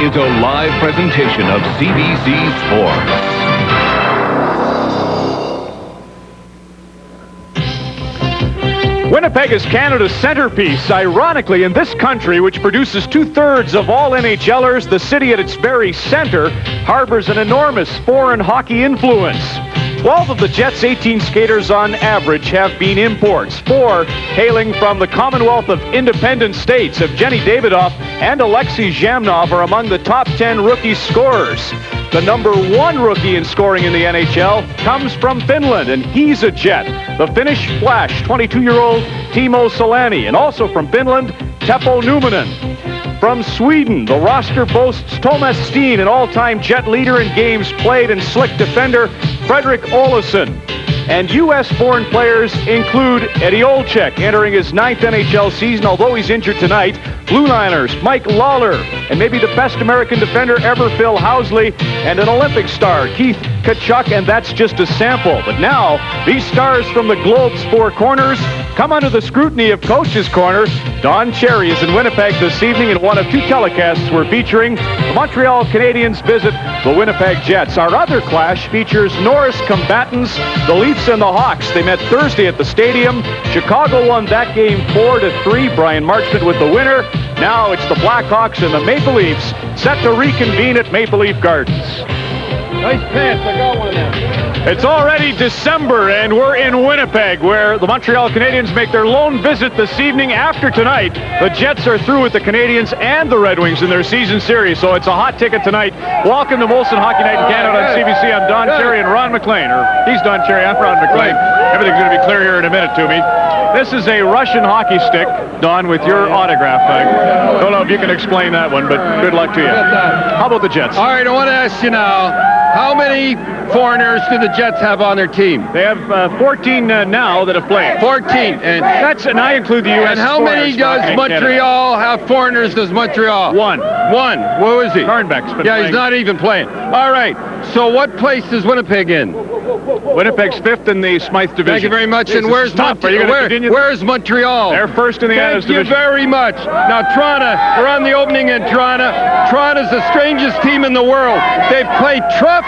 is a live presentation of CBC Sports. Winnipeg is Canada's centerpiece. Ironically, in this country, which produces 2/3 of all NHLers, the city at its very center harbors an enormous foreign hockey influence. 12 of the Jets' 18 skaters on average have been imports, 4 hailing from the Commonwealth of Independent States. Evgeny Davidoff and Alexei Zhamnov are among the top 10 rookie scorers. The number 1 rookie in scoring in the NHL comes from Finland, and he's a Jet. The Finnish Flash, 22-year-old Timo Solani, and also from Finland, Teppo Numminen. From Sweden, the roster boasts Thomas Steen, an all-time Jet leader in games played, and slick defender Fredrik Olsson. And U.S. foreign players include Eddie Olczyk, entering his 9th NHL season, although he's injured tonight. Blue Liners, Mike Lawler, and maybe the best American defender ever, Phil Housley, and an Olympic star, Keith Tkachuk, and that's just a sample. But now, these stars from the globe's 4 corners come under the scrutiny of Coach's Corner. Don Cherry is in Winnipeg this evening, and one of 2 telecasts we're featuring. The Montreal Canadiens visit the Winnipeg Jets. Our other clash features Norris combatants, the Leafs and the Hawks. They met Thursday at the stadium. Chicago won that game 4-3. Brian Marchment with the winner. Now it's the Blackhawks and the Maple Leafs set to reconvene at Maple Leaf Gardens. Nice pants, I got one of them. It's already December, and we're in Winnipeg, where the Montreal Canadiens make their lone visit this evening. After tonight, the Jets are through with the Canadiens and the Red Wings in their season series, so it's a hot ticket tonight. Welcome to Molson Hockey Night in Canada on CBC. I'm Don Cherry and Ron McLean, or he's Don Cherry, I'm Ron McLean. Everything's going to be clear here in a minute to me. This is a Russian hockey stick, Don, with your autograph. I don't know if you can explain that one, but good luck to you. How about the Jets? All right, I want to ask you now, how many foreigners do the Jets have on their team? They have 14 now that have played. 14. And I include the U.S. And how many does Montreal have foreigners? Does Montreal? One. Where is he? Karnbeck's been playing. He's not even playing. All right. So what place is Winnipeg in? Winnipeg's 5th in the Smythe division. Thank you very much. And where's where's Montreal? They're first in the Adams division. Thank you very much. Now, Toronto, we're on the opening in Toronto. Toronto's the strangest team in the world. They play tough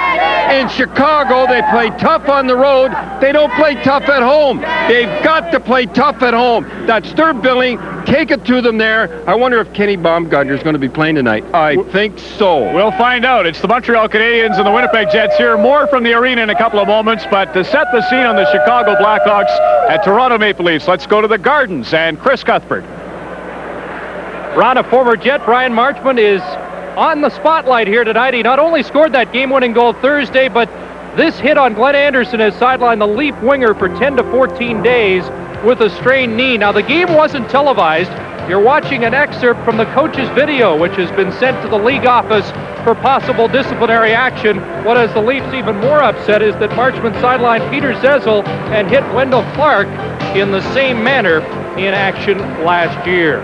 in Chicago. They play tough on the road. They don't play tough at home. They've got to play tough at home. That's their billing. Take it to them there. I wonder if Kenny Baumgartner's going to be playing tonight. I think so. We'll find out. It's the Montreal Canadiens and the Winnipeg Jets here. More from the arena in a couple of moments, but to set the scene on the Chicago Blackhawks at Toronto Maple Leafs, let's go to the Gardens and Chris Cuthbert. Ron, a former Jet, Brian Marchment, is on the spotlight here tonight. He not only scored that game-winning goal Thursday, but this hit on Glenn Anderson has sidelined the Leaf winger for 10 to 14 days with a strained knee. Now, the game wasn't televised. You're watching an excerpt from the coach's video, which has been sent to the league office for possible disciplinary action. What has the Leafs even more upset is that Marchment sidelined Peter Zezel and hit Wendell Clark in the same manner in action last year.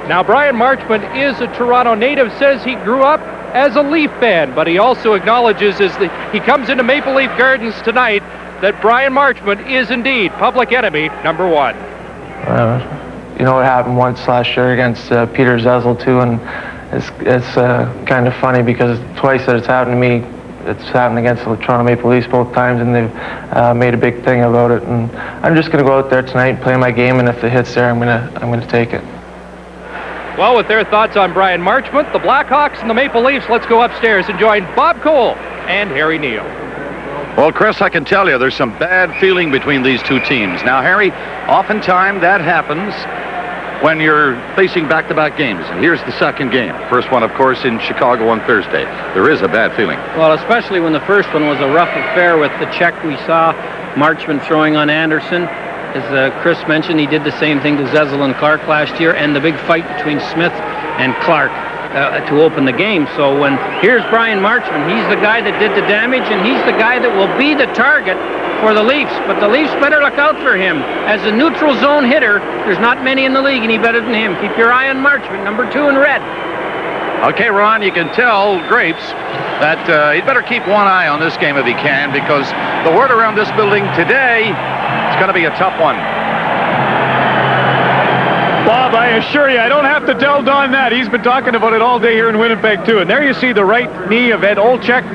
Now, Brian Marchment is a Toronto native, says he grew up as a Leaf fan, but he also acknowledges as he comes into Maple Leaf Gardens tonight that Brian Marchment is indeed public enemy number 1. You know, it happened once last year against Peter Zezel too, and it's kind of funny because twice that it's happened to me, it's happened against the Toronto Maple Leafs both times, and they've made a big thing about it. And I'm just going to go out there tonight, play my game, and if it hits there, I'm going to take it. Well, with their thoughts on Brian Marchment, the Blackhawks and the Maple Leafs, let's go upstairs and join Bob Cole and Harry Neal. Well, Chris, I can tell you there's some bad feeling between these two teams. Now, Harry, oftentimes that happens when you're facing back-to-back games. And here's the second game. First one, of course, in Chicago on Thursday. There is a bad feeling. Well, especially when the first one was a rough affair with the check we saw Marchment throwing on Anderson. As Chris mentioned, he did the same thing to Zezel and Clark last year, and the big fight between Smith and Clark to open the game. So when here's Brian Marchment, he's the guy that did the damage, and he's the guy that will be the target for the Leafs. But the Leafs better look out for him. As a neutral zone hitter, there's not many in the league any better than him. Keep your eye on Marchment, number 2 in red. Okay, Ron, you can tell Grapes that he'd better keep one eye on this game if he can, because the word around this building today is going to be a tough one. Bob, I assure you, I don't have to tell Don that. He's been talking about it all day here in Winnipeg, too. And there you see the right knee of Ed Olczyk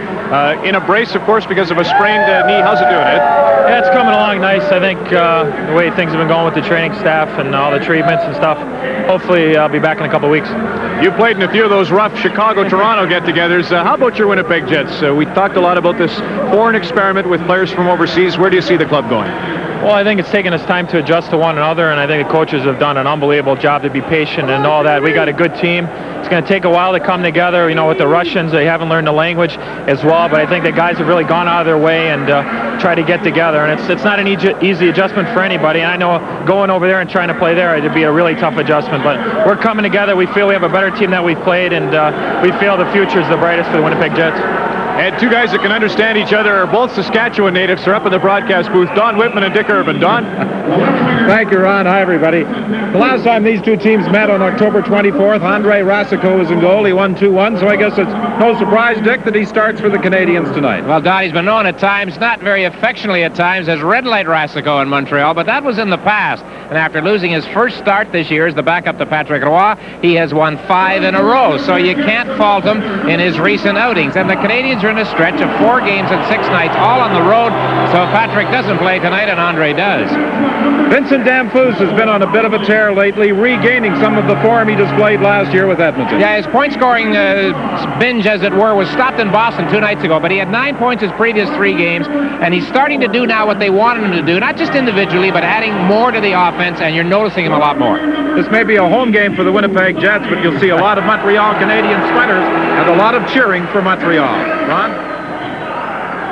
in a brace, of course, because of a sprained knee. How's it doing, Ed? Yeah, it's coming along nice. I think the way things have been going with the training staff and all the treatments and stuff, hopefully I'll be back in a couple of weeks. You played in a few of those rough Chicago-Toronto get-togethers. How about your Winnipeg Jets? We talked a lot about this foreign experiment with players from overseas. Where do you see the club going? Well, I think it's taken us time to adjust to one another, and I think the coaches have done an unbelievable job to be patient and all that. We got a good team. It's going to take a while to come together. You know, with the Russians, they haven't learned the language as well, but I think the guys have really gone out of their way and try to get together. And it's not an easy adjustment for anybody. And I know going over there and trying to play there, it'd be a really tough adjustment. But we're coming together. We feel we have a better team than we've played, and we feel the future is the brightest for the Winnipeg Jets. And two guys that can understand each other are both Saskatchewan natives. They're up in the broadcast booth. Don Whitman and Dick Urban. Don? Thank you, Ron. Hi, everybody. The last time these two teams met on October 24th, Andre Rasico was in goal. He won 2-1, so I guess it's no surprise, Dick, that he starts for the Canadiens tonight. Well, Don, he's been known at times, not very affectionately at times, as Red Light Rasico in Montreal, but that was in the past. And after losing his first start this year as the backup to Patrick Roy, he has won 5 in a row, so you can't fault him in his recent outings. And the Canadiens are in a stretch of 4 games and 6 nights, all on the road, so Patrick doesn't play tonight and Andre does. Vincent Damphousse has been on a bit of a tear lately, regaining some of the form he displayed last year with Edmonton. Yeah, his point-scoring binge, as it were, was stopped in Boston 2 nights ago, but he had 9 points his previous 3 games, and he's starting to do now what they wanted him to do, not just individually, but adding more to the offense, and you're noticing him a lot more. This may be a home game for the Winnipeg Jets, but you'll see a lot of Montreal Canadiens sweaters and a lot of cheering for Montreal. Ron?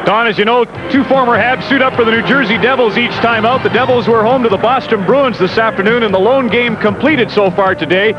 Don, as you know, 2 former Habs suit up for the New Jersey Devils each time out. The Devils were home to the Boston Bruins this afternoon, and the lone game completed so far today.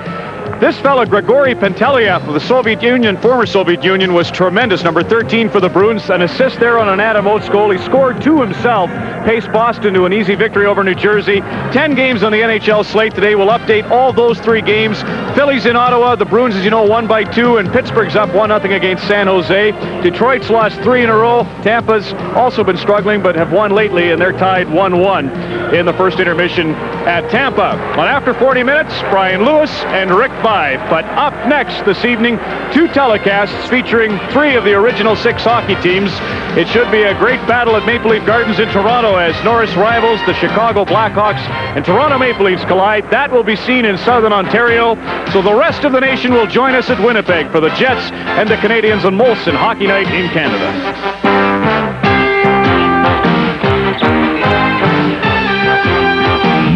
This fella, Grigory Penteliev of the Soviet Union, former Soviet Union, was tremendous. Number 13 for the Bruins. An assist there on an Adam Oates goal. He scored 2 himself. Paced Boston to an easy victory over New Jersey. 10 games on the NHL slate today. We'll update all those 3 games. Phillies in Ottawa. The Bruins, as you know, won by 2. And Pittsburgh's up 1-0 against San Jose. Detroit's lost 3 in a row. Tampa's also been struggling, but have won lately, and they're tied 1-1 in the first intermission at Tampa. But after 40 minutes, Brian Lewis and Rick Vive. But up next this evening, 2 telecasts featuring 3 of the original 6 hockey teams. It should be a great battle at Maple Leaf Gardens in Toronto as Norris rivals the Chicago Blackhawks and Toronto Maple Leafs collide. That will be seen in Southern Ontario. So the rest of the nation will join us at Winnipeg for the Jets and the Canadiens on Molson Hockey Night in Canada.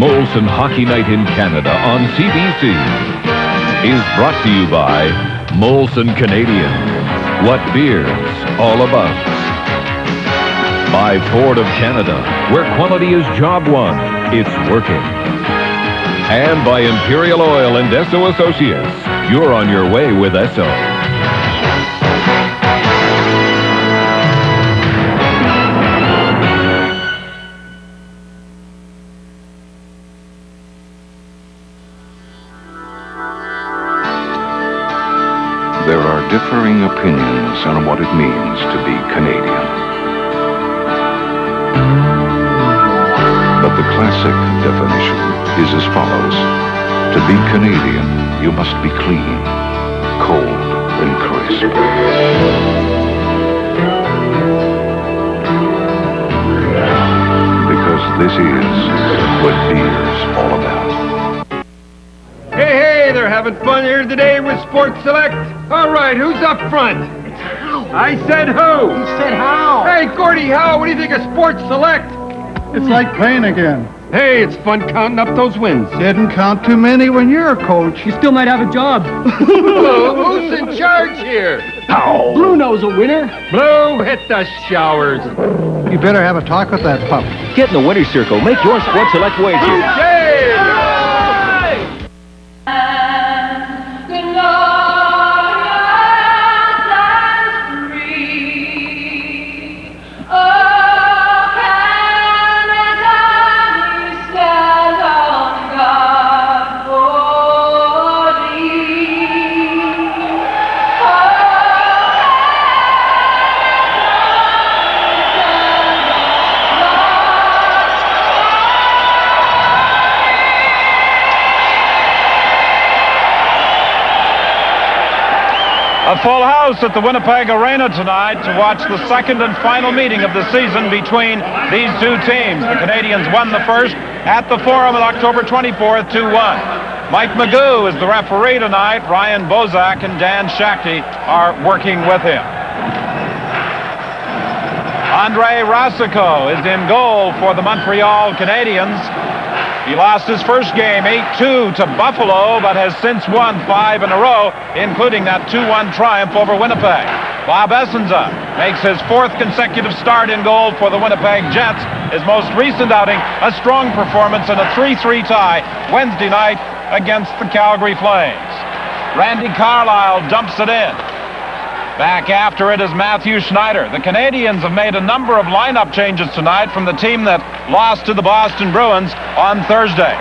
Molson Hockey Night in Canada on CBC is brought to you by Molson Canadiens. What beer's all about. By Ford of Canada, where quality is job one, it's working. And by Imperial Oil and Esso Associates. You're on your way with Esso. There are differing opinions on what it means to be Canadian. But the classic definition is as follows. To be Canadian, you must be clean, cold, and crisp. Because this is what beer's all about. Hey, they're having fun here today with Sports Select. All right, who's up front? I said who? You said how? Hey, Gordy Howe, what do you think of Sports Select? It's like playing again. Hey, it's fun counting up those wins. Didn't count too many when you're a coach. You still might have a job. Who's in charge here? Ow. Blue knows a winner. Blue, hit the showers. You better have a talk with that pup. Get in the winner's circle. Make your Sports Select wager. Okay. A full house at the Winnipeg Arena tonight to watch the second and final meeting of the season between these two teams. The Canadiens won the first at the Forum on October 24th, 2-1. Mike Magoo is the referee tonight. Ryan Bozak and Dan Shakti are working with him. Andre Racicot is in goal for the Montreal Canadiens. He lost his first game 8-2 to Buffalo, but has since won 5 in a row, including that 2-1 triumph over Winnipeg. Bob Essenza makes his 4th consecutive start in goal for the Winnipeg Jets. His most recent outing, a strong performance in a 3-3 tie Wednesday night against the Calgary Flames. Randy Carlyle dumps it in. Back after it is Matthew Schneider. The Canadiens have made a number of lineup changes tonight from the team that lost to the Boston Bruins on Thursday.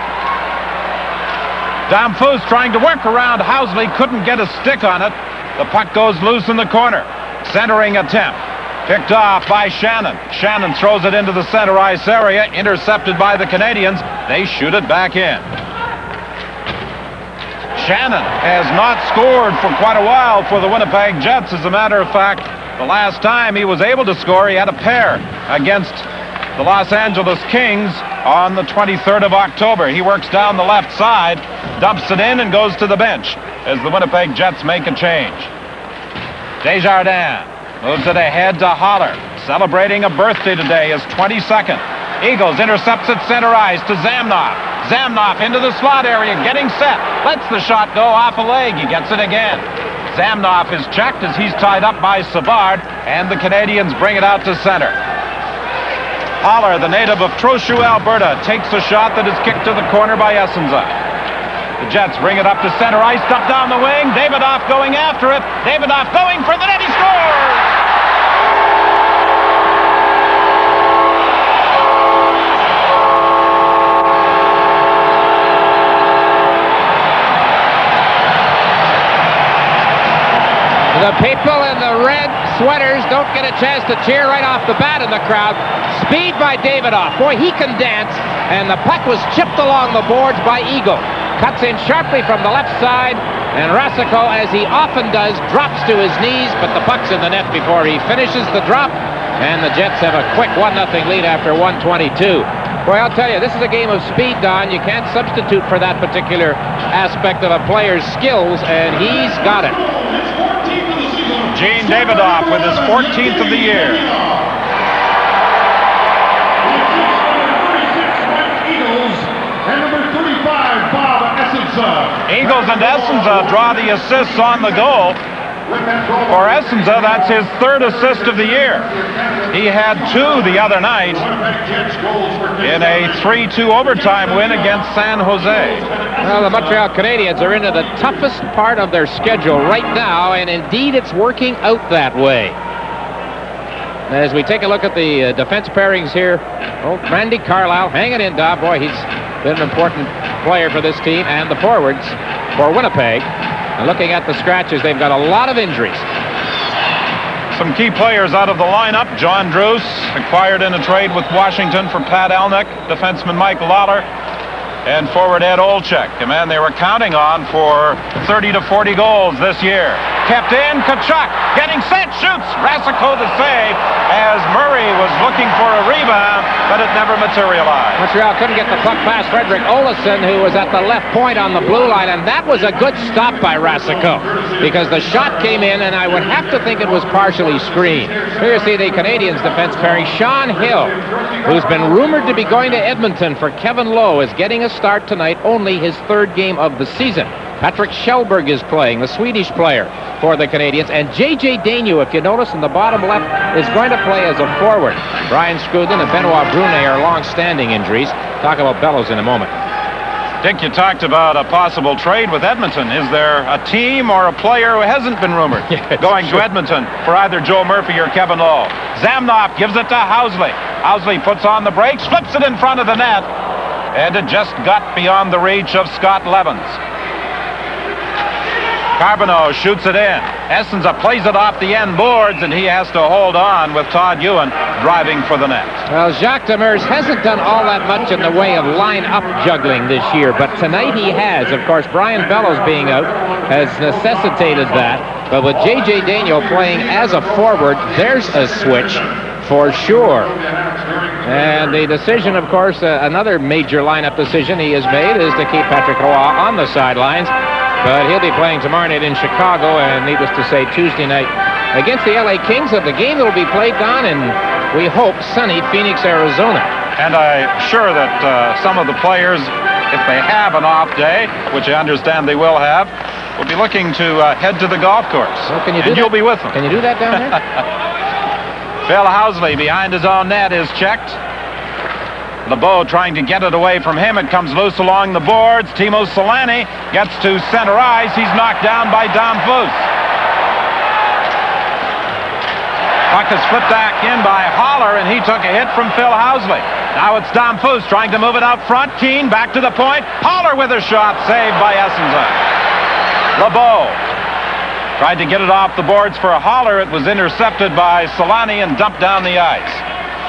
Damphus trying to work around Housley, couldn't get a stick on it. The puck goes loose in the corner. Centering attempt. Picked off by Shannon. Shannon throws it into the center ice area, intercepted by the Canadiens. They shoot it back in. Shannon has not scored for quite a while for the Winnipeg Jets. As a matter of fact, the last time he was able to score, he had a pair against the Los Angeles Kings on the 23rd of October. He works down the left side, dumps it in, and goes to the bench as the Winnipeg Jets make a change. Desjardins moves it ahead to Holler, celebrating a birthday today, his 22nd. Eagles intercepts at center ice to Zamnoff. Zamnoff into the slot area, getting set. Lets the shot go off a leg. He gets it again. Zamnoff is checked as he's tied up by Savard, and the Canadiens bring it out to center. Holler, the native of Trochu, Alberta, takes a shot that is kicked to the corner by Essenza. The Jets bring it up to center ice, up down the wing. Davidoff going after it. Davidoff going for the net. He scores! The people in the red sweaters don't get a chance to cheer right off the bat in the crowd. Speed by Davidoff. Boy, he can dance. And the puck was chipped along the boards by Eagle. Cuts in sharply from the left side. And Racicot, as he often does, drops to his knees. But the puck's in the net before he finishes the drop. And the Jets have a quick 1-0 lead after 1:22. Boy, I'll tell you, this is a game of speed, Don. You can't substitute for that particular aspect of a player's skills. And he's got it. Gene Davidoff with his 14th of the year. And number 35, Bob Essenza. Eagles and Essenza draw the assists on the goal. For Essenza, that's his 3rd assist of the year. He had 2 the other night in a 3-2 overtime win against San Jose. Well, the Montreal Canadiens are into the toughest part of their schedule right now, and indeed it's working out that way. As we take a look at the defense pairings here, Randy Carlyle hanging in, Dob. Boy, he's been an important player for this team, and the forwards for Winnipeg. And looking at the scratches, they've got a lot of injuries. Some key players out of the lineup. John Druce, acquired in a trade with Washington for Pat Elnick. Defenseman Mike Lawler. And forward Ed Olczyk, a man they were counting on for 30 to 40 goals this year. Kept in, Tkachuk getting set, shoots. Racicot the save as Murray was looking for a rebound, but it never materialized. Montreal couldn't get the puck past Frederick Olofsson, who was at the left point on the blue line, and that was a good stop by Racicot because the shot came in, and I would have to think it was partially screened. Here you see the Canadiens defense pairing. Sean Hill, who's been rumored to be going to Edmonton for Kevin Lowe, is getting a start tonight, only his 3rd game of the season. Patrick Kjellberg is playing, the Swedish player for the Canadiens, and J.J. Daigneault, if you notice in the bottom left, is going to play as a forward. Brian Scruden and Benoit Brunet are long-standing injuries. Talk about Bellows in a moment. Dick, you talked about a possible trade with Edmonton. Is there a team or a player who hasn't been rumored going to Edmonton for either Joe Murphy or Kevin Lowe? Zamnoff gives it to Housley. Housley puts on the brakes, flips it in front of the net, and it just got beyond the reach of Scott Levens. Carbonneau shoots it in. Essenza plays it off the end boards, and he has to hold on with Todd Ewan driving for the net. Well, Jacques Demers hasn't done all that much in the way of line-up juggling this year, but tonight he has. Of course, Brian Bellows being out, has necessitated that. But with J.J. Daniel playing as a forward, there's a switch for sure. And the decision, of course, another major lineup decision he has made is to keep Patrick Roy on the sidelines. But he'll be playing tomorrow night in Chicago, and needless to say, Tuesday night against the LA Kings. Of the game that will be played down in, we hope, sunny Phoenix, Arizona. And I'm sure that some of the players, if they have an off day, which I understand they will have, will be looking to head to the golf course. Well, can you do and that? You'll be with them. Can you do that down there? Phil Housley behind his own net is checked. LeBeau trying to get it away from him. It comes loose along the boards. Timo Solani gets to center ice. He's knocked down by Dom Foos. Puck is flipped back in by Holler, and he took a hit from Phil Housley. Now it's Dom Foos trying to move it out front. Keane back to the point. Holler with a shot, saved by Essenza. LeBeau tried to get it off the boards for a Holler. It was intercepted by Solani and dumped down the ice.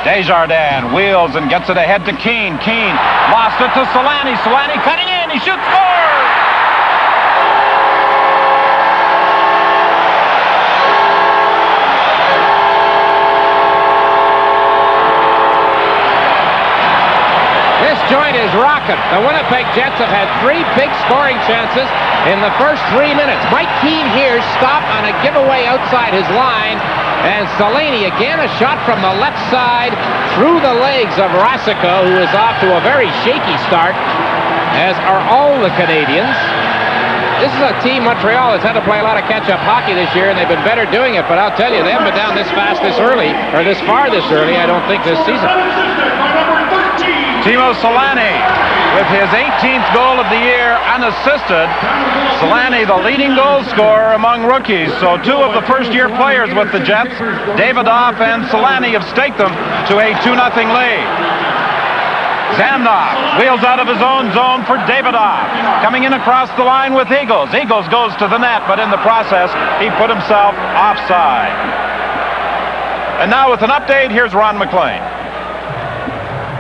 Desjardins wheels and gets it ahead to Keane. Keane lost it to Solani. Solani cutting in. He shoots, scores! This joint is rocking. The Winnipeg Jets have had 3 big scoring chances in the first 3 minutes. Mike Keane here stopped on a giveaway outside his line. And Solani again, a shot from the left side through the legs of Rasico, who is off to a very shaky start, as are all the Canadiens. This is a team, Montreal, has had to play a lot of catch-up hockey this year, and they've been better doing it. But I'll tell you, they haven't been down this fast this early, or this far this early, I don't think, this season. Timo Solani with his 18th goal of the year unassisted. Solani, the leading goal scorer among rookies. So 2 of the first-year players with the Jets, Davidoff and Solani, have staked them to a 2-0 lead. Zamnoff wheels out of his own zone for Davidoff. Coming in across the line with Eagles. Eagles goes to the net, but in the process, he put himself offside. And now with an update, here's Ron McLean.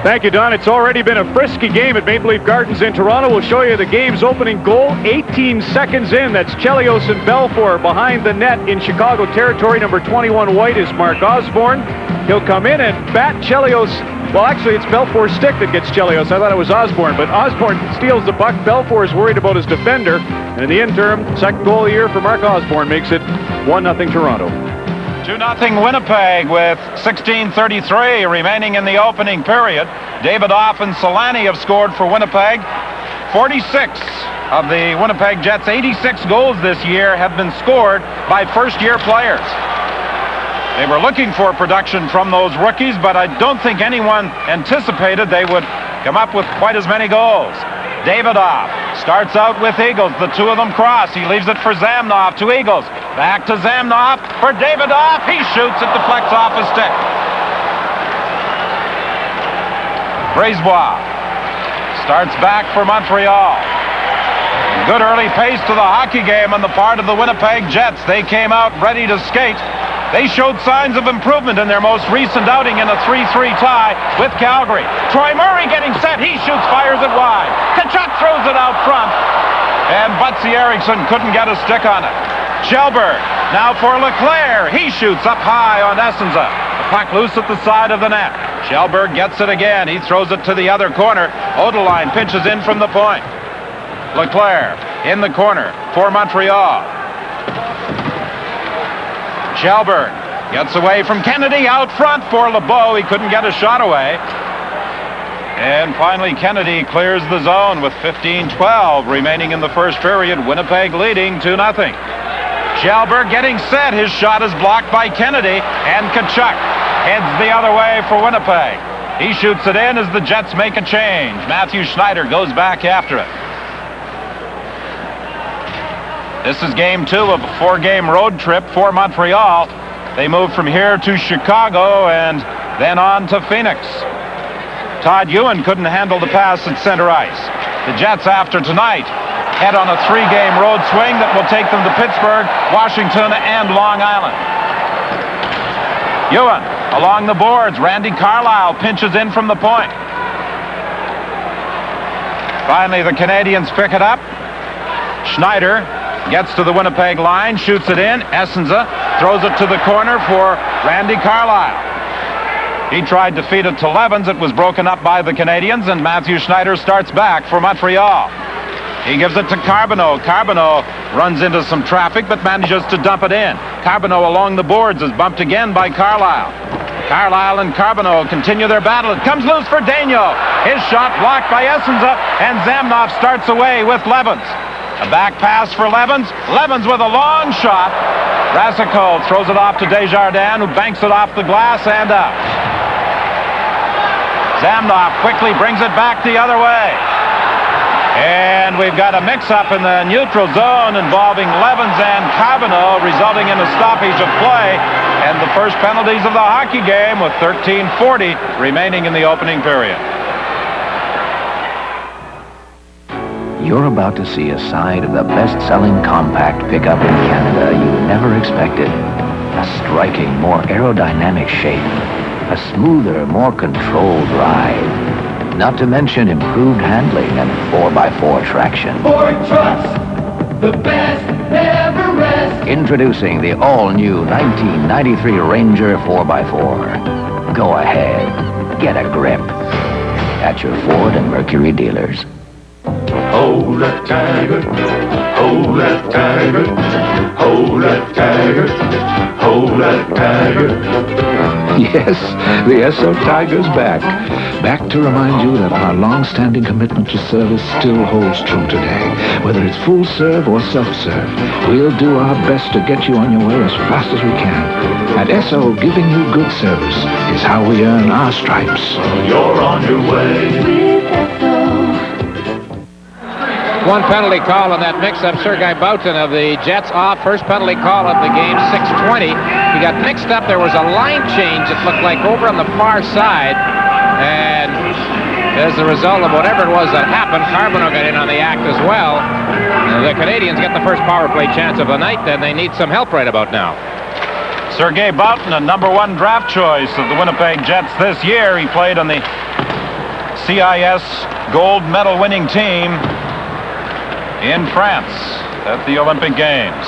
Thank you, Don. It's already been a frisky game at Maple Leaf Gardens in Toronto. We'll show you the game's opening goal. 18 seconds in. That's Chelios and Belfour behind the net in Chicago territory. Number 21 white is Mark Osborne. He'll come in and bat Chelios. Well, actually, it's Belfour's stick that gets Chelios. I thought it was Osborne, but Osborne steals the puck. Belfour is worried about his defender. And in the interim, second goal of the year for Mark Osborne makes it 1-0 Toronto. 2-0 Winnipeg with 16:33 remaining in the opening period. Davidoff and Solani have scored for Winnipeg. 46 of the Winnipeg Jets' 86 goals this year have been scored by first-year players. They were looking for production from those rookies, but I don't think anyone anticipated they would come up with quite as many goals. Davidoff starts out with Eagles. The 2 of them cross. He leaves it for Zamnoff to Eagles. Back to Zamnoff for Davidoff. He shoots. It deflects off his stick. Brisebois starts back for Montreal. Good early pace to the hockey game on the part of the Winnipeg Jets. They came out ready to skate. They showed signs of improvement in their most recent outing in a 3-3 tie with Calgary. Troy Murray getting set. He shoots, fires it wide. Tkachuk throws it out front. And Butsy Eriksson couldn't get a stick on it. Kjellberg now for Leclerc. He shoots up high on Essenza. The puck loose at the side of the net. Kjellberg gets it again. He throws it to the other corner. Odeline pinches in from the point. Leclerc in the corner for Montreal. Kjellberg gets away from Kennedy out front for LeBeau. He couldn't get a shot away. And finally, Kennedy clears the zone with 15-12 remaining in the first period. Winnipeg leading 2-0. Kjellberg getting set. His shot is blocked by Kennedy. And Tkachuk heads the other way for Winnipeg. He shoots it in as the Jets make a change. Matthew Schneider goes back after it. This is game 2 of a 4-game road trip for Montreal. They moved from here to Chicago and then on to Phoenix. Todd Ewan couldn't handle the pass at center ice. The Jets, after tonight, head on a 3-game road swing that will take them to Pittsburgh, Washington, and Long Island. Ewan along the boards. Randy Carlyle pinches in from the point. Finally, the Canadiens pick it up. Schneider gets to the Winnipeg line, shoots it in. Essenza throws it to the corner for Randy Carlyle. He tried to feed it to Levens. It was broken up by the Canadiens, and Matthew Schneider starts back for Montreal. He gives it to Carbonneau. Carbonneau runs into some traffic, but manages to dump it in. Carbonneau along the boards is bumped again by Carlyle. Carlyle and Carbonneau continue their battle. It comes loose for Daigneault. His shot blocked by Essenza, and Zamnoff starts away with Levens. A back pass for Levens. Levens with a long shot. Rasico throws it off to Desjardins, who banks it off the glass and out. Zamnoff quickly brings it back the other way. And we've got a mix-up in the neutral zone involving Levens and Carbonneau, resulting in a stoppage of play and the first penalties of the hockey game, with 13:40 remaining in the opening period. You're about to see a side of the best-selling compact pickup in Canada you never expected. A striking, more aerodynamic shape. A smoother, more controlled ride. Not to mention improved handling and 4x4 traction. Ford Trucks, the best never rest. Introducing the all-new 1993 Ranger 4x4. Go ahead, get a grip. At your Ford and Mercury dealers. Hold that tiger, hold that tiger, hold that tiger, hold that tiger. Yes, the Esso Tiger's back. Back to remind you that our long-standing commitment to service still holds true today. Whether it's full serve or self-serve, we'll do our best to get you on your way as fast as we can. At Esso, giving you good service is how we earn our stripes. You're on your way. One penalty call on that mix-up. Sergei Boutin of the Jets off. First penalty call of the game, 6:20. He got mixed up. There was a line change, it looked like, over on the far side. And as a result of whatever it was that happened, Carbonneau got in on the act as well. The Canadiens get the first power play chance of the night, and they need some help right about now. Sergei Boutin, a #1 draft choice of the Winnipeg Jets this year. He played on the CIS gold medal winning team in France at the Olympic Games.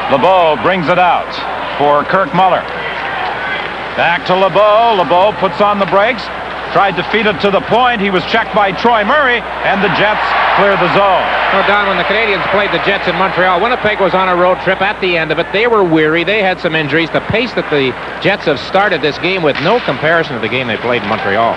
LeBeau brings it out for Kirk Muller. Back to LeBeau. LeBeau puts on the brakes, tried to feed it to the point. He was checked by Troy Murray, and the Jets clear the zone. Well, Don, when the Canadiens played the Jets in Montreal, Winnipeg was on a road trip at the end of it. They were weary. They had some injuries. The pace that the Jets have started this game with, no comparison to the game they played in Montreal.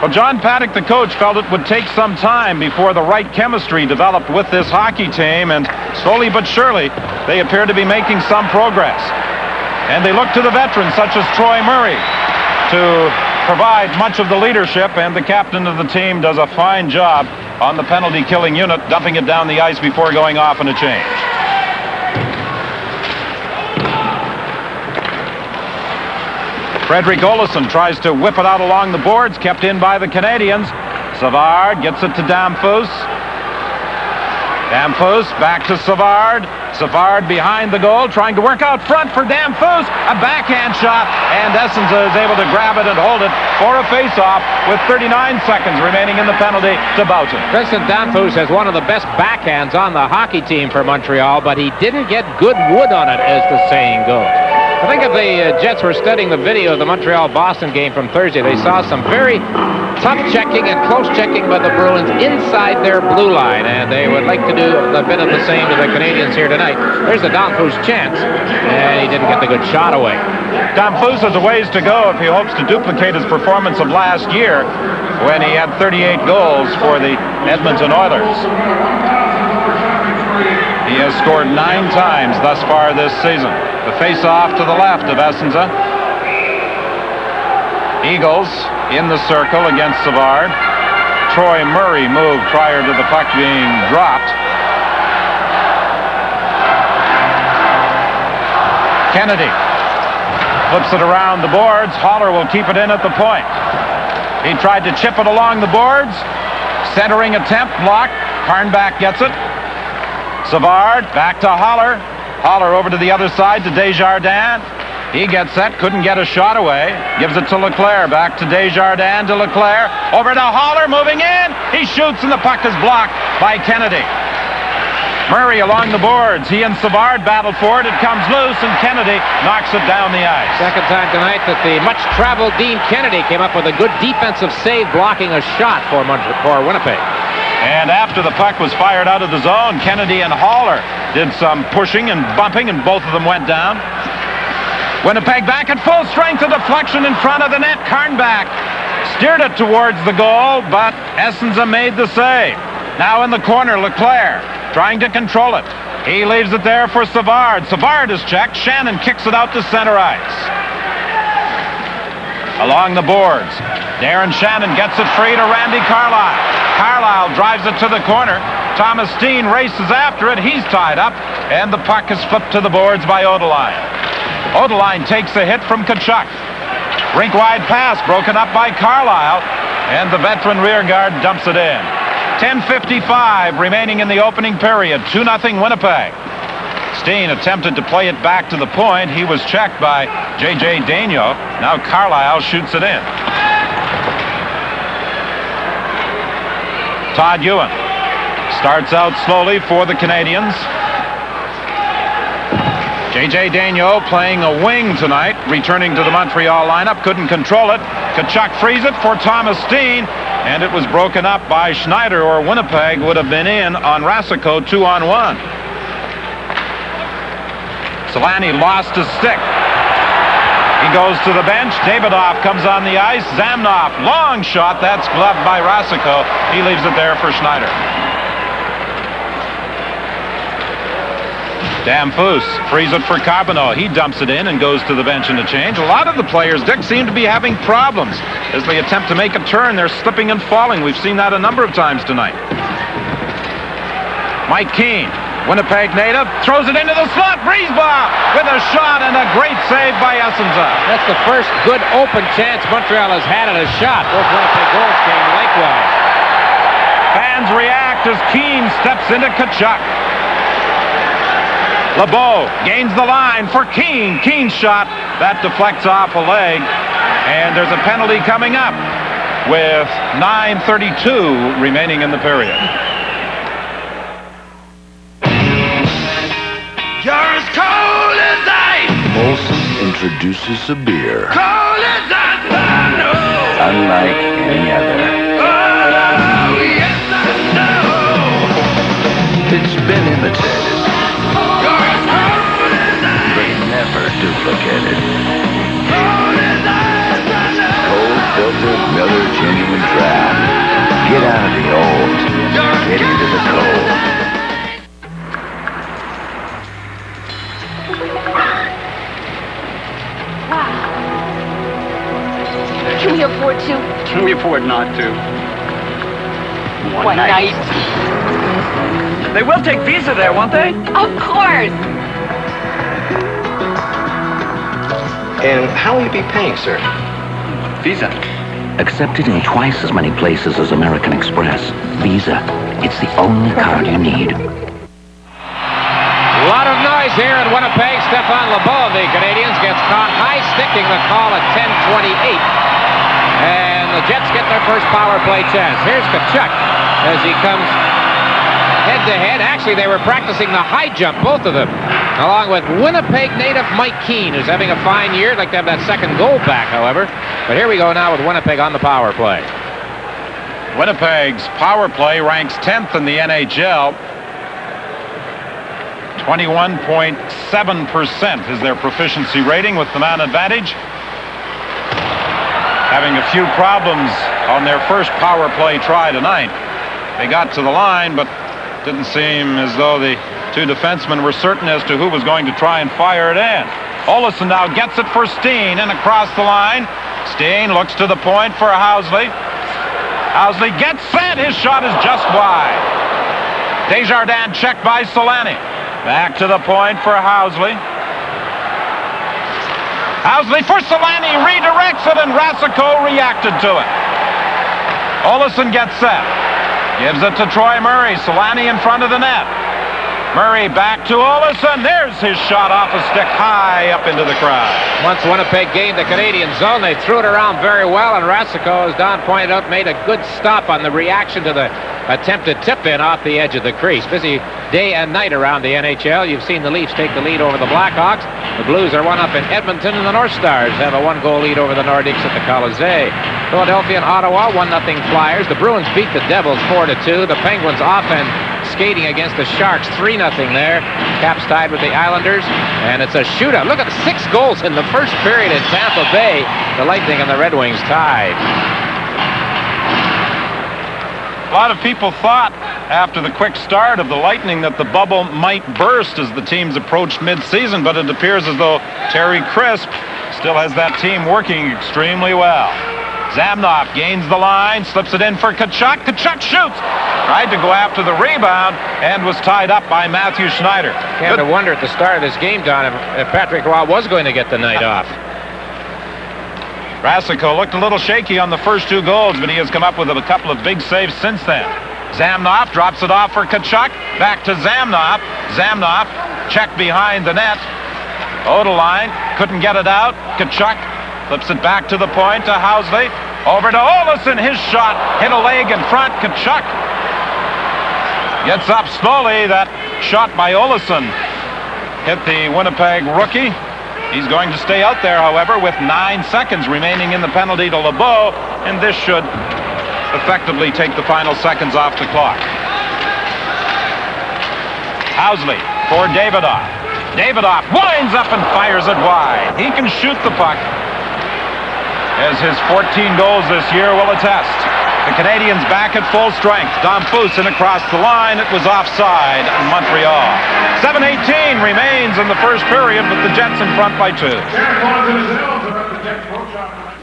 Well, John Paddock, the coach, felt it would take some time before the right chemistry developed with this hockey team, and slowly but surely, they appear to be making some progress. And they look to the veterans, such as Troy Murray, to provide much of the leadership, and the captain of the team does a fine job on the penalty-killing unit, dumping it down the ice before going off in a change. Frederick Olesen tries to whip it out along the boards, kept in by the Canadiens. Savard gets it to Damphousse. Damphousse back to Savard. Savard behind the goal, trying to work out front for Damphousse. A backhand shot, and Essenza is able to grab it and hold it for a face-off with 39 seconds remaining in the penalty to Boutin. Vincent Damphousse has one of the best backhands on the hockey team for Montreal, but he didn't get good wood on it, as the saying goes. I think if the Jets were studying the video of the Montreal-Boston game from Thursday, they saw some very tough checking and close checking by the Bruins inside their blue line, and they would like to do a bit of the same to the Canadiens here tonight. There's the Damphousse chance, and he didn't get the good shot away. Damphousse has a ways to go if he hopes to duplicate his performance of last year when he had 38 goals for the Edmonton Oilers. He has scored 9 times thus far this season. The face-off to the left of Essenza. Eagles in the circle against Savard. Troy Murray moved prior to the puck being dropped. Kennedy flips it around the boards. Haller will keep it in at the point. He tried to chip it along the boards. Centering attempt blocked. Karnback gets it. Savard back to Haller. Haller over to the other side to Desjardins. He gets set, couldn't get a shot away. Gives it to Leclerc. Back to Desjardins to Leclerc. Over to Haller, moving in. He shoots, and the puck is blocked by Kennedy. Murray along the boards. He and Savard battle for it. It comes loose, and Kennedy knocks it down the ice. Second time tonight that the much-traveled Dean Kennedy came up with a good defensive save, blocking a shot for Winnipeg. And after the puck was fired out of the zone, Kennedy and Haller did some pushing and bumping, and both of them went down. Winnipeg back at full strength, a deflection in front of the net. Karnbach steered it towards the goal, but Essenza made the save. Now in the corner, Leclerc trying to control it. He leaves it there for Savard. Savard is checked. Shannon kicks it out to center ice. Along the boards, Darren Shannon gets it free to Randy Carlyle. Carlyle drives it to the corner. Thomas Steen races after it. He's tied up, and the puck is flipped to the boards by Odeline. Odeline takes a hit from Tkachuk. Rink-wide pass broken up by Carlyle, and the veteran rearguard dumps it in. 10:55 remaining in the opening period. 2-0 Winnipeg. Steen attempted to play it back to the point. He was checked by J.J. Daigneault. Now Carlyle shoots it in. Todd Ewan starts out slowly for the Canadiens. J.J. Daigneault playing a wing tonight, returning to the Montreal lineup. Couldn't control it. Tkachuk frees it for Thomas Steen, and it was broken up by Schneider, or Winnipeg would have been in on Rasico 2-on-1. Solani lost his stick. He goes to the bench. Davidoff comes on the ice. Zamnoff, long shot. That's gloved by Rasico. He leaves it there for Schneider. Damphus frees it for Carbonneau. He dumps it in and goes to the bench in a change. A lot of the players, Dick, seem to be having problems as they attempt to make a turn. They're slipping and falling. We've seen that a number of times tonight. Mike Keane, Winnipeg native, throws it into the slot. Brisebois with a shot, and a great save by Essenza. That's the first good open chance Montreal has had at a shot. Both Winnipeg goals came likewise. Fans react as Keane steps into Tkachuk. LeBeau gains the line for Keane. Keane's shot, that deflects off a leg, and there's a penalty coming up with 9:32 remaining in the period. You're as cold as ice. Molson introduces a beer Cold as ice, I know. unlike any other. Oh, yes, I know. It's been imitated, You're as cold as ice. but never duplicated. Cold as ice, I know. Cold filtered Miller Genuine Draft. Get out of the old. Get into the cold. Can we afford to? Can we afford not to? One night. They will take Visa there, won't they? Of course. And how will you be paying, sir? Visa. Accepted in twice as many places as American Express. Visa. It's the only card you need. A lot of noise here in Winnipeg. Stefan LeBeau of the Canadiens gets caught high-sticking the call at 10:28. And the Jets get their first power play chance. Here's Tkachuk as he comes head-to-head. Actually, they were practicing the high jump, both of them, along with Winnipeg native Mike Keane, who's having a fine year. I'd like to have that second goal back, however. But here we go now with Winnipeg on the power play. Winnipeg's power play ranks 10th in the NHL. 21.7% is their proficiency rating with the man advantage. Having a few problems on their first power play try tonight. They got to the line, but didn't seem as though the two defensemen were certain as to who was going to try and fire it in. Olesen now gets it for Steen and across the line. Steen looks to the point for Housley. Housley gets set. His shot is just wide. Desjardins checked by Solani. Back to the point for Housley. Housley for Solani, redirects it, and Rasico reacted to it. Olesen gets set. Gives it to Troy Murray. Solani in front of the net. Murray back to Olsen. There's his shot off a stick high up into the crowd. Once Winnipeg gained the Canadian zone, they threw it around very well, and Rasico, as Don pointed out, made a good stop on the reaction to the attempted tip-in off the edge of the crease. Busy day and night around the NHL. You've seen the Leafs take the lead over the Blackhawks. The Blues are one up in Edmonton, and the North Stars have a one-goal lead over the Nordiques at the Colisée. Philadelphia and Ottawa, 1-0 Flyers. The Bruins beat the Devils 4-2. The Penguins off and skating against the Sharks 3-0 there. Caps tied with the Islanders, and it's a shootout. Look at the 6 goals in the first period in Tampa Bay. The Lightning and the Red Wings tied. A lot of people thought after the quick start of the Lightning that the bubble might burst as the teams approached mid-season, but it appears as though Terry Crisp still has that team working extremely well. Zamnoff gains the line, slips it in for Tkachuk. Tkachuk shoots. Tried to go after the rebound and was tied up by Matthew Schneider. Can't wonder at the start of this game, Don, if Patrick Roy was going to get the night off. Rasico looked a little shaky on the first 2 goals, but he has come up with a couple of big saves since then. Zamnoff drops it off for Tkachuk. Back to Zamnoff. Zamnoff checked behind the net. Odeline couldn't get it out. Tkachuk flips it back to the point to Housley. Over to Olsen. His shot hit a leg in front. Tkachuk gets up slowly. That shot by Olsen hit the Winnipeg rookie. He's going to stay out there, however, with 9 seconds remaining in the penalty to LeBeau, and this should effectively take the final seconds off the clock. Housley for Davidoff. Davidoff winds up and fires it wide. He can shoot the puck, as his 14 goals this year will attest. The Canadiens back at full strength. Domfusin across the line. It was offside in Montreal. 7:18 remains in the first period, with the Jets in front by 2.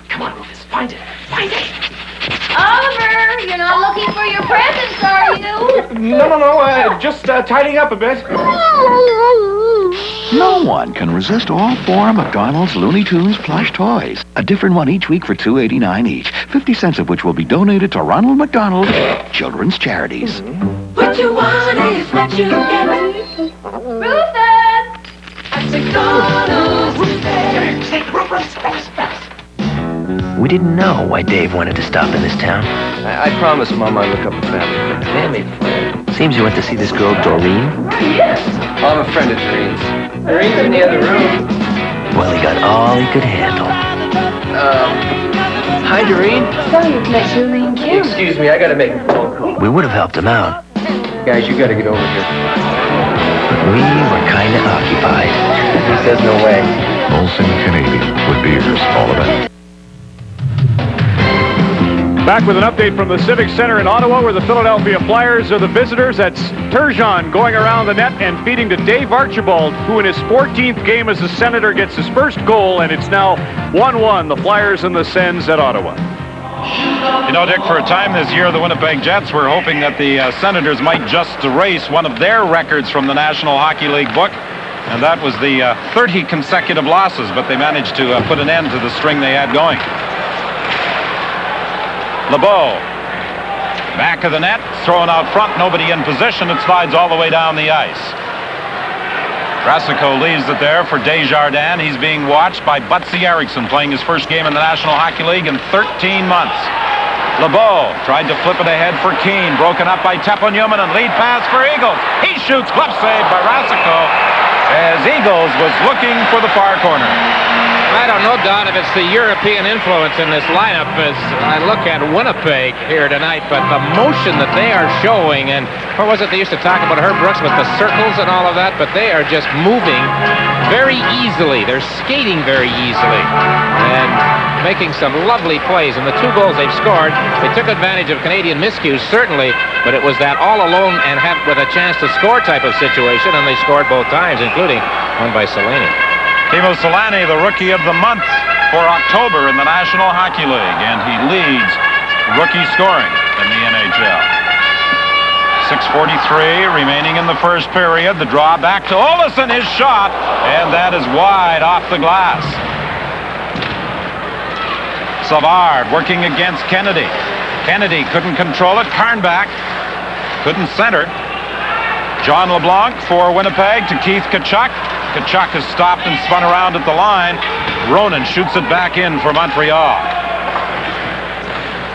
Come on, Rufus, find it. Find it. Oliver, you're not looking for your presents, are you? No, just tidying up a bit. No one can resist all 4 McDonald's Looney Tunes plush toys. A different one each week for $2.89 each, 50 cents of which will be donated to Ronald McDonald Children's Charities. What you want is what you get. Rufus! At McDonald's today. We didn't know why Dave wanted to stop in this town. I promised Mom I'd look up a family. Family friend? Seems you went to see this girl, Doreen? Yes. I'm a friend of Doreen's. Doreen's in the other room. Well, he got all he could handle. Hi, Doreen. So you've met Doreen Kim. Excuse me, I gotta make a phone call. We would have helped him out. Guys, you gotta get over here. But we were kind of occupied. He says no way. Molson Canadian, with beers all about. Back with an update from the Civic Center in Ottawa, where the Philadelphia Flyers are the visitors. That's Turgeon going around the net and feeding to Dave Archibald, who in his 14th game as a Senator gets his first goal, and it's now 1-1, the Flyers and the Sens at Ottawa. You know, Dick, for a time this year, the Winnipeg Jets were hoping that the Senators might just erase one of their records from the National Hockey League book, and that was the 30 consecutive losses, but they managed to put an end to the string they had going. LeBeau, back of the net, thrown out front, nobody in position. It slides all the way down the ice. Rasico leaves it there for Desjardins. He's being watched by Butsy Eriksson, playing his first game in the National Hockey League in 13 months. LeBeau tried to flip it ahead for Keane, broken up by Teppo Newman, and lead pass for Eagles. He shoots, glove save by Rasico, as Eagles was looking for the far corner. I don't know, Don, if it's the European influence in this lineup as I look at Winnipeg here tonight, but the motion that they are showing, and what was it they used to talk about, Herb Brooks, with the circles and all of that, but they are just moving very easily. They're skating very easily and making some lovely plays. And the 2 goals they've scored, they took advantage of Canadian miscues, certainly, but it was that all alone and with a chance to score type of situation, and they scored both times, including one by Selene. Timo Solani, the Rookie of the Month for October in the National Hockey League, and he leads rookie scoring in the NHL. 6:43 remaining in the first period. The draw back to Olsen, his shot, and that is wide off the glass. Savard working against Kennedy. Kennedy couldn't control it. Karnback couldn't center. John LeBlanc for Winnipeg to Keith Tkachuk. Tkachuk has stopped and spun around at the line. Ronan shoots it back in for Montreal.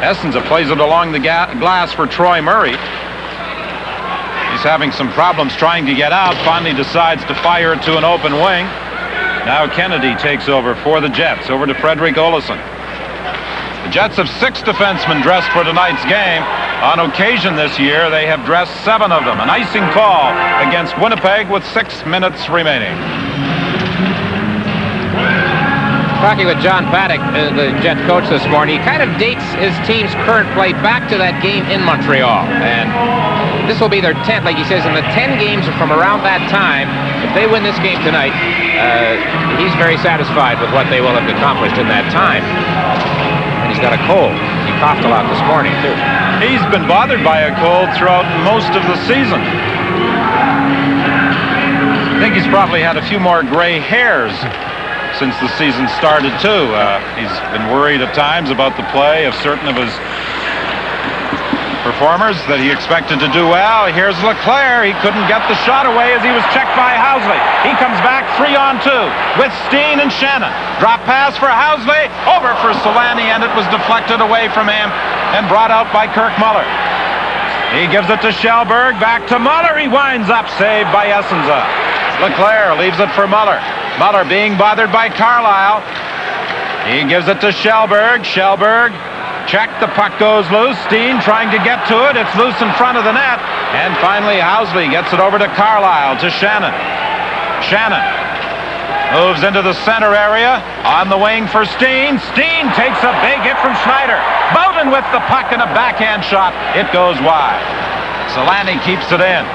Essenza plays it along the glass for Troy Murray. He's having some problems trying to get out. Finally decides to fire it to an open wing. Now Kennedy takes over for the Jets. Over to Frederick Olesen. The Jets have 6 defensemen dressed for tonight's game. On occasion this year, they have dressed 7 of them. An icing call against Winnipeg with 6 minutes remaining. Talking with John Paddock, the Jet coach this morning, he kind of dates his team's current play back to that game in Montreal. And this will be their 10th, like he says, in the 10 games from around that time. If they win this game tonight, he's very satisfied with what they will have accomplished in that time. And he's got a cold. He coughed a lot this morning, too. He's been bothered by a cold throughout most of the season. I think he's probably had a few more gray hairs since the season started, too. He's been worried at times about the play of certain of his performers that he expected to do well. Here's Leclerc. He couldn't get the shot away as he was checked by Housley. He comes back 3-on-2 with Steen and Shannon. Drop pass for Housley. Over for Solani, and it was deflected away from him and brought out by Kirk Muller. He gives it to Schellberg. Back to Muller. He winds up. Saved by Essenza. Leclerc leaves it for Muller. Muller being bothered by Carlisle. He gives it to Schellberg. Schellberg checked. The puck goes loose. Steen trying to get to it. It's loose in front of the net. And finally, Housley gets it over to Carlisle, to Shannon. Shannon moves into the center area. On the wing for Steen. Steen takes a big hit from Schneider. Bowden with the puck and a backhand shot. It goes wide. Solani keeps it in.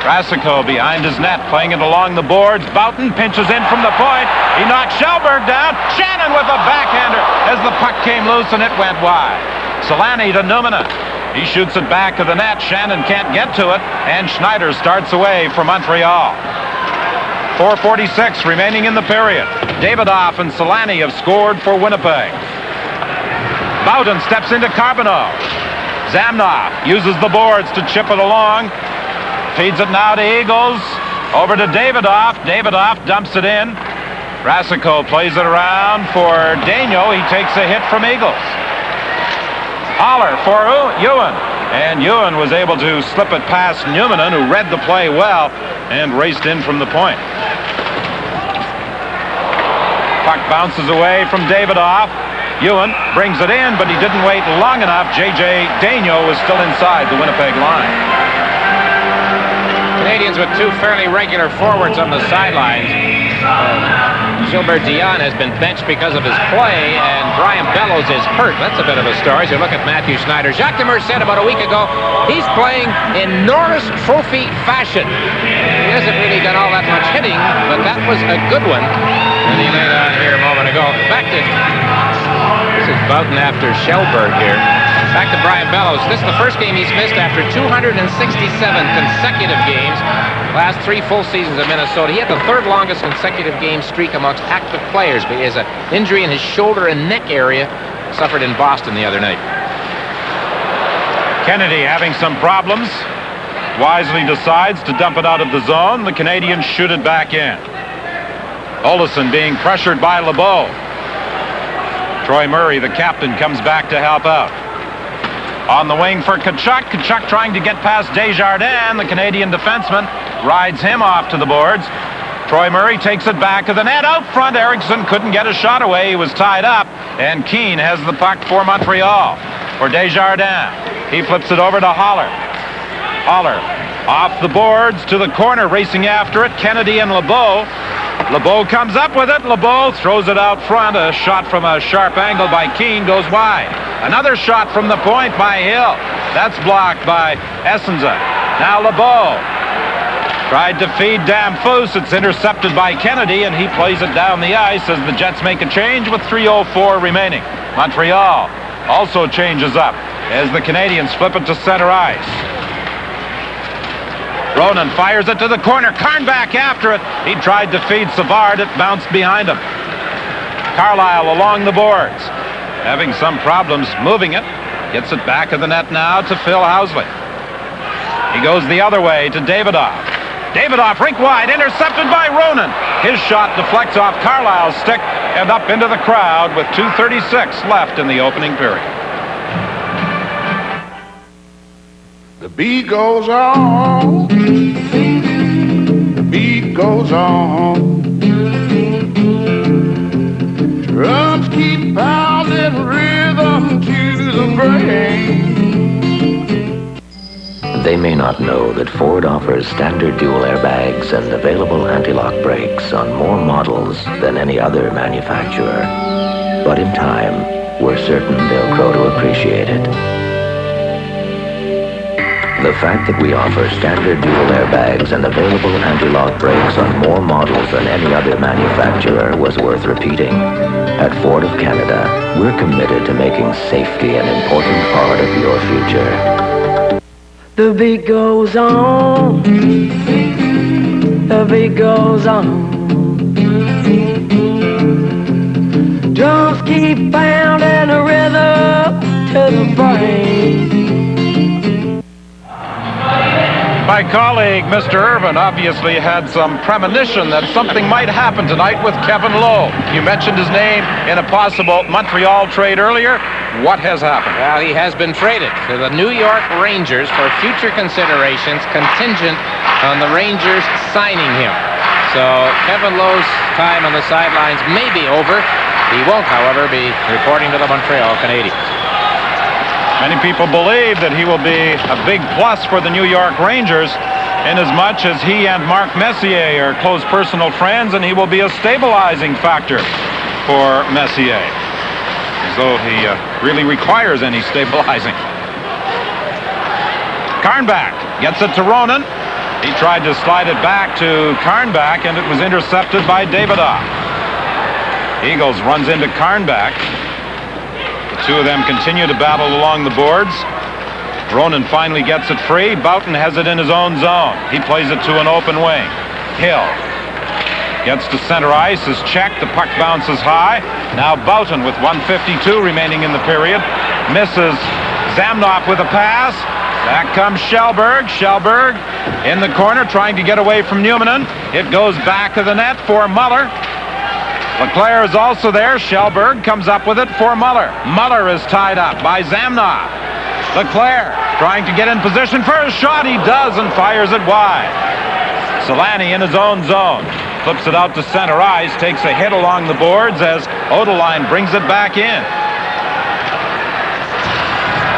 Rasico behind his net, playing it along the boards. Boughton pinches in from the point. He knocks Schellberg down. Shannon with a backhander as the puck came loose and it went wide. Solani to Numina. He shoots it back to the net. Shannon can't get to it, and Schneider starts away for Montreal. 4:46 remaining in the period. Davidoff and Solani have scored for Winnipeg. Bowden steps into Carbonneau. Zamnoff uses the boards to chip it along. Feeds it now to Eagles. Over to Davidoff. Davidoff dumps it in. Rasico plays it around for Daigneault. He takes a hit from Eagles. Haller for Ewan. And Ewan was able to slip it past Numinen, who read the play well and raced in from the point. Puck bounces away from Davidoff. Ewan brings it in, but he didn't wait long enough. J.J. Daigneault was still inside the Winnipeg line. Canadiens with 2 fairly regular forwards on the sidelines. Gilbert Dion has been benched because of his play, and Brian Bellows is hurt. That's a bit of a story. So look at Matthew Schneider. Jacques Demers said about a week ago he's playing in Norris Trophy fashion. He hasn't really done all that much hitting, but that was a good one. And he laid on here a moment ago. Back to... This is Boughton after Schellberg here. Back to Brian Bellows. This is the first game he's missed after 267 consecutive games. Last 3 full seasons of Minnesota. He had the 3rd longest consecutive game streak amongst active players, but he has an injury in his shoulder and neck area. Suffered in Boston the other night. Kennedy having some problems. Wisely decides to dump it out of the zone. The Canadiens shoot it back in. Olesen being pressured by LeBeau. Troy Murray, the captain, comes back to help out. On the wing for Tkachuk. Tkachuk trying to get past Desjardins. The Canadian defenseman rides him off to the boards. Troy Murray takes it back to the net. Out front, Eriksson couldn't get a shot away. He was tied up. And Keane has the puck for Montreal. For Desjardins. He flips it over to Haller. Haller off the boards to the corner, racing after it. Kennedy and LeBeau. LeBeau comes up with it. LeBeau throws it out front. A shot from a sharp angle by Keane goes wide. Another shot from the point by Hill. That's blocked by Essenza. Now LeBeau tried to feed Damphus. It's intercepted by Kennedy, and he plays it down the ice as the Jets make a change with 3:04 remaining. Montreal also changes up as the Canadiens flip it to center ice. Ronan fires it to the corner. Karn back after it. He tried to feed Savard. It bounced behind him. Carlisle along the boards. Having some problems moving it. Gets it back of the net now to Phil Housley. He goes the other way to Davidoff. Davidoff, rink wide, intercepted by Ronan. His shot deflects off Carlisle's stick and up into the crowd with 2:36 left in the opening period. The beat goes on. The beat goes on. Drums keep pounding rhythm to the brain. They may not know that Ford offers standard dual airbags and available anti-lock brakes on more models than any other manufacturer. But in time, we're certain they'll grow to appreciate it. The fact that we offer standard dual airbags and available anti-lock brakes on more models than any other manufacturer was worth repeating. At Ford of Canada, we're committed to making safety an important part of your future. The beat goes on. The beat goes on. Drums keep pounding a rhythm to the brain. My colleague, Mr. Irvin, obviously had some premonition that something might happen tonight with Kevin Lowe. You mentioned his name in a possible Montreal trade earlier. What has happened? Well, he has been traded to the New York Rangers for future considerations contingent on the Rangers signing him. So Kevin Lowe's time on the sidelines may be over. He won't, however, be reporting to the Montreal Canadiens. Many people believe that he will be a big plus for the New York Rangers inasmuch as he and Mark Messier are close personal friends, and he will be a stabilizing factor for Messier, as though he really requires any stabilizing. Carnback gets it to Ronan. He tried to slide it back to Carnback, and it was intercepted by Davidoff. Eagles runs into Carnback. Two of them continue to battle along the boards. Ronan finally gets it free. Boughton has it in his own zone. He plays it to an open wing. Hill gets to center ice, is checked. The puck bounces high. Now Boughton with 1:52 remaining in the period. Misses Zamnoff with a pass. Back comes Kjellberg. Kjellberg in the corner trying to get away from Numminen. It goes back to the net for Muller. Leclerc is also there. Kjellberg comes up with it for Muller. Muller is tied up by Zamnoff. Leclerc trying to get in position for a shot. He does and fires it wide. Solani in his own zone. Flips it out to center ice. Takes a hit along the boards as Odeline brings it back in.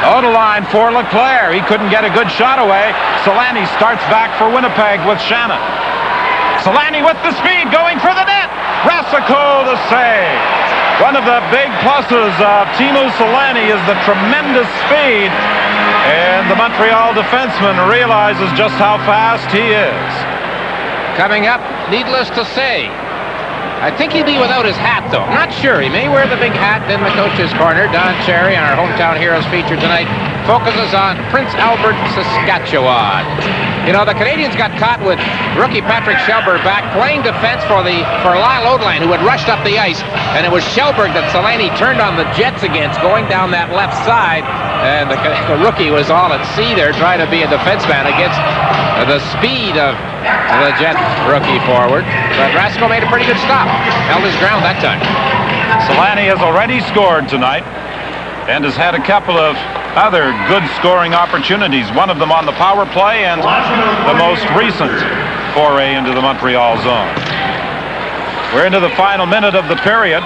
Odeline for Leclerc. He couldn't get a good shot away. Solani starts back for Winnipeg with Shannon. Solani with the speed going for the net. Rasico the save. One of the big pluses of Teemu Solani is the tremendous speed, and the Montreal defenseman realizes just how fast he is. Coming up, needless to say, I think he'll be without his hat, though. I'm not sure. He may wear the big hat in the coach's corner. Don Cherry, our Hometown Heroes feature tonight, focuses on Prince Albert, Saskatchewan. You know, the Canadiens got caught with rookie Patrick Kjellberg back playing defense for Lyle Odeline, who had rushed up the ice, and it was Kjellberg that Solani turned on the Jets against, going down that left side, and the rookie was all at sea there trying to be a defenseman against the speed of the Jets rookie forward. But Rasico made a pretty good stop. Held his ground that time. Solani has already scored tonight and has had a couple of other good scoring opportunities, one of them on the power play and the most recent foray into the Montreal zone. We're into the final minute of the period.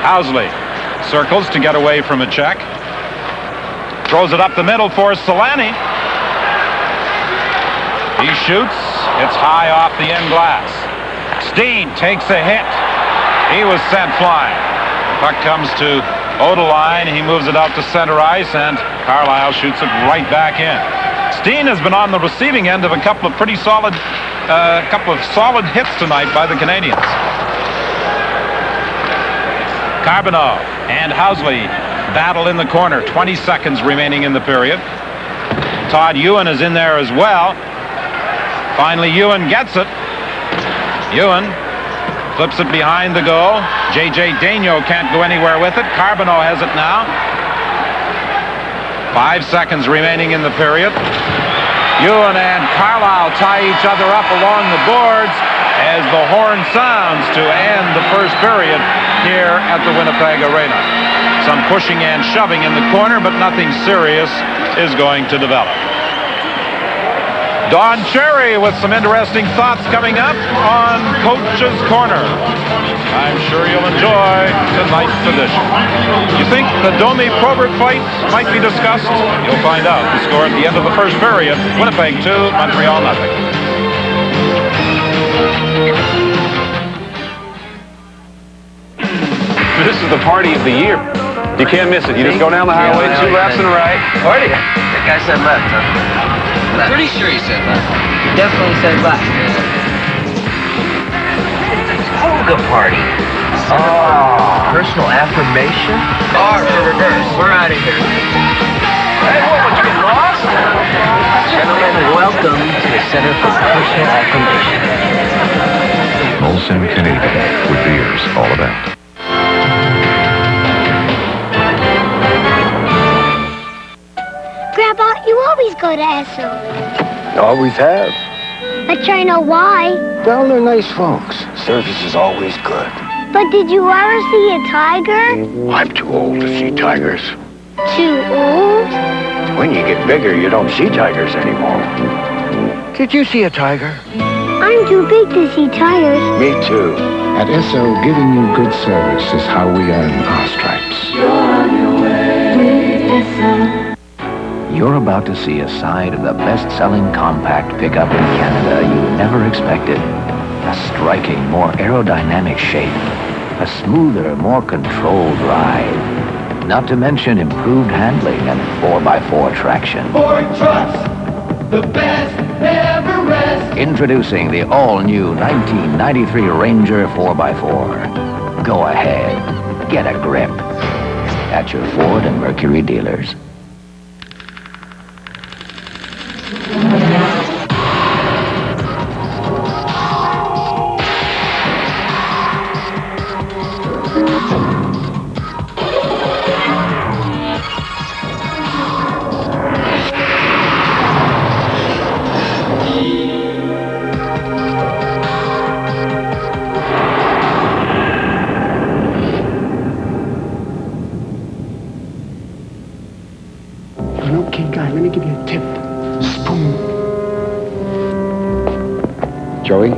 Housley circles to get away from a check. Throws it up the middle for Solani. He shoots. It's high off the end glass. Steen takes a hit. He was sent flying. The puck comes to Odeline. He moves it out to center ice, and Carlisle shoots it right back in. Steen has been on the receiving end of a couple of solid hits tonight by the Canadiens. Carbonneau and Housley battle in the corner. 20 seconds remaining in the period. Todd Ewan is in there as well. Finally, Ewan gets it. Ewan flips it behind the goal. J.J. Daigneault can't go anywhere with it. Carbonneau has it now. 5 seconds remaining in the period. Ewan and Carlisle tie each other up along the boards as the horn sounds to end the first period here at the Winnipeg Arena. Some pushing and shoving in the corner, but nothing serious is going to develop. Don Cherry with some interesting thoughts coming up on Coach's Corner. I'm sure you'll enjoy tonight's edition. You think the Domi Probert fight might be discussed? You'll find out. The score at the end of the first period, Winnipeg 2, Montreal nothing. This is the party of the year. You can't miss it. You just go down the highway, 2 laps and right. Party. That guy said left, huh? I'm pretty sure he said left. He definitely said left. Polka party. Oh, personal affirmation? R for reverse. We're out of here. Hey, what, you get lost? Gentlemen, welcome to the Center for Personal Affirmation. Molson Canadian, with beers all about. Grandpa, you always go to Esso. Always have. But I know why. Well, they're nice folks. Service is always good. But did you ever see a tiger? I'm too old to see tigers. Too old? When you get bigger, you don't see tigers anymore. Did you see a tiger? I'm too big to see tigers. Me too. At Esso, giving you good service is how we earn our stripes. You're on your way with Esso. You're about to see a side of the best-selling compact pickup in Canada you never expected. A striking, more aerodynamic shape. A smoother, more controlled ride. Not to mention improved handling and 4x4 traction. Ford trucks, the best never rest. Introducing the all-new 1993 Ranger 4x4. Go ahead, get a grip. At your Ford and Mercury dealers. Okay, guy, let me give you a tip. Spoon. Joey,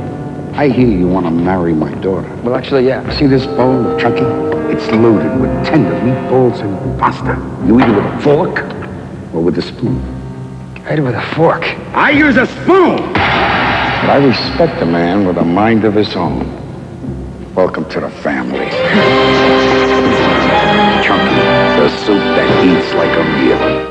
I hear you want to marry my daughter. Well, actually, yeah. See this bowl of chunky? It's loaded with tender meatballs and pasta. You eat it with a fork or with a spoon? I eat it with a fork. I use a spoon! But I respect a man with a mind of his own. Welcome to the family. Chunky, the soup that eats like a meal.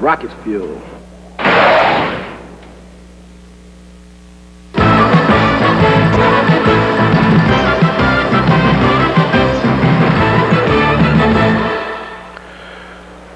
Rocket fuel.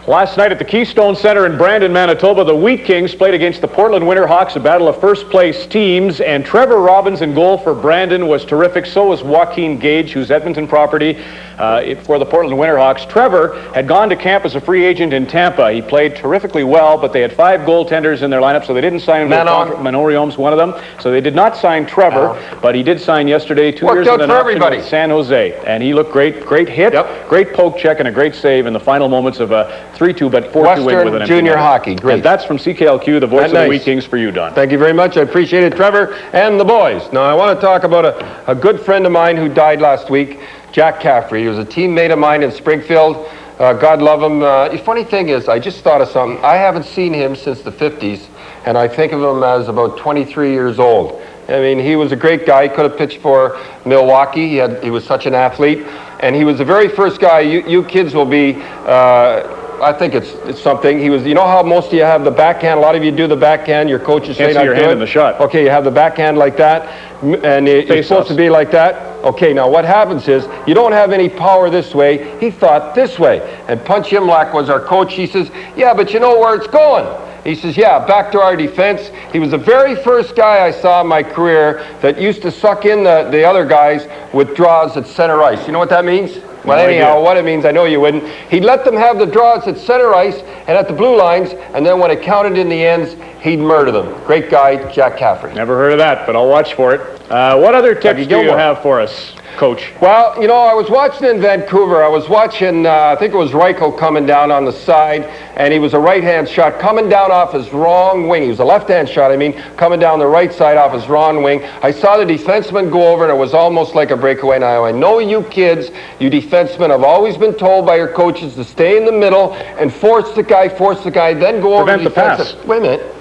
Last night at the Keystone Center in Brandon, Manitoba, the Wheat Kings played against the Portland Winterhawks, a battle of first-place teams, and Trevor Robbins in goal for Brandon was terrific. So was Joaquin Gage, who's Edmonton property for the Portland Winterhawks. Trevor had gone to camp as a free agent in Tampa. He played terrifically well, but they had 5 goaltenders in their lineup, so they didn't sign him. Manorium's one of them, so they did not sign Trevor, but he did sign yesterday 2 years with an option with San Jose, and he looked great. Great hit, great poke check, and a great save in the final moments of a 3-2 but 4-2 win with an empty Junior net. Hockey, great. And that's from CKLQ, the voice of the Wheat Kings for you, Don. Thank you very much. I appreciate it, Trevor and the boys. Now, I want to talk about a good friend of mine who died last week, Jack Caffrey. He was a teammate of mine in Springfield. God love him. The funny thing is, I just thought of something. I haven't seen him since the 50s. and I think of him as about 23 years old. I mean, he was a great guy. He could have pitched for Milwaukee. He was such an athlete, and he was the very first guy. You kids will be. I think it's something. He was. You know how most of you have the backhand. A lot of you do the backhand. Your coaches say not do your hand in the shot. Okay, you have the backhand like that, and you're supposed to be like that. Okay, now what happens is you don't have any power this way. He thought this way, and Punch Imlach was our coach. He says, "Yeah, but you know where it's going." He says, yeah, back to our defense. He was the very first guy I saw in my career that used to suck in the other guys with draws at center ice. You know what that means? Well, anyhow, what it means, I know you wouldn't. He'd let them have the draws at center ice and at the blue lines, and then when it counted in the ends, he'd murder them. Great guy, Jack Caffrey. Never heard of that, but I'll watch for it. What other tips do you have for us, Coach? Well, you know, I was watching in Vancouver. I was watching, I think it was Reichel coming down on the side, and he was a right-hand shot coming down off his wrong wing. He was a left-hand shot, coming down the right side off his wrong wing. I saw the defenseman go over, and it was almost like a breakaway. Now, I know you kids, you defensemen, have always been told by your coaches to stay in the middle and force the guy, then go over the pass. Wait a minute.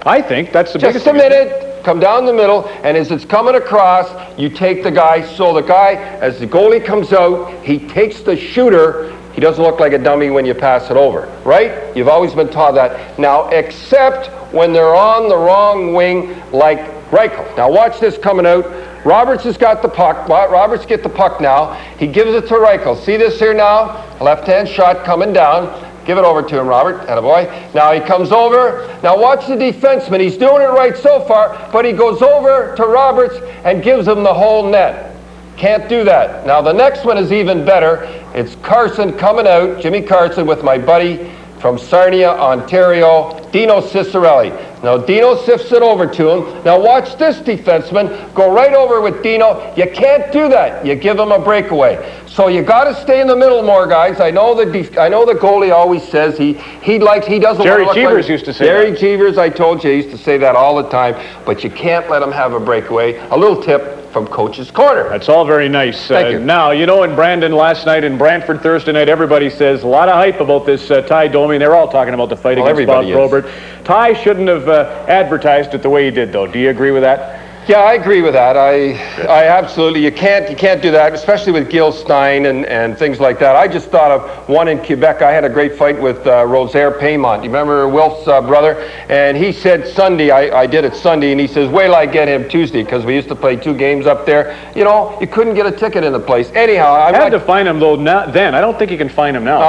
I think that's the biggest thing. Just a minute. Come down the middle, and as it's coming across, you take the guy. So the guy, as the goalie comes out, he takes the shooter. He doesn't look like a dummy when you pass it over, right? You've always been taught that. Now, except when they're on the wrong wing, like Reichel. Now, watch this coming out. Roberts has got the puck. Roberts get the puck now. He gives it to Reichel. See this here now? Left-hand shot coming down. Give it over to him, Robert. Attaboy. Now he comes over. Now watch the defenseman. He's doing it right so far, but he goes over to Roberts and gives him the whole net. Can't do that. Now the next one is even better. It's Carson coming out, Jimmy Carson, with my buddy from Sarnia, Ontario, Dino Cicerelli. Now Dino sifts it over to him. Now watch this defenseman go right over with Dino. You can't do that. You give him a breakaway. So you got to stay in the middle more, guys. I know the goalie always says he doesn't. Jerry Jeevers used to say Jerry Jeevers, I told you, he used to say that all the time. But you can't let him have a breakaway. A little tip from Coach's Corner. That's all very nice. Thank you. Now, you know, in Brandon last night, in Brantford Thursday night, everybody says a lot of hype about this Ty Domi. They're all talking about the fight against Bob Probert. Ty shouldn't have advertised it the way he did, though. Do you agree with that? Yeah, I agree with that. I absolutely, you can't do that, especially with Gil Stein and things like that. I just thought of one in Quebec. I had a great fight with Rosaire Paymont. You remember Wilf's brother? And he said Sunday, I did it Sunday, and he says, wait till I get him Tuesday, because we used to play 2 games up there. You know, you couldn't get a ticket in the place. Anyhow, I had to find him, though, then. I don't think you can find him now.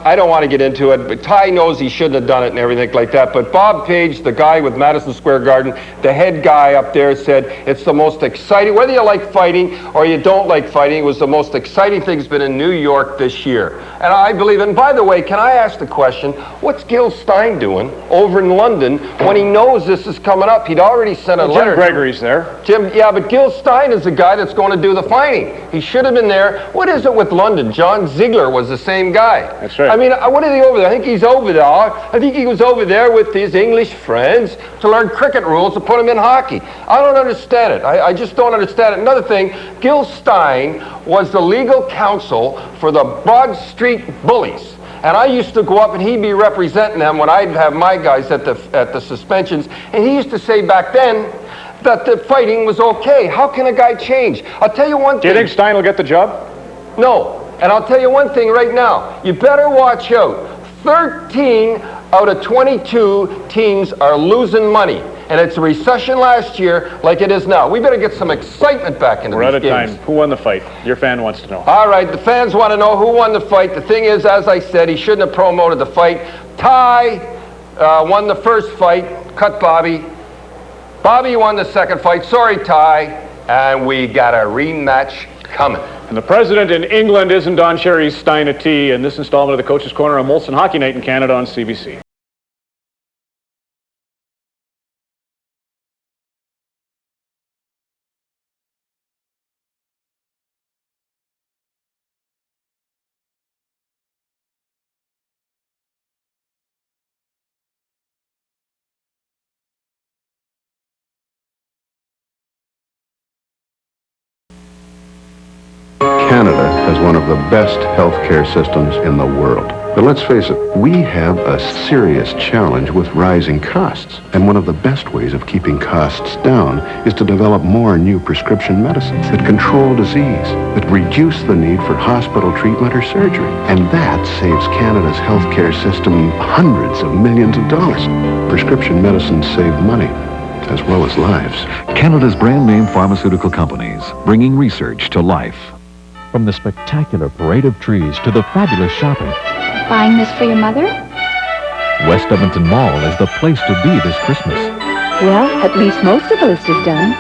I don't want to get into it, but Ty knows he shouldn't have done it and everything like that. But Bob Page, the guy with Madison Square Garden, the head guy up there, said, it's the most exciting, whether you like fighting or you don't like fighting, it was the most exciting thing that's been in New York this year. And I believe, and by the way, can I ask the question, what's Gil Stein doing over in London when he knows this is coming up? He'd already sent a letter. Jim Gregory's there. Yeah, but Gil Stein is the guy that's going to do the fighting. He should have been there. What is it with London? John Ziegler was the same guy. That's right. I mean, what is he over there? I think he's over there. I think he was over there with his English friends to learn cricket rules to put him in hockey. I don't understand it. I just don't understand it. Another thing, Gil Stein was the legal counsel for the Broad Street Bullies. And I used to go up and he'd be representing them when I'd have my guys at the suspensions. And he used to say back then that the fighting was okay. How can a guy change? I'll tell you one thing. Do you think Stein will get the job? No. And I'll tell you one thing right now. You better watch out. 13 out of 22 teams are losing money. And it's a recession last year like it is now. We better get some excitement back into these games. We're out of time. Who won the fight? Your fan wants to know. All right, the fans want to know who won the fight. The thing is, as I said, he shouldn't have promoted the fight. Ty won the first fight, cut Bobby. Bobby won the second fight. Sorry, Ty. And we got a rematch coming. And the president in England isn't Don Cherry's Stein a tea. In this installment of the Coach's Corner on Molson Hockey Night in Canada on CBC. Canada has one of the best healthcare systems in the world. But let's face it, we have a serious challenge with rising costs. And one of the best ways of keeping costs down is to develop more new prescription medicines that control disease, that reduce the need for hospital treatment or surgery. And that saves Canada's healthcare system hundreds of millions of dollars. Prescription medicines save money, as well as lives. Canada's brand name pharmaceutical companies, bringing research to life. From the spectacular parade of trees to the fabulous shopping, Buying this for your mother? West Edmonton Mall is the place to be this Christmas. Well, at least most of the list is done.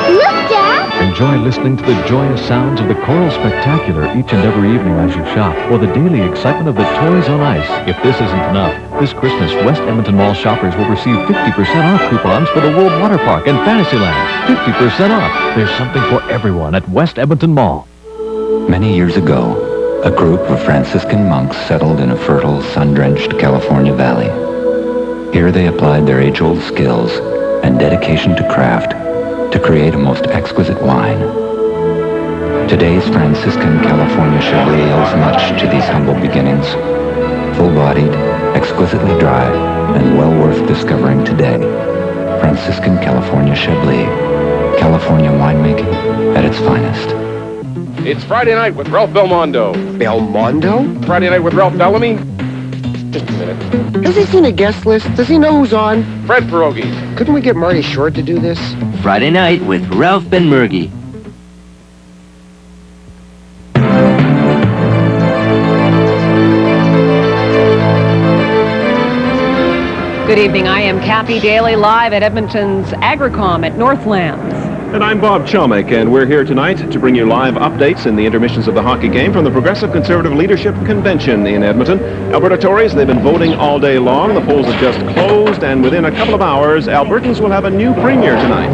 Look, Dad! Enjoy listening to the joyous sounds of the Choral Spectacular each and every evening as you shop, or the daily excitement of the Toys on Ice. If this isn't enough, this Christmas, West Edmonton Mall shoppers will receive 50% off coupons for the World Water Park and Fantasyland. 50% off. There's something for everyone at West Edmonton Mall. Many years ago, a group of Franciscan monks settled in a fertile, sun-drenched California valley. Here they applied their age-old skills and dedication to craft to create a most exquisite wine. Today's Franciscan California Chablis owes much to these humble beginnings. Full-bodied, exquisitely dry, and well worth discovering today. Franciscan California Chablis. California winemaking at its finest. It's Friday night with Ralph Belmondo. Belmondo? Friday night with Ralph Bellamy. Just a minute. Has he seen a guest list? Does he know who's on? Fred Pierogi. Couldn't we get Marty Short to do this? Friday night with Ralph Benmergui. Good evening. I am Kathy Daly, live at Edmonton's Agricom at Northlands. And I'm Bob Chomick, and we're here tonight to bring you live updates in the intermissions of the hockey game from the Progressive Conservative Leadership Convention in Edmonton. Alberta Tories, they've been voting all day long. The polls have just closed, and within a couple of hours, Albertans will have a new premier tonight.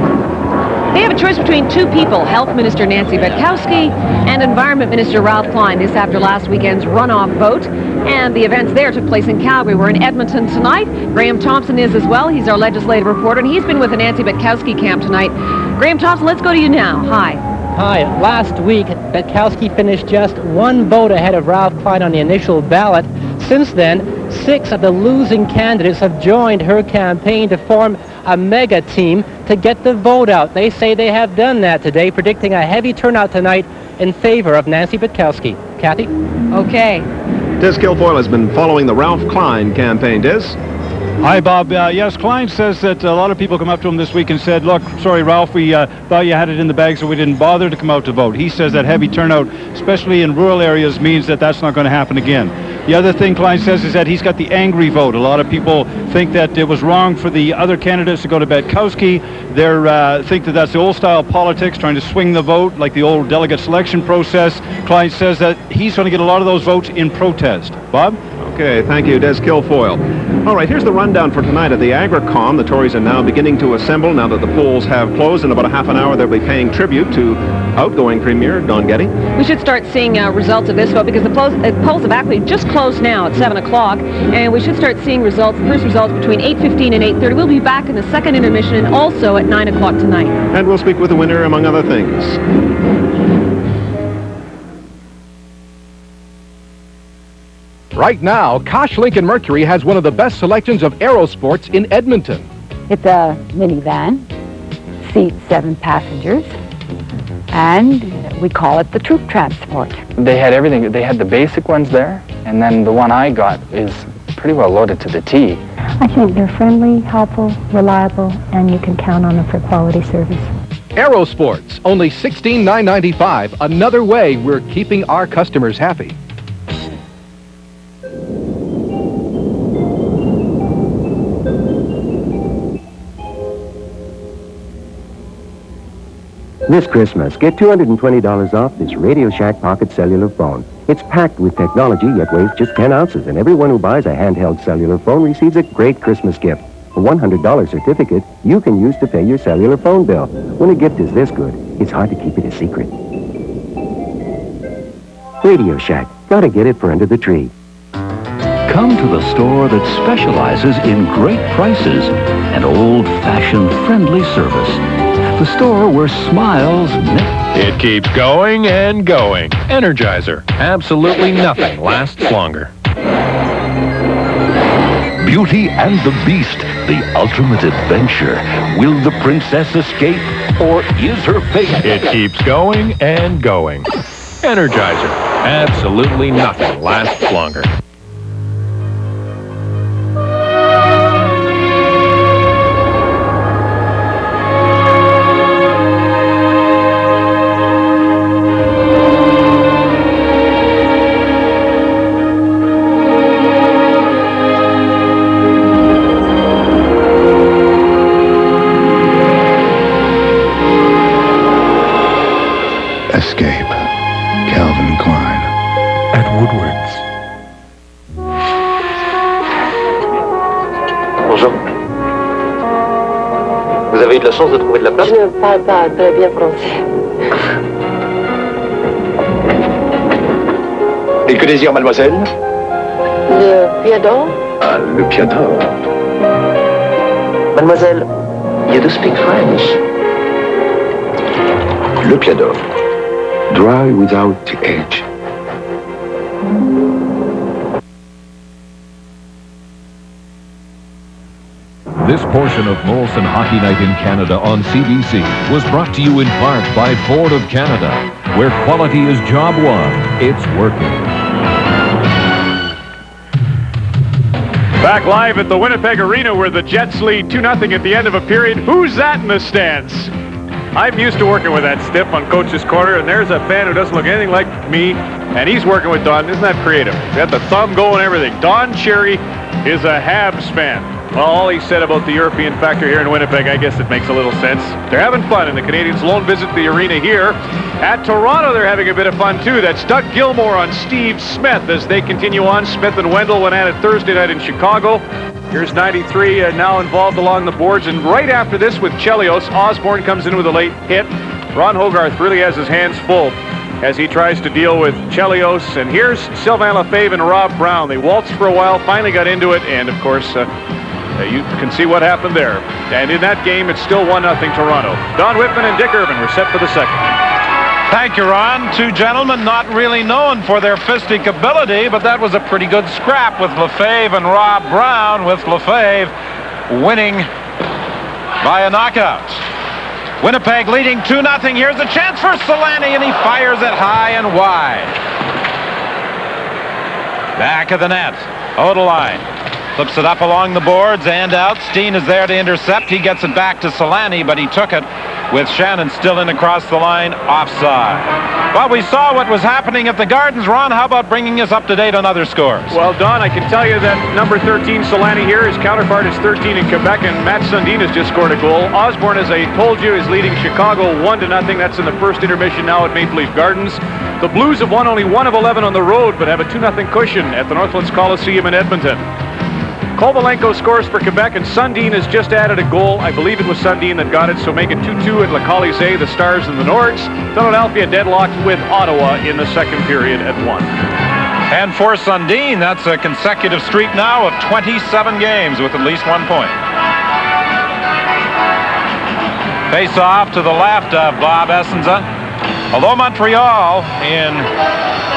They have a choice between two people, Health Minister Nancy Betkowski and Environment Minister Ralph Klein. This after last weekend's runoff vote. And the events there took place in Calgary. We're in Edmonton tonight. Graham Thompson is as well. He's our legislative reporter, and he's been with the Nancy Betkowski camp tonight. Graham Thompson, let's go to you now. Hi. Hi. Last week, Betkowski finished just one vote ahead of Ralph Klein on the initial ballot. Since then, 6 of the losing candidates have joined her campaign to form a mega team to get the vote out. They say they have done that today, predicting a heavy turnout tonight in favor of Nancy Betkowski. Kathy? Okay. Des Kilfoyle has been following the Ralph Klein campaign. Des? Hi, Bob. Yes, Klein says that a lot of people come up to him this week and said, look, sorry, Ralph, we thought you had it in the bag, so we didn't bother to come out to vote. He says that heavy turnout, especially in rural areas, means that that's not going to happen again. The other thing Klein says is that he's got the angry vote. A lot of people think that it was wrong for the other candidates to go to Betkowski. They think that that's the old-style politics, trying to swing the vote like the old delegate selection process. Klein says that he's going to get a lot of those votes in protest. Bob? Okay, thank you, Des Kilfoyle. All right, here's the rundown for tonight at the Agricom. The Tories are now beginning to assemble now that the polls have closed. In about a half an hour, they'll be paying tribute to outgoing Premier Don Getty. We should start seeing results of this vote because the polls have actually just closed now at 7 o'clock, and we should start seeing results, first results between 8:15 and 8:30. We'll be back in the second intermission and also at 9 o'clock tonight. And we'll speak with the winner, among other things. Right now, Kosh Lincoln Mercury has one of the best selections of aerosports in Edmonton. It's a minivan, seats 7 passengers, and we call it the troop transport. They had everything. They had the basic ones there, and then the one I got is pretty well loaded to the T. I think they're friendly, helpful, reliable, and you can count on them for quality service. Aerosports, only $16,995. Another way we're keeping our customers happy. This Christmas, get $220 off this Radio Shack Pocket cellular phone. It's packed with technology, yet weighs just 10 ounces, and everyone who buys a handheld cellular phone receives a great Christmas gift. A $100 certificate you can use to pay your cellular phone bill. When a gift is this good, it's hard to keep it a secret. Radio Shack. Gotta get it for under the tree. Come to the store that specializes in great prices and old-fashioned friendly service. The store where smiles... It keeps going and going. Energizer. Absolutely nothing lasts longer. Beauty and the Beast, the ultimate adventure. Will the princess escape, or is her fate? It keeps going and going. Energizer. Absolutely nothing lasts longer. Escape. Calvin Klein. At Woodward's. Bonjour. Vous avez eu de la chance de trouver de la place? Je ne parle pas très bien français. Et que désire mademoiselle? Le piano? Ah, le piano. Mademoiselle, you do speak French? Le piano. Dry without edge. This portion of Molson Hockey Night in Canada on CBC was brought to you in part by Ford of Canada, where quality is job one, it's working. Back live at the Winnipeg Arena where the Jets lead 2-0 at the end of a period. Who's that in the stands? I'm used to working with that stiff on Coach's Corner, and there's a fan who doesn't look anything like me, and he's working with Don. Isn't that creative? Got the thumb going and everything. Don Cherry is a Habs fan. Well, all he said about the European factor here in Winnipeg, I guess it makes a little sense. They're having fun, and the Canadiens lone visit the arena here. At Toronto, they're having a bit of fun, too. That's Doug Gilmour on Steve Smith as they continue on. Smith and Wendell went at it Thursday night in Chicago. Here's 93 now involved along the boards, and right after this with Chelios, Osborne comes in with a late hit. Ron Hogarth really has his hands full as he tries to deal with Chelios, and here's Sylvain Lefebvre and Rob Brown. They waltzed for a while, finally got into it, and of course, you can see what happened there. And in that game, it's still 1-0 Toronto. Don Whitman and Dick Irvin were set for the second. Thank you, Ron. Two gentlemen not really known for their fistic ability, but that was a pretty good scrap with Lefebvre and Rob Brown, with Lefebvre winning by a knockout. Winnipeg leading 2-0. Here's a chance for Solani, and he fires it high and wide. Back of the net. Odeline flips it up along the boards and out. Steen is there to intercept. He gets it back to Solani, but he took it with Shannon still in across the line, offside. Well, we saw what was happening at the Gardens. Ron, how about bringing us up to date on other scores? Well, Don, I can tell you that number 13, Solani here, his counterpart is 13 in Quebec, and Matt Sundin has just scored a goal. Osborne, as I told you, is leading Chicago 1-0. That's in the first intermission now at Maple Leaf Gardens. The Blues have won only 1 of 11 on the road, but have a 2-0 cushion at the Northlands Coliseum in Edmonton. Kovalenko scores for Quebec, and Sundin has just added a goal. I believe it was Sundin that got it, so make it 2-2 at Le Colisée, the Stars and the Nords. Philadelphia deadlocked with Ottawa in the second period at 1. And for Sundin, that's a consecutive streak now of 27 games with at least 1 point. Face off to the left of Bob Essenza. Although Montreal in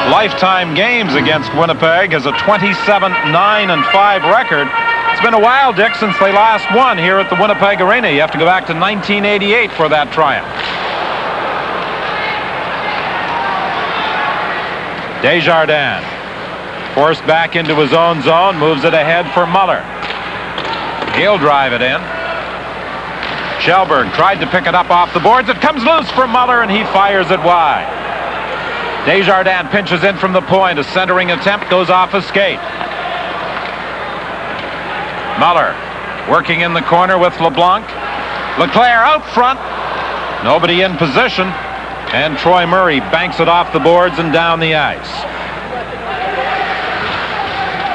lifetime games against Winnipeg has a 27-9-5 record, it's been a while, Dick, since they last won here at the Winnipeg Arena. You have to go back to 1988 for that triumph. Desjardins forced back into his own zone, moves it ahead for Muller. He'll drive it in. Shelberg tried to pick it up off the boards. It comes loose for Muller, and he fires it wide. Desjardins pinches in from the point. A centering attempt goes off a skate. Muller working in the corner with LeBlanc. Leclerc out front. Nobody in position. And Troy Murray banks it off the boards and down the ice.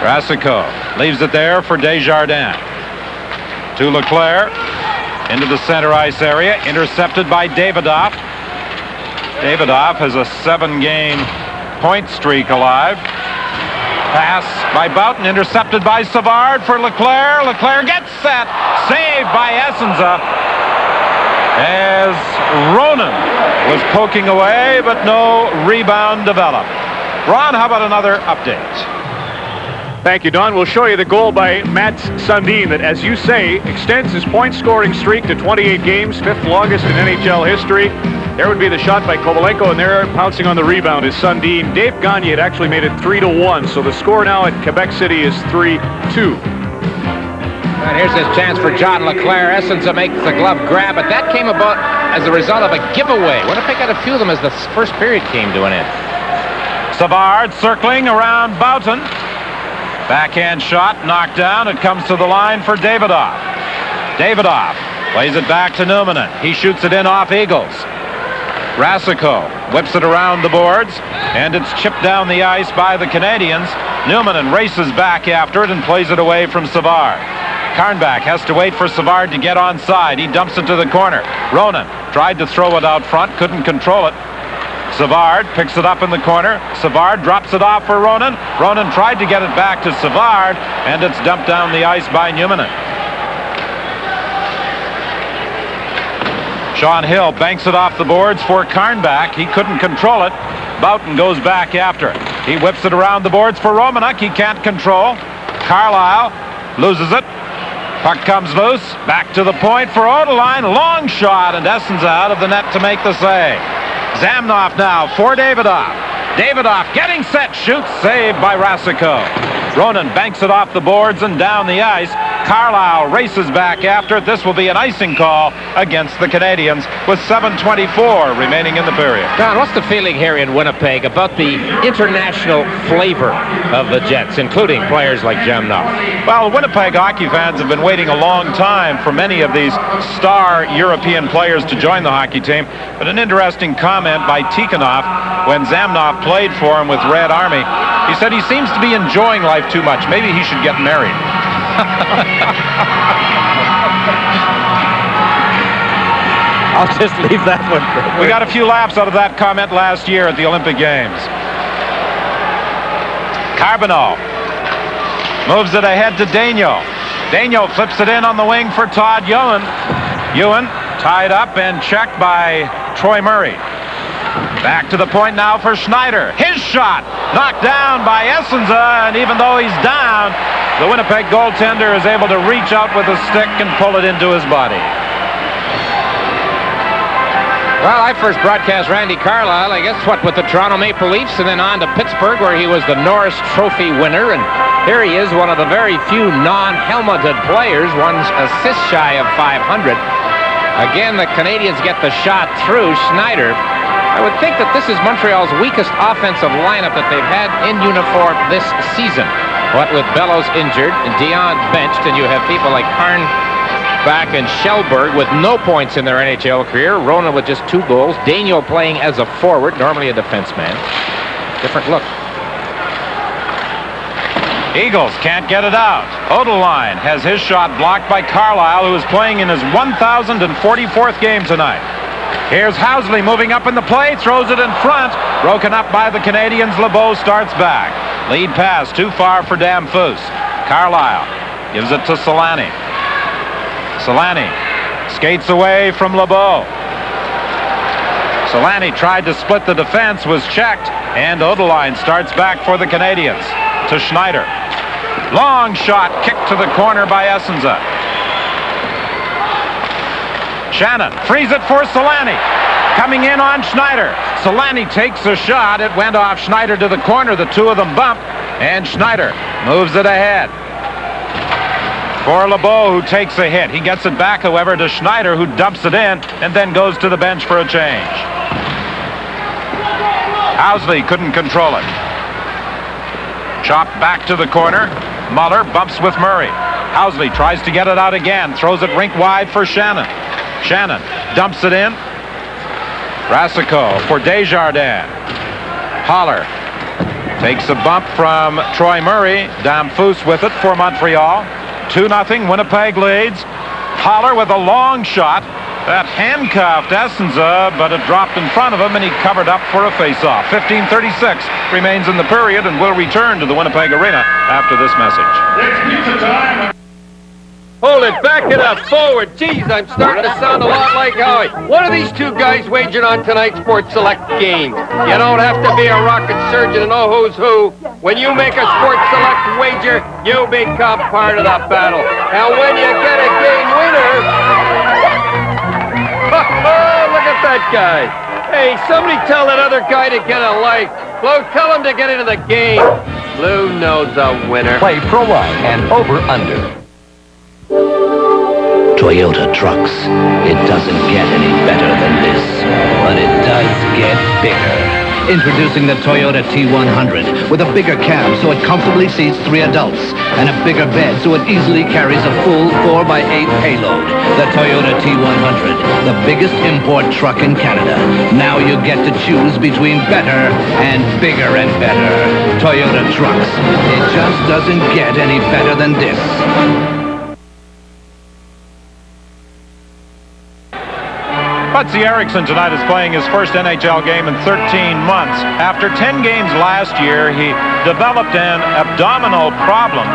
Rasico leaves it there for Desjardins. To Leclerc. Into the center ice area, intercepted by Davidoff. Davidoff has a 7-game point streak alive. Pass by Boughton, intercepted by Savard for Leclerc. Leclerc gets set, saved by Essenza. As Ronan was poking away, but no rebound developed. Ron, how about another update? Thank you, Don. We'll show you the goal by Mats Sundin that, as you say, extends his point-scoring streak to 28 games, 5th longest in NHL history. There would be the shot by Kovalenko, and there pouncing on the rebound is Sundin. Dave Gagne had actually made it 3-1, so the score now at Quebec City is 3-2. And here's his chance for John LeClaire. Essenza makes the glove grab, but that came about as a result of a giveaway. Winnipeg had a few of them as the first period came to an end. Savard circling around Boughton. Backhand shot, knocked down. It comes to the line for Davidoff. Davidoff plays it back to Numminen. He shoots it in off Eagles. Rasico whips it around the boards, and it's chipped down the ice by the Canadiens. Numminen races back after it and plays it away from Savard. Karnback has to wait for Savard to get onside. He dumps it to the corner. Ronan tried to throw it out front, couldn't control it. Savard picks it up in the corner. Savard drops it off for Ronan. Ronan tried to get it back to Savard, and it's dumped down the ice by Numminen. Sean Hill banks it off the boards for Karnback. He couldn't control it. Boughton goes back after it. He whips it around the boards for Romanek. He can't control. Carlisle loses it. Puck comes loose. Back to the point for Odeline. Long shot, and Essenza out of the net to make the save. Zamnoff now for Davidoff. Davidoff getting set, shoots, saved by Rasico. Ronan banks it off the boards and down the ice. Carlisle races back after it. This will be an icing call against the Canadiens with 7:24 remaining in the period. Don, what's the feeling here in Winnipeg about the international flavor of the Jets, including players like Jamnoff? Well, Winnipeg hockey fans have been waiting a long time for many of these star European players to join the hockey team. But an interesting comment by Tikhonov when Zamnoff played for him with Red Army. He said he seems to be enjoying life too much. Maybe he should get married. I'll just leave that one for We got a few laughs out of that comment last year at the Olympic Games. Carbonneau moves it ahead to Daigneault. Daigneault flips it in on the wing for Todd Ewan. Ewan tied up and checked by Troy Murray. Back to the point now for Schneider. His shot knocked down by Essenza, and even though he's down, the Winnipeg goaltender is able to reach out with a stick and pull it into his body. Well, I first broadcast Randy Carlisle, I guess, with the Toronto Maple Leafs, and then on to Pittsburgh, where he was the Norris Trophy winner. And here he is, one of the very few non-helmeted players, one's assist shy of 500. Again, the Canadiens get the shot through Schneider. I would think that this is Montreal's weakest offensive lineup that they've had in uniform this season. What with Bellows injured and Dion benched, and you have people like Karnback and Schellberg with no points in their NHL career. Ronan with just 2 goals. Daigneault playing as a forward, normally a defenseman. Different look. Eagles can't get it out. Odeline has his shot blocked by Carlisle, who is playing in his 1,044th game tonight. Here's Housley moving up in the play, throws it in front. Broken up by the Canadiens. LeBeau starts back. Lead pass too far for Damphus. Carlisle gives it to Solani. Solani skates away from LeBeau. Solani tried to split the defense, was checked, and Odeline starts back for the Canadiens. To Schneider. Long shot kicked to the corner by Essenza. Shannon frees it for Solani. Coming in on Schneider. Solani takes a shot. It went off Schneider to the corner. The two of them bump, and Schneider moves it ahead. For LeBeau, who takes a hit. He gets it back, however, to Schneider, who dumps it in and then goes to the bench for a change. Housley couldn't control it. Chopped back to the corner. Muller bumps with Murray. Housley tries to get it out again. Throws it rink wide for Shannon. Shannon dumps it in. Rasico for Desjardins. Holler takes a bump from Troy Murray. Damphus with it for Montreal. 2-0. Winnipeg leads. Holler with a long shot. That handcuffed Essenza, but it dropped in front of him, and he covered up for a face-off. 15:36 remains in the period, and we'll return to the Winnipeg Arena after this message. Hold it, back it up, forward. Jeez, I'm starting to sound a lot like Howie. What are these two guys wagering on tonight's Sports Select game? You don't have to be a rocket surgeon to know who's who. When you make a Sports Select wager, you become part of the battle. And when you get a game winner... Oh, look at that guy. Hey, somebody tell that other guy to get a life. Flo, tell him to get into the game. Lou knows a winner. Play Pro Line and over-under. Toyota trucks. It doesn't get any better than this, but it does get bigger. Introducing the Toyota T100 with a bigger cab so it comfortably seats 3 adults and a bigger bed so it easily carries a full 4x8 payload. The Toyota T100, the biggest import truck in Canada. Now you get to choose between better and bigger and better. Toyota trucks. It just doesn't get any better than this. Buttsy Erickson tonight is playing his first NHL game in 13 months. After 10 games last year, he developed an abdominal problem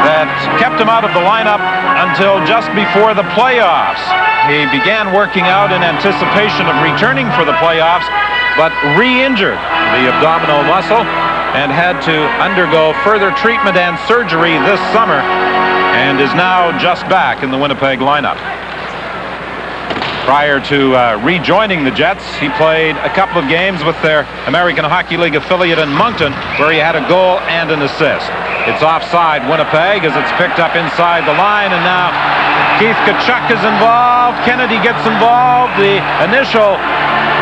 that kept him out of the lineup until just before the playoffs. He began working out in anticipation of returning for the playoffs, but re-injured the abdominal muscle and had to undergo further treatment and surgery this summer and is now just back in the Winnipeg lineup. Prior to rejoining the Jets, he played a couple of games with their American Hockey League affiliate in Moncton, where he had a goal and an assist. It's offside Winnipeg as it's picked up inside the line, and now Keith Tkachuk is involved. Kennedy gets involved. The initial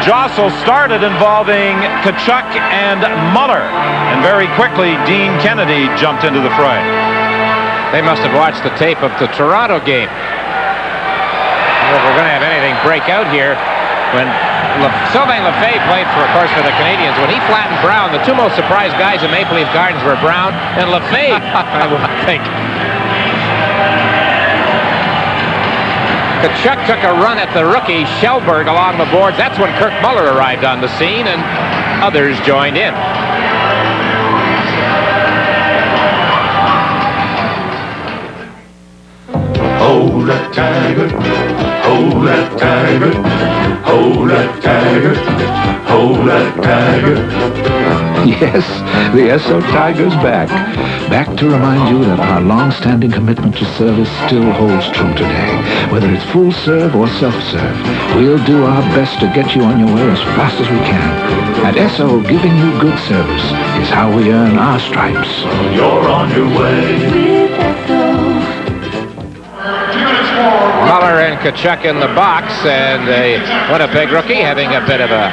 jostle started involving Tkachuk and Muller, and very quickly Dean Kennedy jumped into the fray. They must have watched the tape of the Toronto game. If we're going to have anything break out here, when Sylvain Lefebvre played, of course, for the Canadiens, when he flattened Brown, the two most surprised guys in Maple Leaf Gardens were Brown and Lefebvre, I would think. Tkachuk took a run at the rookie Schellberg along the boards. That's when Kirk Muller arrived on the scene, and others joined in. Hold that tiger, hold that tiger, hold that tiger, hold that tiger. Yes, the Esso Tiger's back. Back to remind you that our long-standing commitment to service still holds true today. Whether it's full serve or self-serve, we'll do our best to get you on your way as fast as we can. At Esso, giving you good service is how we earn our stripes. You're on your way. Muller and Tkachuk in the box, and the Winnipeg rookie having a bit of a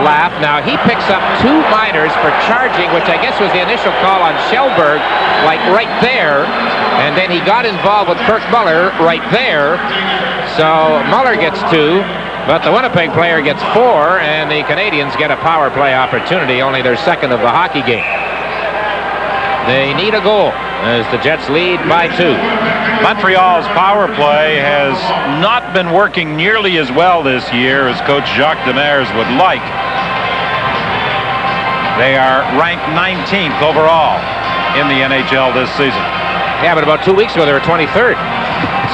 laugh. Now he picks up 2 minors for charging, which I guess was the initial call on Schellberg, like right there, and then he got involved with Kirk Muller right there. So Muller gets 2, but the Winnipeg player gets 4, and the Canadiens get a power play opportunity, only their second of the hockey game. They need a goal as the Jets lead by 2. Montreal's power play has not been working nearly as well this year as Coach Jacques Demers would like. They are ranked 19th overall in the NHL this season. Yeah, but about 2 weeks ago they were 23rd.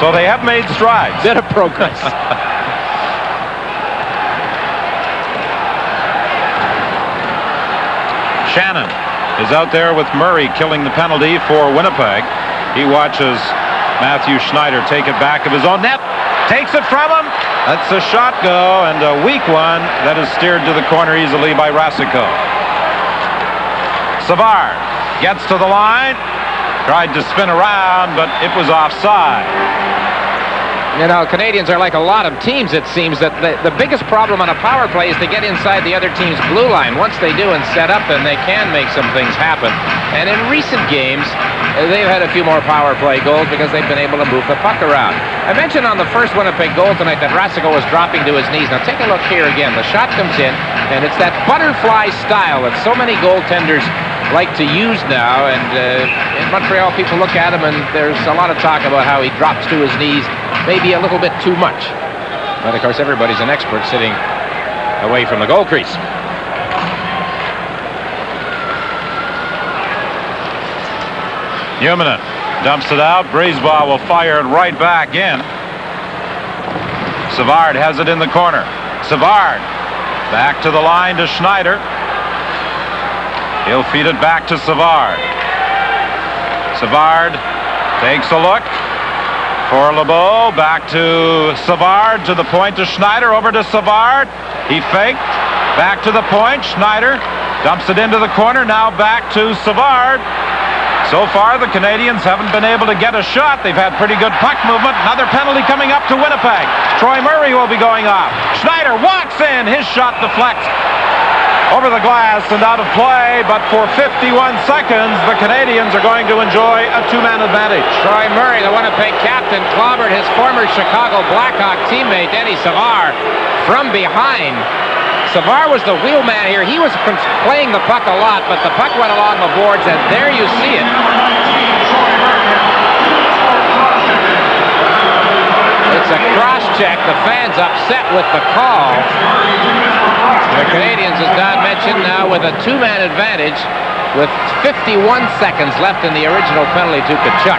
So they have made strides. Bit of progress. Shannon is out there with Murray killing the penalty for Winnipeg. He watches Matthew Schneider take it back of his own net. Takes it from him. That's a shot go, and a weak one that is steered to the corner easily by Rasico. Savard gets to the line. Tried to spin around, but it was offside. You know, Canadiens are like a lot of teams, it seems, that the biggest problem on a power play is to get inside the other team's blue line. Once they do and set up, then they can make some things happen. And in recent games, they've had a few more power play goals because they've been able to move the puck around. I mentioned on the first Winnipeg goal tonight that Rasico was dropping to his knees. Now take a look here again. The shot comes in, and it's that butterfly style that so many goaltenders like to use now. And in Montreal, people look at him, and there's a lot of talk about how he drops to his knees maybe a little bit too much. But of course, everybody's an expert sitting away from the goal crease. Humana Dumps it out. Brisebois will fire it right back in. Savard has it in the corner. Savard back to the line to Schneider. He'll feed it back to Savard. Savard takes a look for LeBeau. Back to Savard, to the point to Schneider. Over to Savard. He faked. Back to the point. Schneider dumps it into the corner. Now back to Savard. So far, the Canadiens haven't been able to get a shot. They've had pretty good puck movement. Another penalty coming up to Winnipeg. Troy Murray will be going off. Schneider walks in. His shot deflects over the glass and out of play. But for 51 seconds, the Canadiens are going to enjoy a two-man advantage. Troy Murray, the Winnipeg captain, clobbered his former Chicago Blackhawk teammate, Denny Savard, from behind. Savard was the wheelman here. He was playing the puck a lot, but the puck went along the boards, and there you see it. It's a cross-check. The fans upset with the call. The Canadiens, as Don mentioned, now with a two-man advantage with 51 seconds left in the original penalty to Tkachuk.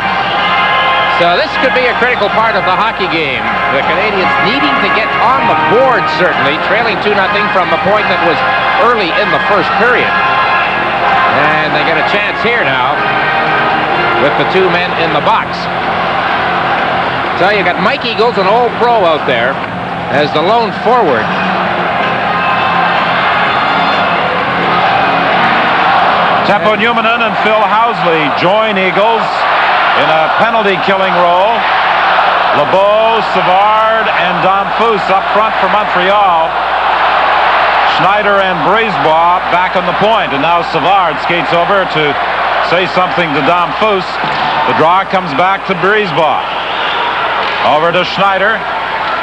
So this could be a critical part of the hockey game. The Canadiens needing to get on the board, certainly, trailing 2-0 from the point that was early in the first period. And they get a chance here now with the two men in the box. So you got Mike Eagles, an old pro out there, as the lone forward. Teppo Numminen and Phil Housley join Eagles in a penalty-killing role. LeBeau, Savard, and Damphousse up front for Montreal. Schneider and Brisebois back on the point, and now Savard skates over to say something to Damphousse. The draw comes back to Brisebois. Over to Schneider,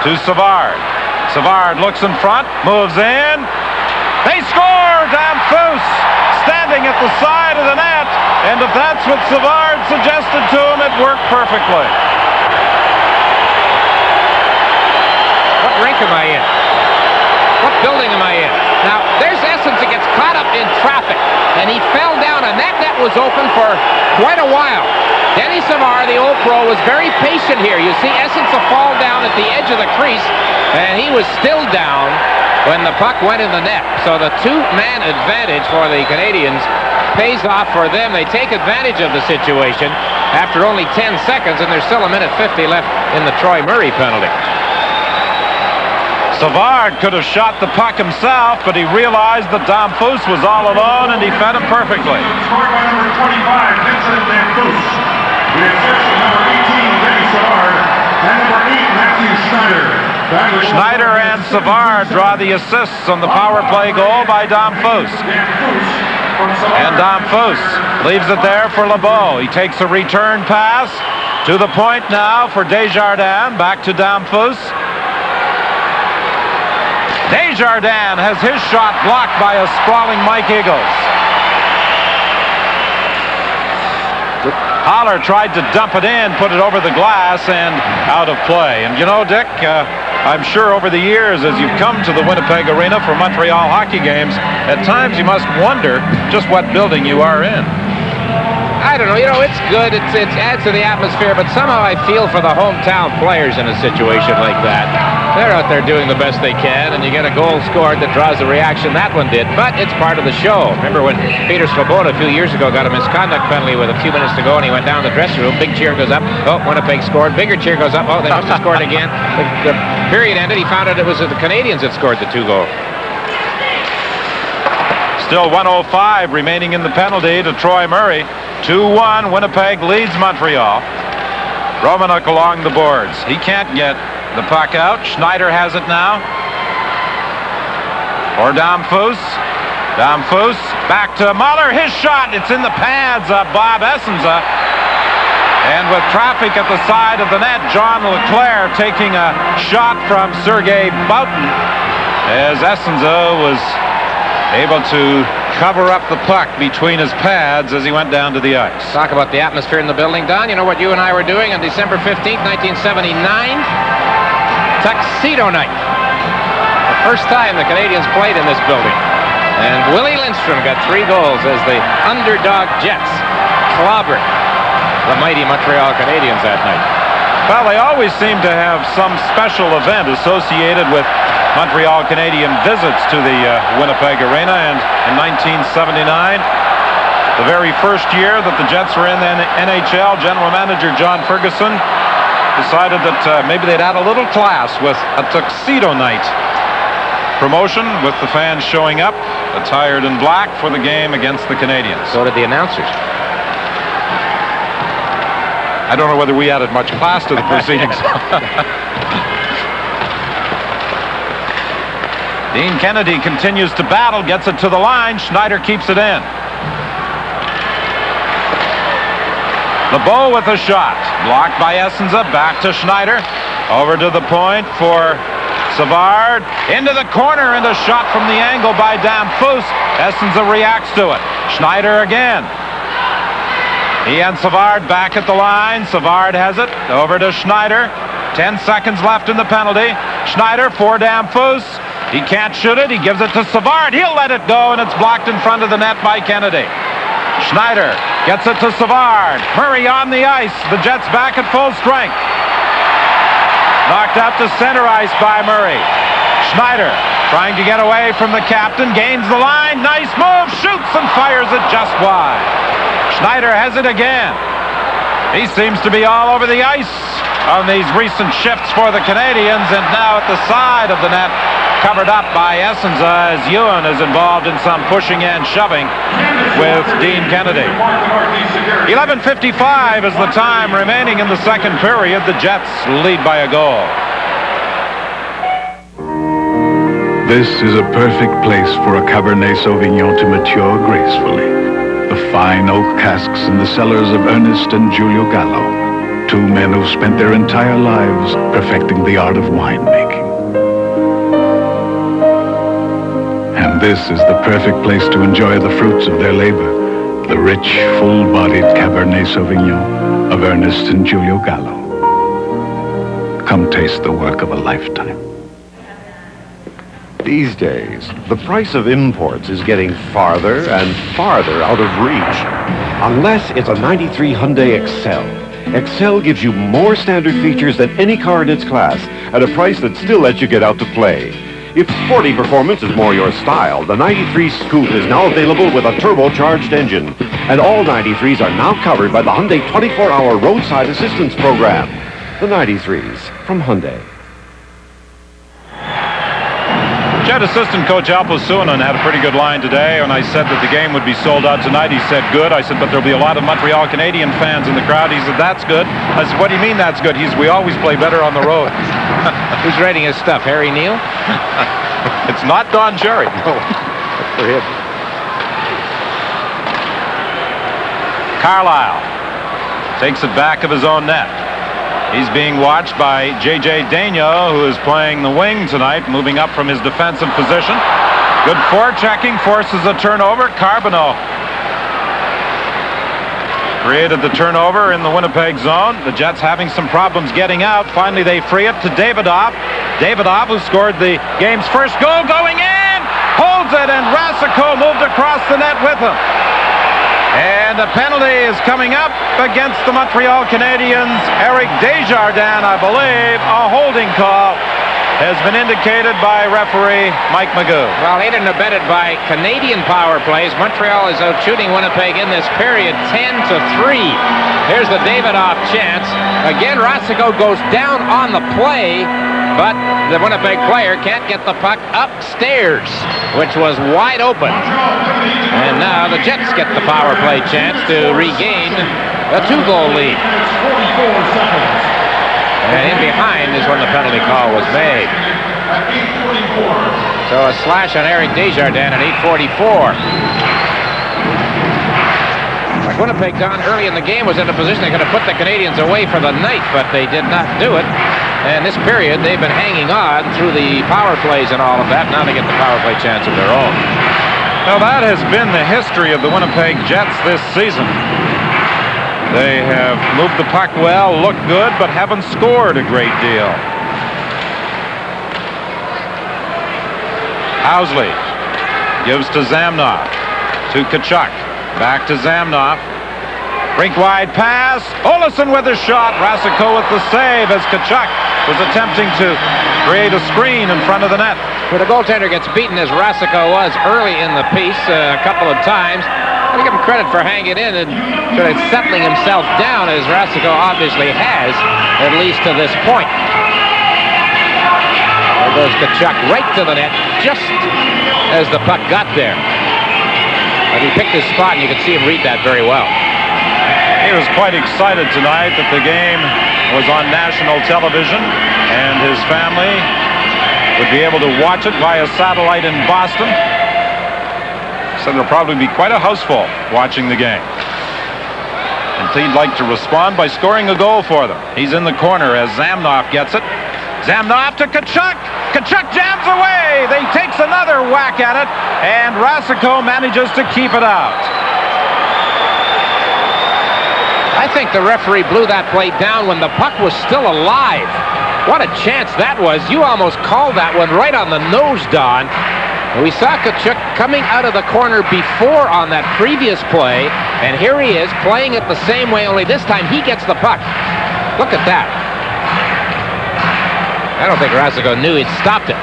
to Savard. Savard looks in front, moves in. They score! Damphousse standing at the side of the net, and if that's what Savard suggested to him, it worked perfectly. What rink am I in? What building am I in? Now, there's Essence that gets caught up in traffic, and he fell down, and that net was open for quite a while. Denny Savard, the old pro, was very patient here. You see Essence fall down at the edge of the crease, and he was still down when the puck went in the net. So the two-man advantage for the Canadiens pays off for them. They take advantage of the situation after only 10 seconds, and there's still 1:50 left in the Troy Murray penalty. Savard could have shot the puck himself, but he realized that Damphousse was all alone, and he fed him perfectly. Scored by number 25, Vincent Damphousse. The assist of number 18, Denny Savard, and number 8, Matthew Schneider. Schneider and Savard draw the assists on the power play goal by Damphousse. And Damphousse leaves it there for LeBeau. He takes a return pass to the point now for Desjardins. Back to Damphousse. Desjardins has his shot blocked by a sprawling Mike Eagles. Haller tried to dump it in, put it over the glass, and out of play. And you know, Dick, I'm sure over the years, as you've come to the Winnipeg Arena for Montreal hockey games, at times you must wonder just what building you are in. I don't know, you know, it's good, it adds to the atmosphere, but somehow I feel for the hometown players in a situation like that. They're out there doing the best they can, and you get a goal scored that draws the reaction that one did, but it's part of the show. Remember when Peter Svoboda a few years ago got a misconduct penalty with a few minutes to go, and he went down the dressing room, big cheer goes up, oh, Winnipeg scored, bigger cheer goes up, oh, they must have scored again. The period ended, he found out it was the Canadiens that scored the 2 goals. Still 1:05 remaining in the penalty to Troy Murray. 2-1, Winnipeg leads Montreal. Romanuk along the boards. He can't get the puck out. Schneider has it now. Or Damphousse. Damphousse back to Muller. His shot. It's in the pads of Bob Essenza. And with traffic at the side of the net, John Leclerc taking a shot from Sergei Boutin as Essenza was able to cover up the puck between his pads as he went down to the ice. Talk about the atmosphere in the building, Don. You know what you and I were doing on December 15th, 1979? Tuxedo night. The first time the Canadiens played in this building. And Willie Lindstrom got 3 goals as the underdog Jets clobbered the mighty Montreal Canadiens that night. Well, they always seem to have some special event associated with Montreal Canadian visits to the Winnipeg Arena. And in 1979, the very first year that the Jets were in the NHL, General Manager John Ferguson decided that maybe they'd add a little class with a tuxedo night promotion, with the fans showing up attired in black for the game against the Canadiens. So did the announcers. I don't know whether we added much class to the proceedings. Dean Kennedy continues to battle, gets it to the line. Schneider keeps it in. LeBeau with a shot. Blocked by Essenza. Back to Schneider. Over to the point for Savard. Into the corner, and a shot from the angle by Dan Foose. Essenza reacts to it. Schneider again. He and Savard back at the line. Savard has it. Over to Schneider. 10 seconds left in the penalty. Schneider for Damphus. He can't shoot it. He gives it to Savard. He'll let it go, and it's blocked in front of the net by Kennedy. Schneider gets it to Savard. Murray on the ice. The Jets back at full strength. Knocked out to center ice by Murray. Schneider trying to get away from the captain. Gains the line. Nice move. Shoots and fires it just wide. Schneider has it again. He seems to be all over the ice on these recent shifts for the Canadiens, and now at the side of the net, covered up by Essenza, as Ewan is involved in some pushing and shoving with Dean Kennedy. 11:55 is the time remaining in the second period. The Jets lead by a goal. This is a perfect place for a Cabernet Sauvignon to mature gracefully. The fine oak casks in the cellars of Ernest and Julio Gallo, two men who've spent their entire lives perfecting the art of winemaking. And this is the perfect place to enjoy the fruits of their labor, the rich, full-bodied Cabernet Sauvignon of Ernest and Julio Gallo. Come taste the work of a lifetime. These days, the price of imports is getting farther and farther out of reach. Unless it's a 93 Hyundai Excel. Excel gives you more standard features than any car in its class at a price that still lets you get out to play. If sporty performance is more your style, the 93 Scoot is now available with a turbocharged engine. And all 93s are now covered by the Hyundai 24-hour roadside assistance program. The 93s from Hyundai. Jet assistant coach Alpo Suonen had a pretty good line today. When I said that the game would be sold out tonight, he said good. I said, but there'll be a lot of Montreal Canadian fans in the crowd. He said, that's good. I said, what do you mean that's good? We always play better on the road. Who's writing his stuff? Harry Neal? It's not Don Cherry. No, for him. Carlisle takes it back of his own net. He's being watched by J.J. Daigneault, who is playing the wing tonight, moving up from his defensive position. Good forechecking, forces a turnover. Carbonneau created the turnover in the Winnipeg zone. The Jets having some problems getting out. Finally, they free it to Davidoff. Davidoff, who scored the game's first goal, going in, holds it, and Rasico moved across the net with him. And the penalty is coming up against the Montreal Canadiens. Eric Desjardins, I believe, a holding call has been indicated by referee Mike Magoo. Well, aided and abetted by Canadian power plays. Montreal is out shooting Winnipeg in this period 10-3. Here's the Davidoff chance. Again, Rasico goes down on the play, but the Winnipeg player can't get the puck upstairs, which was wide open. And now the Jets get the power play chance to regain a 2-goal lead. 44 seconds. And in behind is when the penalty call was made. So a slash on Eric Desjardins at 8:44. Like Winnipeg done early in the game was in a position they could have put the Canadiens away for the night, but they did not do it. And this period, they've been hanging on through the power plays and all of that. Now they get the power play chance of their own. Now that has been the history of the Winnipeg Jets this season. They have moved the puck well, looked good, but haven't scored a great deal. Housley gives to Zamnoff, to Tkachuk, back to Zamnoff. Rink wide pass. Olesen with a shot. Rasico with the save as Tkachuk was attempting to create a screen in front of the net. Where the goaltender gets beaten as Rasico was early in the piece a couple of times. I give him credit for hanging in and sort of settling himself down, as Rasico obviously has, at least to this point. There goes Tkachuk right to the net, just as the puck got there. But he picked his spot, and you could see him read that very well. He was quite excited tonight that the game was on national television, and his family would be able to watch it via satellite in Boston. So there'll probably be quite a house full watching the game. And he'd like to respond by scoring a goal for them. He's in the corner as Zamnoff gets it. Zamnoff to Tkachuk. Tkachuk jams away. He takes another whack at it, and Rasico manages to keep it out. I think the referee blew that play down when the puck was still alive. What a chance that was. You almost called that one right on the nose, Don. We saw Tkachuk coming out of the corner before on that previous play, and here he is playing it the same way, only this time he gets the puck. Look at that. I don't think Rasico knew he'd stopped it.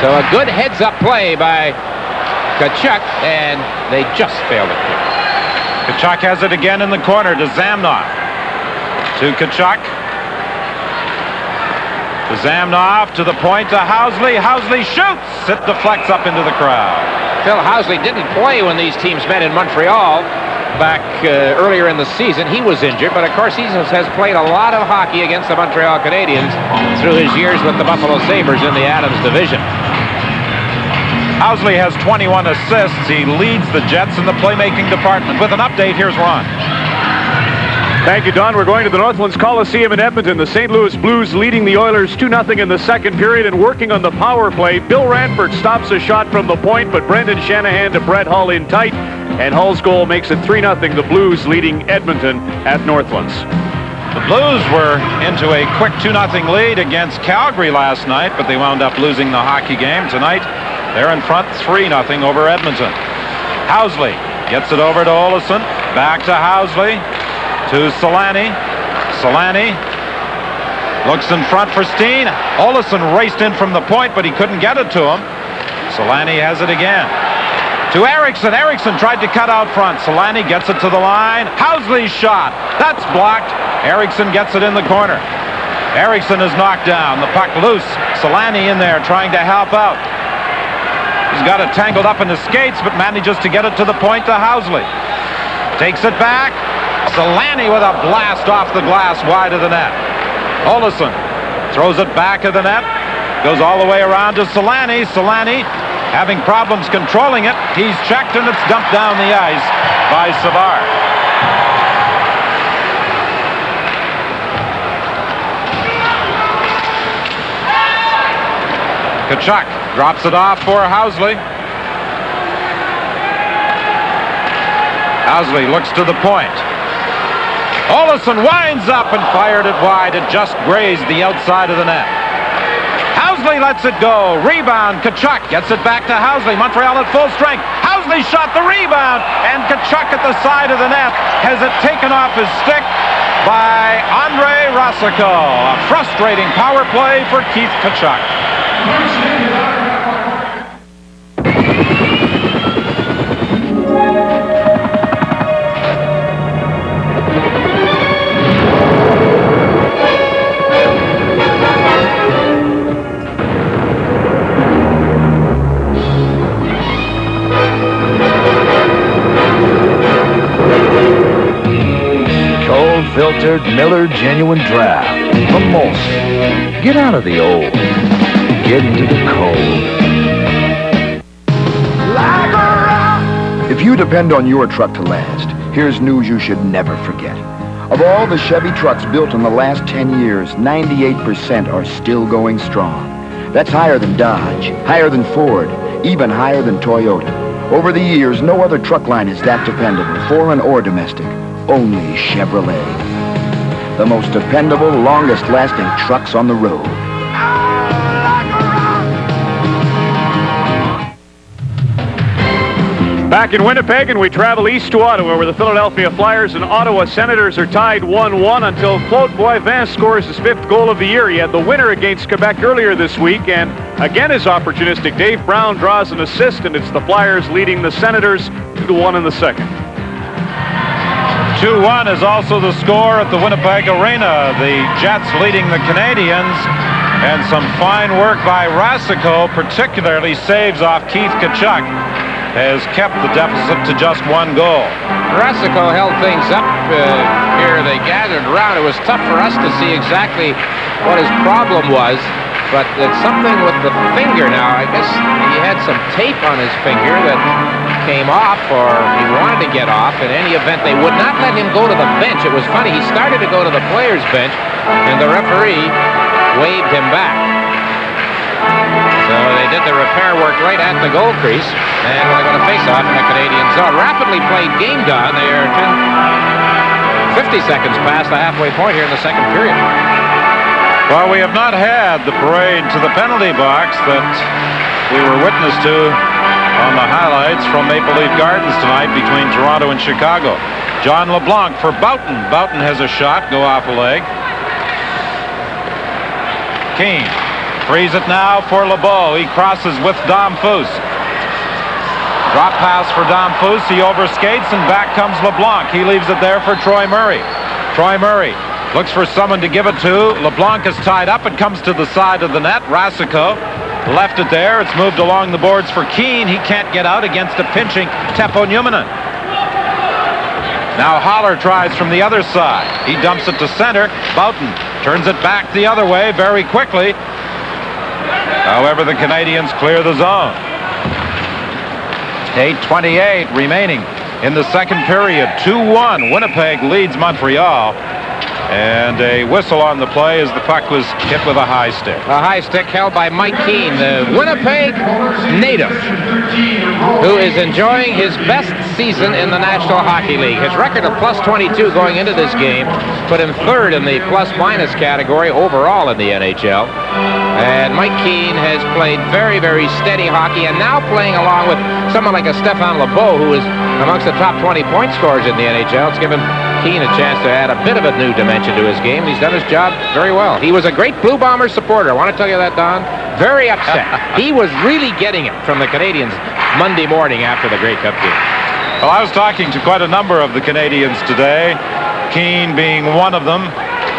So a good heads-up play by Tkachuk, and they just failed it. Tkachuk has it again in the corner to Zamnoff. To Tkachuk. To Zamnoff, to the point to Housley. Housley shoots! It deflects up into the crowd. Phil Housley didn't play when these teams met in Montreal back earlier in the season. He was injured, but of course he has played a lot of hockey against the Montreal Canadiens through his years with the Buffalo Sabres in the Adams division. Housley has 21 assists. He leads the Jets in the playmaking department. With an update, here's Ron. Thank you, Don. We're going to the Northlands Coliseum in Edmonton. The St. Louis Blues leading the Oilers 2-0 in the second period and working on the power play. Bill Ranford stops a shot from the point, but Brendan Shanahan to Brett Hull in tight, and Hull's goal makes it 3-0. The Blues leading Edmonton at Northlands. The Blues were into a quick 2-0 lead against Calgary last night, but they wound up losing the hockey game. Tonight, they're in front 3-0 over Edmonton. Housley gets it over to Olesen. Back to Housley. To Solani. Solani looks in front for Steen. Olesen raced in from the point, but he couldn't get it to him. Solani has it again. To Eriksson. Eriksson tried to cut out front. Solani gets it to the line. Housley's shot. That's blocked. Eriksson gets it in the corner. Eriksson is knocked down. The puck loose. Solani in there trying to help out. He's got it tangled up in his skates, but manages to get it to the point to Housley. Takes it back. Solani with a blast off the glass wide of the net. Olesen throws it back of the net. Goes all the way around to Solani. Solani having problems controlling it. He's checked and it's dumped down the ice by Savard. Tkachuk drops it off for Housley. Housley looks to the point. Olesen winds up and fired it wide. It just grazed the outside of the net. Housley lets it go. Rebound. Tkachuk gets it back to Housley. Montreal at full strength. Housley shot the rebound. And Tkachuk at the side of the net has it taken off his stick by Andre Rasico. A frustrating power play for Keith Tkachuk. Filtered Miller Genuine Draft from Molson. Get out of the old. Get into the cold. If you depend on your truck to last, here's news you should never forget. Of all the Chevy trucks built in the last 10 years, 98% are still going strong. That's higher than Dodge, higher than Ford, even higher than Toyota. Over the years, no other truck line is that dependable, foreign or domestic. Only Chevrolet. The most dependable, longest-lasting trucks on the road. Back in Winnipeg, and we travel east to Ottawa, where the Philadelphia Flyers and Ottawa Senators are tied 1-1 until Claude Boivin scores his 5th goal of the year. He had the winner against Quebec earlier this week, and again is opportunistic. Dave Brown draws an assist, and it's the Flyers leading the Senators 2-1 in the second. 2-1 is also the score at the Winnipeg Arena. The Jets leading the Canadiens, and some fine work by Rasico, particularly saves off Keith Tkachuk, has kept the deficit to just 1 goal. Rasico held things up here. They gathered around. It was tough for us to see exactly what his problem was, but it's something with the finger now. I guess he had some tape on his finger that came off, or he wanted to get off. In any event, they would not let him go to the bench. It was funny. He started to go to the players' bench, and the referee waved him back. So they did the repair work right at the goal crease, and they're going to face off in the Canadian zone. Rapidly played game down. They are 50 seconds past the halfway point here in the second period. Well, we have not had the parade to the penalty box that we were witness to on the highlights from Maple Leaf Gardens tonight between Toronto and Chicago. John LeBlanc for Boughton. Boughton has a shot, go off a leg. Keane frees it now for LeBeau. He crosses with Dom Foose. Drop pass for Dom Foose. He overskates, and back comes LeBlanc. He leaves it there for Troy Murray. Troy Murray looks for someone to give it to. LeBlanc is tied up. It comes to the side of the net. Rasico left it there. It's moved along the boards for Keane. He can't get out against a pinching Teppo Numminen. Now Haller tries from the other side. He dumps it to center. Boughton turns it back the other way very quickly. However, the Canadiens clear the zone. 8:28 remaining in the second period. 2-1. Winnipeg leads Montreal. And a whistle on the play as the puck was hit with a high stick. A high stick held by Mike Keane, the Winnipeg native, who is enjoying his best season in the National Hockey League. His record of +22 going into this game put him 3rd in the plus-minus category overall in the NHL. And Mike Keane has played very, very steady hockey, and now playing along with someone like a Stéphane LeBeau, who is amongst the top 20 point scorers in the NHL. It's given Keane a chance to add a bit of a new dimension to his game. He's done his job very well. He was a great Blue Bombers supporter. I want to tell you that, Don. Very upset. He was really getting it from the Canadiens Monday morning after the Grey Cup game. Well, I was talking to quite a number of the Canadiens today, Keane being one of them,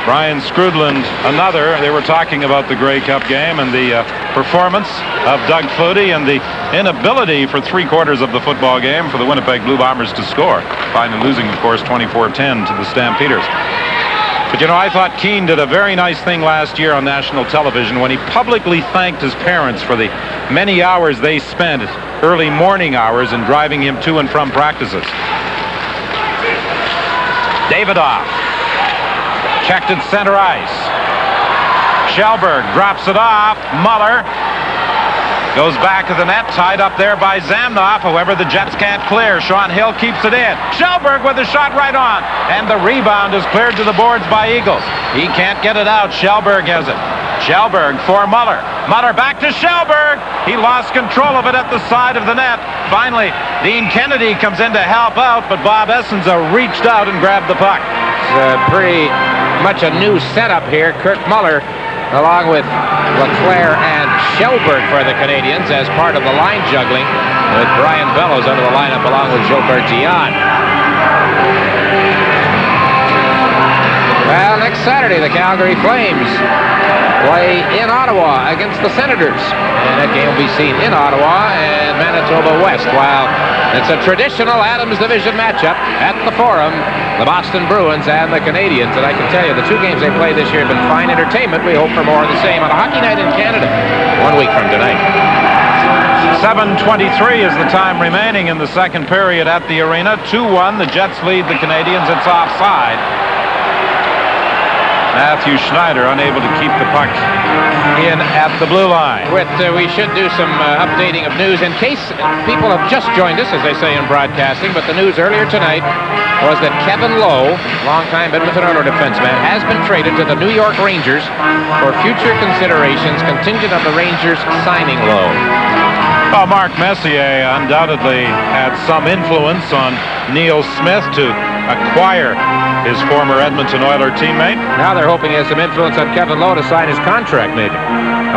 Brian Scrudland another. They were talking about the Grey Cup game and the performance of Doug Flutie and the inability for 3/4 of the football game for the Winnipeg Blue Bombers to score. Finally losing, of course, 24-10 to the Stampeders. But, you know, I thought Keane did a very nice thing last year on national television when he publicly thanked his parents for the many hours they spent, early morning hours, in driving him to and from practices. Davidoff checked at center ice. Kjellberg drops it off. Muller goes back to the net, tied up there by Zamnoff. However, the Jets can't clear. Sean Hill keeps it in. Kjellberg with a shot right on. And the rebound is cleared to the boards by Eagles. He can't get it out. Kjellberg has it. Kjellberg for Muller. Muller back to Kjellberg. He lost control of it at the side of the net. Finally, Dean Kennedy comes in to help out, but Bob Essenza reached out and grabbed the puck. It's pretty much a new setup here. Kurt Muller, along with LeClaire and Kjellberg for the Canadiens as part of the line juggling, with Brian Bellows under the lineup along with Gilbert Dion. Well, next Saturday, the Calgary Flames play in Ottawa against the Senators. And that game will be seen in Ottawa and Manitoba West, while it's a traditional Adams Division matchup at the Forum, the Boston Bruins and the Canadiens. And I can tell you, the 2 games they played this year have been fine entertainment. We hope for more of the same on a hockey night in Canada 1 week from tonight. 7:23 is the time remaining in the second period at the arena. 2-1. The Jets lead the Canadiens. It's offside. Matthew Schneider unable to keep the puck in at the blue line. We should do some updating of news in case people have just joined us, as they say in broadcasting, but the news earlier tonight was that Kevin Lowe, longtime Edmonton Oilers defenseman, has been traded to the New York Rangers for future considerations contingent on the Rangers signing Lowe. Well, Mark Messier undoubtedly had some influence on Neil Smith to acquire his former Edmonton Oilers teammate. Now they're hoping he has some influence on Kevin Lowe to sign his contract, maybe.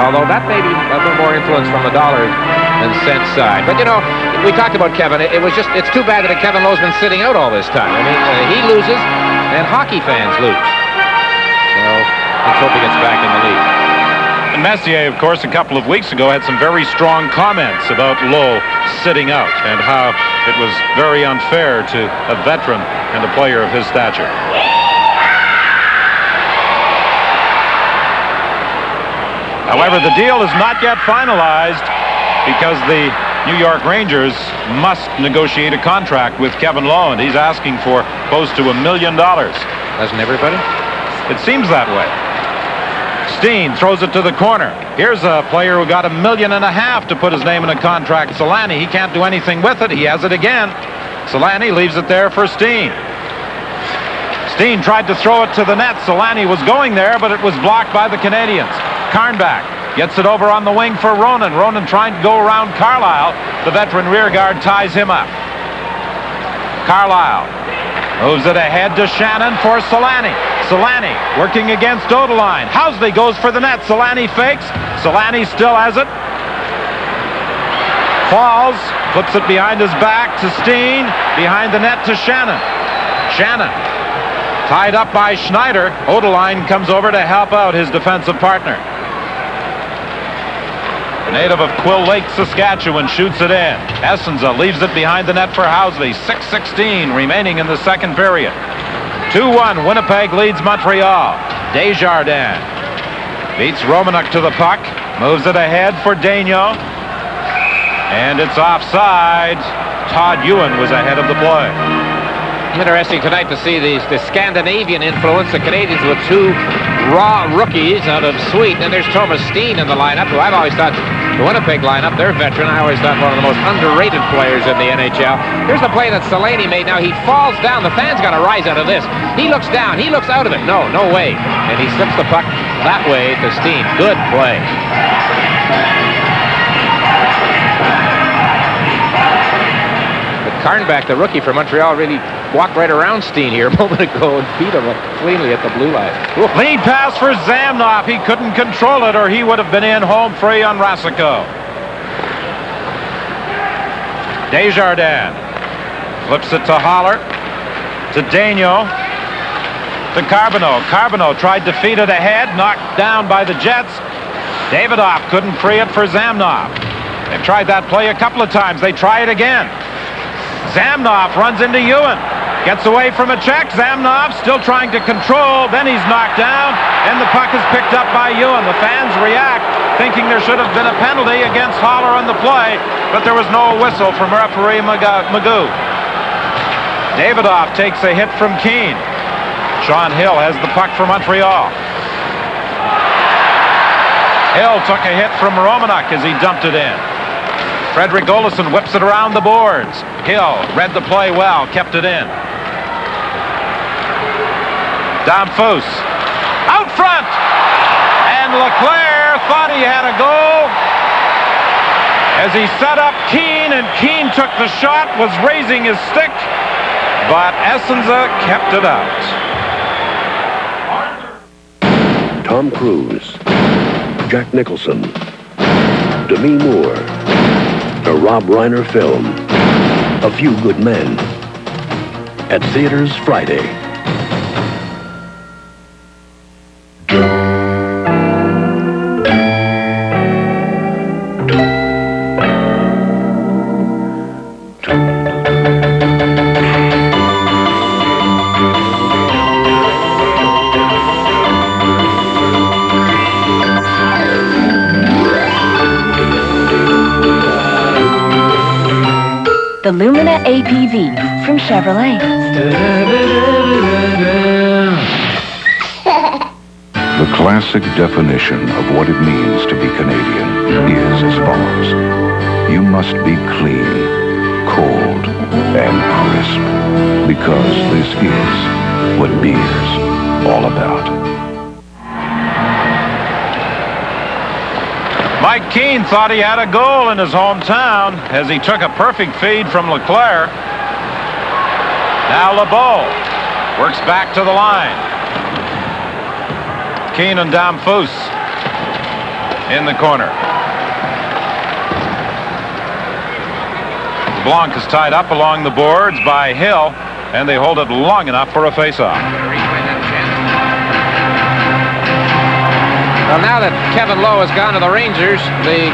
Although that may be a little more influence from the dollar than cent side. But, you know, we talked about Kevin. It's too bad that Kevin Lowe's been sitting out all this time. I mean, he loses, and hockey fans lose. So let's hope he gets back in the league. And Messier, of course, a couple of weeks ago had some very strong comments about Lowe sitting out and how it was very unfair to a veteran and a player of his stature. However, the deal is not yet finalized because the New York Rangers must negotiate a contract with Kevin Lowe, and he's asking for close to $1 million. Doesn't everybody? It seems that way. Steen throws it to the corner. Here's a player who got $1.5 million to put his name in a contract. Solani, he can't do anything with it. He has it again. Solani leaves it there for Steen. Steen tried to throw it to the net. Solani was going there, but it was blocked by the Canadiens. Carnback gets it over on the wing for Ronan. Ronan trying to go around Carlisle. The veteran rear guard ties him up. Carlisle moves it ahead to Shannon for Solani. Solani working against Odeline. Housley goes for the net. Solani fakes. Solani still has it. Falls. Flips it behind his back to Steen. Behind the net to Shannon. Shannon tied up by Schneider. Odeline comes over to help out his defensive partner. The native of Quill Lake, Saskatchewan, shoots it in. Essenza leaves it behind the net for Housley. 6:16 remaining in the second period. 2-1, Winnipeg leads Montreal. Desjardins beats Romanuk to the puck. Moves it ahead for Daigneault. And it's offside. Todd Ewan was ahead of the play. Interesting tonight to see the Scandinavian influence. The Canadiens with two raw rookies out of Sweden. And there's Thomas Steen in the lineup, who I've always thought, the Winnipeg lineup, their veteran, I always thought one of the most underrated players in the NHL. Here's the play that Solani made. Now he falls down. The fans got a rise out of this. He looks down. He looks out of it. No way. And he slips the puck that way to Steen. Good play. Carnback, the rookie for Montreal, really walked right around Steen here a moment ago and beat him cleanly at the blue line. Lead pass for Zamnoff. He couldn't control it, or he would have been in home free on Rasico. Desjardins flips it to Holler, to Daigneault, to Carbonneau. Carbonneau tried to feed it ahead, knocked down by the Jets. Davidoff couldn't free it for Zamnoff. They've tried that play a couple of times. They try it again. Zamnoff runs into Ewan. Gets away from a check. Zamnoff still trying to control. Then he's knocked down, and the puck is picked up by Ewan. The fans react, thinking there should have been a penalty against Holler on the play, but there was no whistle from referee Magoo. Davidoff takes a hit from Keane. Sean Hill has the puck for Montreal. Hill took a hit from Romanuk as he dumped it in. Frederick Olesen whips it around the boards. Hill read the play well, kept it in. Damphus out front, and Leclerc thought he had a goal as he set up Keane, and Keane took the shot, was raising his stick, but Essenza kept it out. Tom Cruise, Jack Nicholson, Demi Moore, a Rob Reiner film, A Few Good Men, at theaters Friday. The Lumina APV from Chevrolet. The classic definition of what it means to be Canadian is as follows. You must be clean, cold, and crisp, because this is what beer's all about. Mike Keane thought he had a goal in his hometown as he took a perfect feed from Leclerc. Now LeBeau works back to the line. Keane and Damphus in the corner. Blanc is tied up along the boards by Hill, and they hold it long enough for a face-off. Well, now that Kevin Lowe has gone to the Rangers, the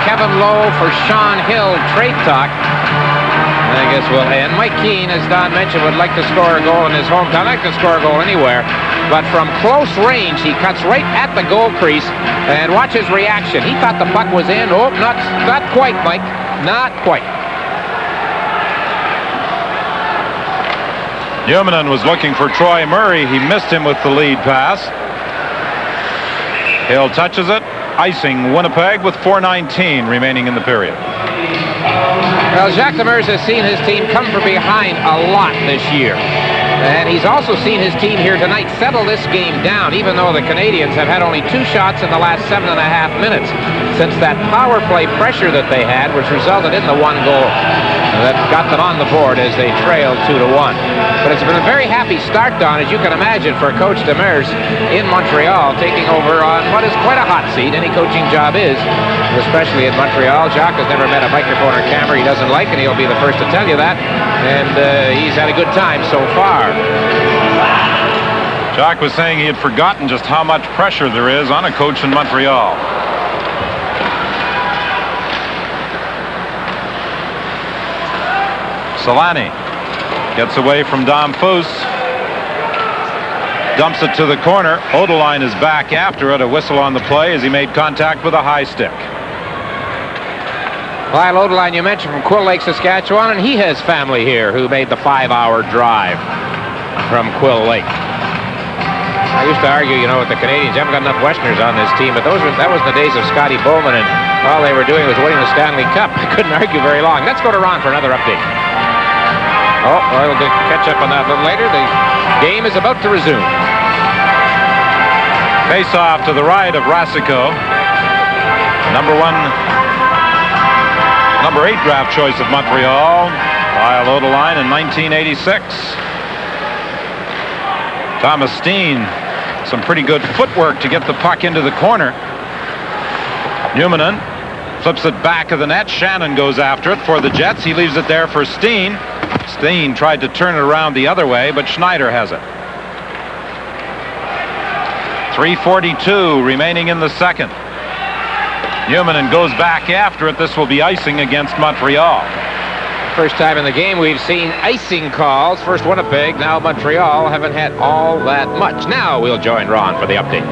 Kevin Lowe for Sean Hill trade talk, I guess, will end. Mike Keane, as Don mentioned, would like to score a goal in his hometown. I'd like to score a goal anywhere, but from close range, he cuts right at the goal crease, and watch his reaction. He thought the puck was in. Oh, not quite, Mike. Not quite. Newman was looking for Troy Murray. He missed him with the lead pass. Hill touches it, icing Winnipeg with 4:19 remaining in the period. Well, Jacques Demers has seen his team come from behind a lot this year. And he's also seen his team here tonight settle this game down, even though the Canadiens have had only 2 shots in the last 7.5 minutes since that power play pressure that they had, which resulted in the 1 goal that got them on the board as they trailed 2-1. But it's been a very happy start, Don, as you can imagine, for Coach Demers in Montreal, taking over on what is quite a hot seat. Any coaching job is, especially in Montreal. Jacques has never met a microphone or camera he doesn't like, and he'll be the first to tell you that. And he's had a good time so far. Jacques was saying he had forgotten just how much pressure there is on a coach in Montreal. Solani gets away from Damphus. Dumps it to the corner. Odeline is back after it. A whistle on the play as he made contact with a high stick. Lyle Odeline, you mentioned, from Quill Lake, Saskatchewan, and he has family here who made the 5-hour drive from Quill Lake. I used to argue, you know, with the Canadiens, you haven't got enough Westerners on this team, but that was the days of Scotty Bowman, and all they were doing was winning the Stanley Cup. I couldn't argue very long. Let's go to Ron for another update. Oh, well, we'll catch up on that a little later. The game is about to resume. Face off to the right of Rasico. Number 8 draft choice of Montreal. Lyle Odeline in 1986. Thomas Steen, some pretty good footwork to get the puck into the corner. Newman flips it back of the net. Shannon goes after it for the Jets. He leaves it there for Steen. Steen tried to turn it around the other way, but Schneider has it. 3:42 remaining in the second. Newman goes back after it. This will be icing against Montreal. First time in the game we've seen icing calls. First Winnipeg, now Montreal haven't had all that much. Now we'll join Ron for the update.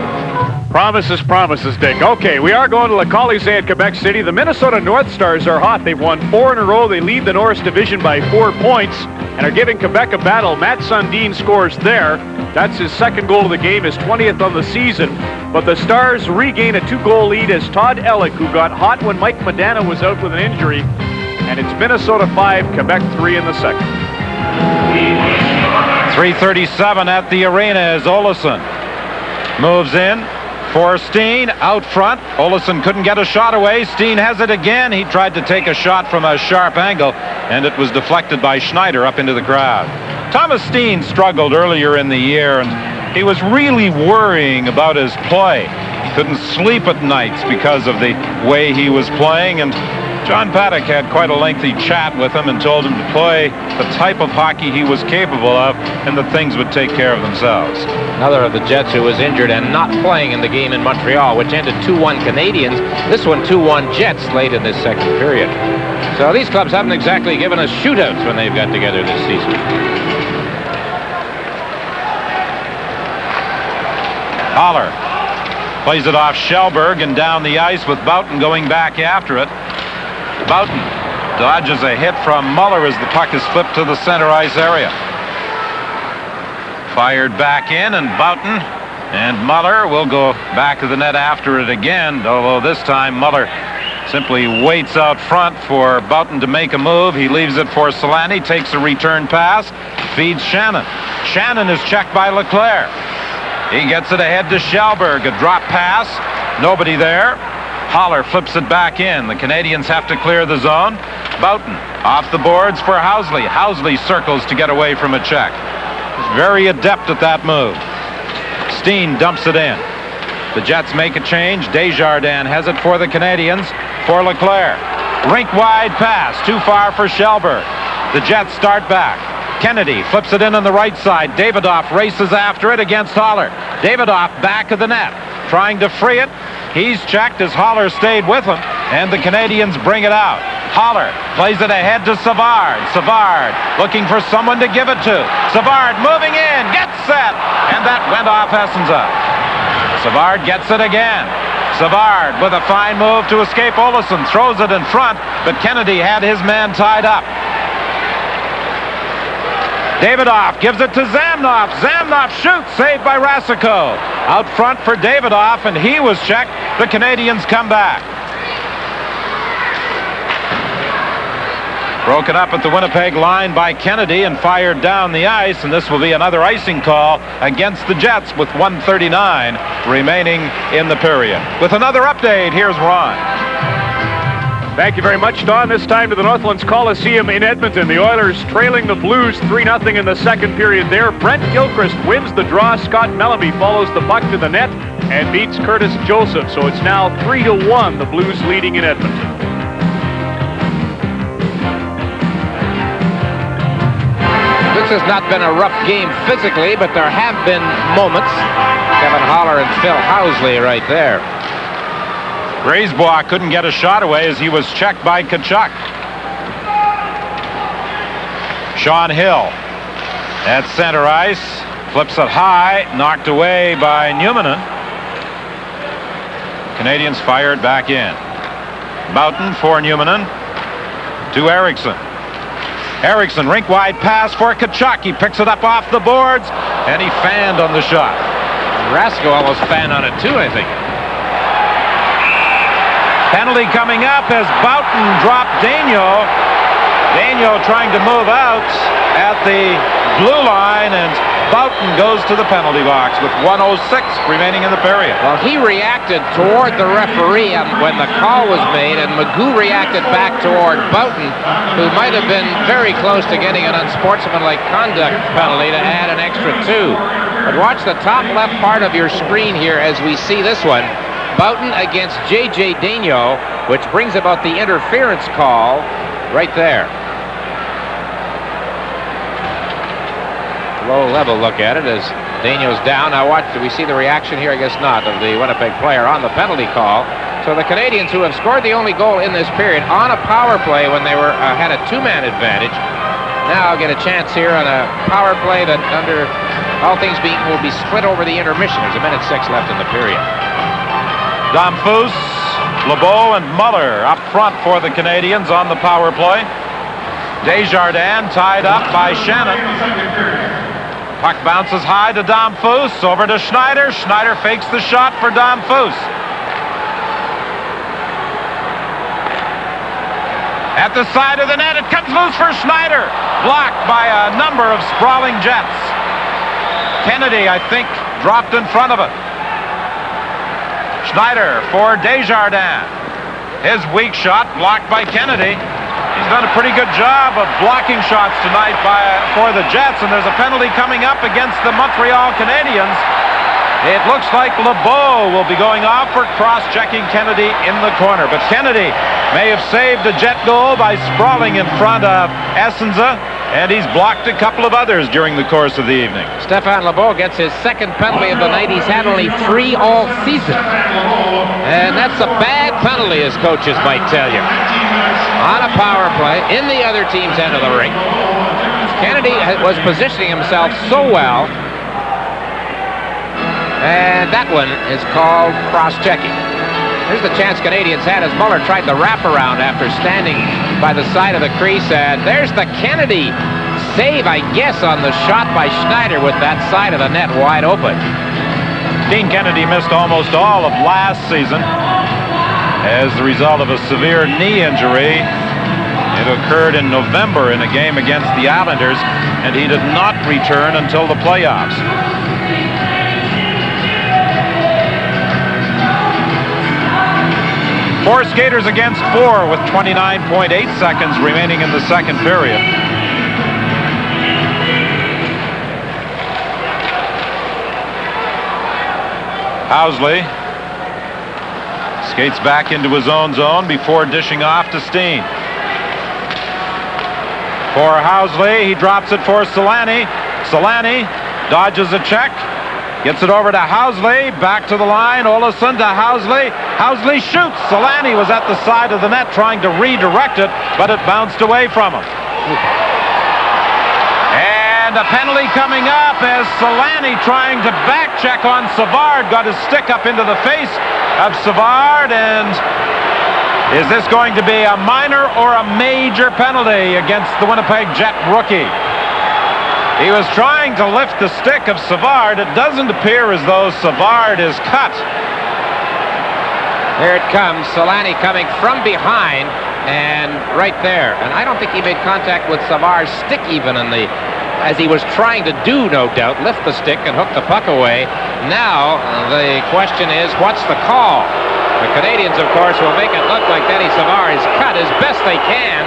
Promises, Dick. Okay, we are going to Le Colisée at Quebec City. The Minnesota North Stars are hot. They've won 4 in a row. They lead the Norris Division by 4 points and are giving Quebec a battle. Matt Sundin scores there. That's his 2nd goal of the game, his 20th on the season. But the Stars regain a 2-goal lead as Todd Ellick, who got hot when Mike Modano was out with an injury. And it's Minnesota 5, Quebec 3 in the second. 3:37 at the arena as Olesen moves in for Steen out front. Olesen couldn't get a shot away. Steen has it again. He tried to take a shot from a sharp angle, and it was deflected by Schneider up into the crowd. Thomas Steen struggled earlier in the year, and he was really worrying about his play. He couldn't sleep at nights because of the way he was playing, and John Paddock had quite a lengthy chat with him and told him to play the type of hockey he was capable of and that things would take care of themselves. Another of the Jets who was injured and not playing in the game in Montreal, which ended 2-1 Canadiens. This one 2-1 Jets late in this second period. So these clubs haven't exactly given us shootouts when they've got together this season. Holler plays it off Schellberg and down the ice with Boughton going back after it. Boughton dodges a hit from Muller as the puck is flipped to the center ice area. Fired back in, and Boughton and Muller will go back to the net after it again, although this time Muller simply waits out front for Boughton to make a move. He leaves it for Solani, takes a return pass, feeds Shannon. Shannon is checked by Leclerc. He gets it ahead to Schellberg, a drop pass, nobody there. Holler flips it back in. The Canadiens have to clear the zone. Boughton off the boards for Housley. Housley circles to get away from a check. He's very adept at that move. Steen dumps it in. The Jets make a change. Desjardins has it for the Canadiens. For Leclerc. Rink wide pass. Too far for Shelburne. The Jets start back. Kennedy flips it in on the right side. Davidoff races after it against Holler. Davidoff back of the net. Trying to free it. He's checked as Holler stayed with him. And the Canadiens bring it out. Holler plays it ahead to Savard. Savard looking for someone to give it to. Savard moving in. Gets set. And that went off Essenza. Savard gets it again. Savard with a fine move to escape Olesen. Throws it in front. But Kennedy had his man tied up. Davidoff gives it to Zamnoff. Zamnoff shoots, saved by Rasico. Out front for Davidoff, and he was checked. The Canadiens come back. Broken up at the Winnipeg line by Kennedy and fired down the ice, and this will be another icing call against the Jets with 1:39 remaining in the period. With another update, here's Ron. Thank you very much, Don. This time to the Northlands Coliseum in Edmonton. The Oilers trailing the Blues 3-0 in the second period there. Brent Gilchrist wins the draw. Scott Mellamy follows the puck to the net and beats Curtis Joseph. So it's now 3-1, the Blues leading in Edmonton. This has not been a rough game physically, but there have been moments. Kevin Holler and Phil Housley right there. Brisebois couldn't get a shot away as he was checked by Tkachuk. Sean Hill at center ice. Flips it high. Knocked away by Newmanen. Canadiens fired back in. Boughton for Newmanen. To Eriksson. Eriksson, rink-wide pass for Tkachuk. He picks it up off the boards, and he fanned on the shot. Rasko almost fanned on it too, I think. Penalty coming up as Boughton dropped Daigneault. Daigneault trying to move out at the blue line, and Boughton goes to the penalty box with 1:06 remaining in the period. Well, he reacted toward the referee when the call was made, and Magoo reacted back toward Boughton, who might have been very close to getting an unsportsmanlike conduct penalty to add an extra 2. But watch the top left part of your screen here as we see this one. Boughton against J.J. Daigneault, which brings about the interference call right there. Low-level look at it as Daigneault's down. Now watch, do we see the reaction here? I guess not, of the Winnipeg player on the penalty call. So the Canadiens, who have scored the only goal in this period on a power play when they were had a two-man advantage, now get a chance here on a power play that, under all things being, will be split over the intermission. There's 1:06 left in the period. Damphus, LeBeau, and Muller up front for the Canadiens on the power play. Desjardins tied up by Shannon. Puck bounces high to Damphus, over to Schneider. Schneider fakes the shot for Damphus. At the side of the net, it comes loose for Schneider. Blocked by a number of sprawling Jets. Kennedy, I think, dropped in front of it. Schneider for Desjardins. His weak shot blocked by Kennedy. He's done a pretty good job of blocking shots tonight for the Jets, and there's a penalty coming up against the Montreal Canadiens. It looks like LeBeau will be going off for cross-checking Kennedy in the corner, but Kennedy may have saved a Jet goal by sprawling in front of Essenza, and he's blocked a couple of others during the course of the evening. Stéphane LeBeau gets his second penalty of the night. He's had only 3 all season. And that's a bad penalty, as coaches might tell you. On a power play, in the other team's end of the rink. Kennedy was positioning himself so well. And that one is called cross-checking. Here's the chance Canadiens had as Muller tried the wraparound after standing by the side of the crease. And there's the Kennedy save, I guess, on the shot by Schneider with that side of the net wide open. Dean Kennedy missed almost all of last season as a result of a severe knee injury. It occurred in November in a game against the Islanders, and he did not return until the playoffs. 4 skaters against 4 with 29.8 seconds remaining in the second period. Housley skates back into his own zone before dishing off to Steen. For Housley, he drops it for Solani. Solani dodges a check, gets it over to Housley, back to the line. Olsson to Housley. Housley shoots. Solani was at the side of the net trying to redirect it, but it bounced away from him. And a penalty coming up as Solani, trying to back check on Savard, got his stick up into the face of Savard. And is this going to be a minor or a major penalty against the Winnipeg Jet rookie? He was trying to lift the stick of Savard. It doesn't appear as though Savard is cut. Here it comes. Solani coming from behind and right there. And I don't think he made contact with Savard's stick even in the, as he was trying to do, no doubt, lift the stick and hook the puck away. Now the question is, what's the call? The Canadiens, of course, will make it look like Denny Savard is cut as best they can.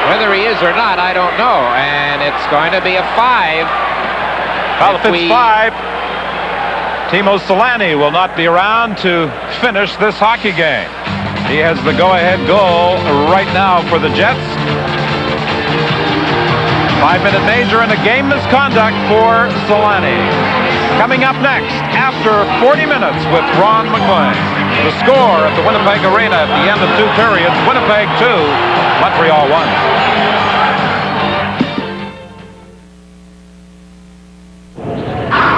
Whether he is or not, I don't know. And it's going to be a 5. Well, if it's 5, Timo Solani will not be around to finish this hockey game. He has the go-ahead goal right now for the Jets. 5-minute major and a game misconduct for Solani. Coming up next, after 40 minutes with Ron McLean. The score at the Winnipeg Arena at the end of 2 periods, Winnipeg 2, Montreal 1.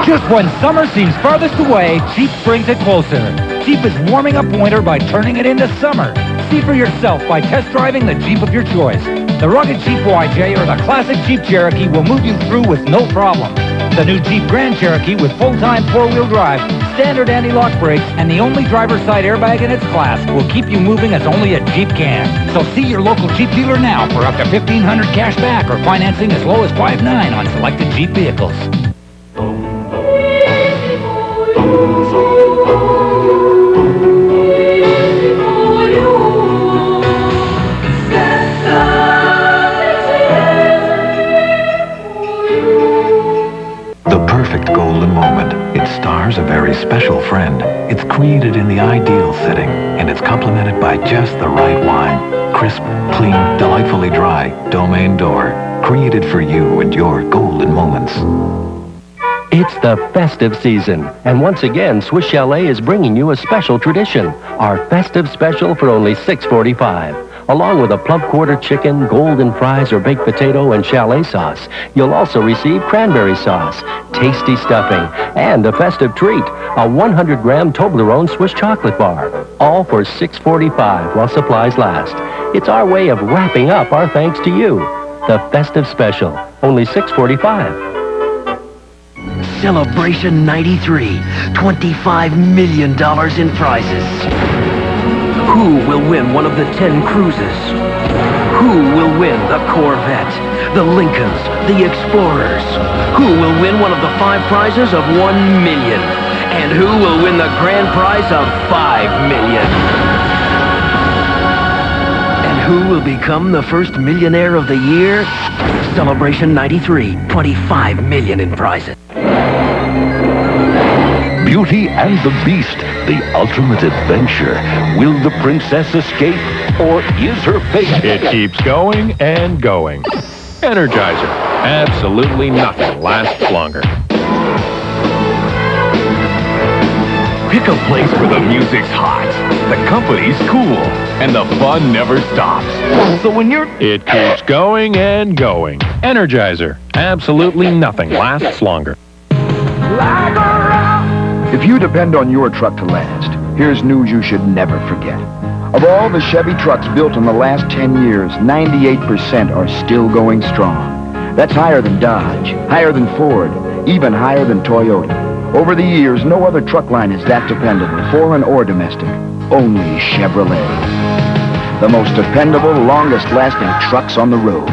Just when summer seems farthest away, Jeep brings it closer. Jeep is warming up winter by turning it into summer. See for yourself by test driving the Jeep of your choice. The rugged Jeep YJ or the classic Jeep Cherokee will move you through with no problem. The new Jeep Grand Cherokee with full-time 4-wheel drive, standard anti-lock brakes, and the only driver's side airbag in its class will keep you moving as only a Jeep can. So see your local Jeep dealer now for up to $1,500 cash back or financing as low as $5,900 on selected Jeep vehicles. The perfect golden moment. It stars a very special friend. It's created in the ideal setting, and it's complemented by just the right wine. Crisp, clean, delightfully dry. Domain Door. Created for you and your golden moments. It's the festive season, and once again, Swiss Chalet is bringing you a special tradition. Our festive special for only $6.45. Along with a plump quarter chicken, golden fries or baked potato, and chalet sauce. You'll also receive cranberry sauce, tasty stuffing, and a festive treat, a 100-gram Toblerone Swiss chocolate bar. All for $6.45 while supplies last. It's our way of wrapping up our thanks to you. The festive special, only $6.45. Celebration 93, $25 million in prizes. Who will win one of the 10 cruises? Who will win the Corvette, the Lincolns, the Explorers? Who will win one of the 5 prizes of $1 million? And who will win the grand prize of $5 million? And who will become the first millionaire of the year? Celebration 93, $25 million in prizes. Beauty and the Beast, the ultimate adventure. Will the princess escape, or is her fate? It keeps going and going. Energizer. Absolutely nothing lasts longer. Pick a place where the music's hot, the company's cool, and the fun never stops. So when you're... It keeps going and going. Energizer. Absolutely nothing lasts longer. If you depend on your truck to last, here's news you should never forget. Of all the Chevy trucks built in the last 10 years, 98% are still going strong. That's higher than Dodge, higher than Ford, even higher than Toyota. Over the years, no other truck line is that dependable, foreign or domestic. Only Chevrolet. The most dependable, longest-lasting trucks on the road.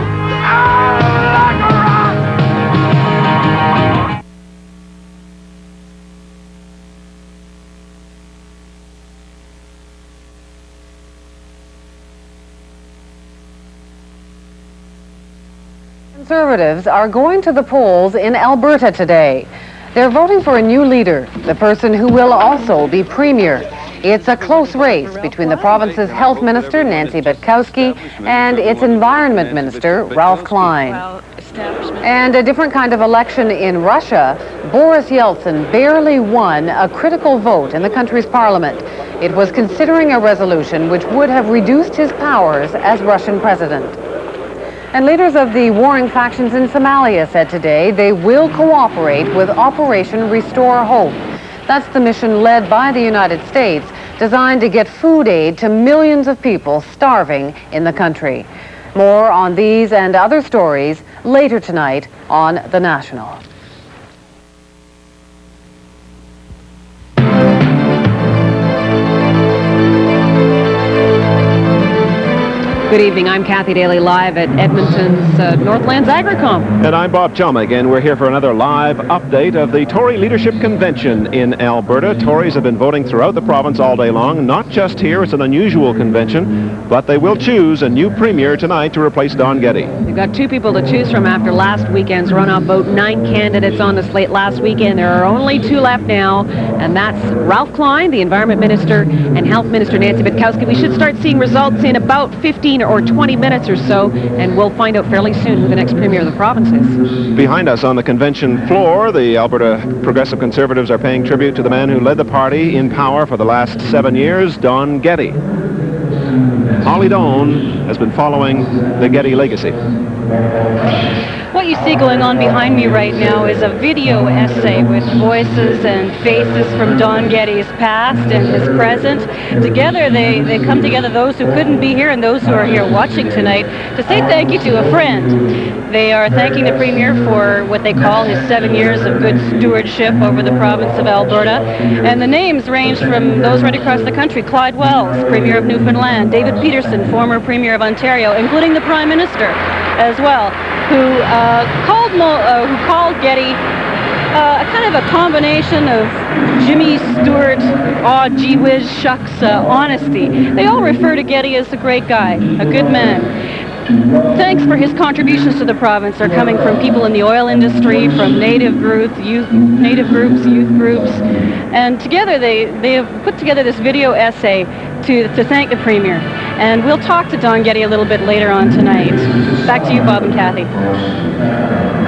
Conservatives are going to the polls in Alberta today. They're voting for a new leader, the person who will also be premier. It's a close race between the province's health minister, Nancy Betkowski, and its environment minister, Ralph Klein. And a different kind of election in Russia. Boris Yeltsin barely won a critical vote in the country's parliament. It was considering a resolution which would have reduced his powers as Russian president. And leaders of the warring factions in Somalia said today they will cooperate with Operation Restore Hope. That's the mission led by the United States, designed to get food aid to millions of people starving in the country. More on these and other stories later tonight on The National. Good evening. I'm Kathy Daly, live at Edmonton's Northlands AgriCom. And I'm Bob Chalmig, and we're here for another live update of the Tory Leadership Convention in Alberta. Tories have been voting throughout the province all day long, not just here. It's an unusual convention, but they will choose a new premier tonight to replace Don Getty. We've got two people to choose from after last weekend's runoff vote. 9 candidates on the slate last weekend. There are only 2 left now, and that's Ralph Klein, the Environment Minister, and Health Minister Nancy Betkowski. We should start seeing results in about 15 or 20 minutes or so, and we'll find out fairly soon who the next premier of the province is. Behind us on the convention floor, the Alberta Progressive Conservatives are paying tribute to the man who led the party in power for the last 7 years, Don Getty. Holly Doan has been following the Getty legacy. What you see going on behind me right now is a video essay with voices and faces from Don Getty's past and his present. Together, they come together, those who couldn't be here and those who are here watching tonight, to say thank you to a friend. They are thanking the Premier for what they call his 7 years of good stewardship over the province of Alberta. And the names range from those right across the country: Clyde Wells, Premier of Newfoundland; David Peterson, former Premier of Ontario, including the Prime Minister as well, who called Getty a kind of a combination of Jimmy Stewart, gee whiz, shucks, honesty. They all refer to Getty as a great guy, a good man. Thanks for his contributions to the province are coming from people in the oil industry, from native groups, youth groups, and together they have put together this video essay to thank the Premier. And we'll talk to Don Getty a little bit later on tonight. Back to you, Bob and Kathy.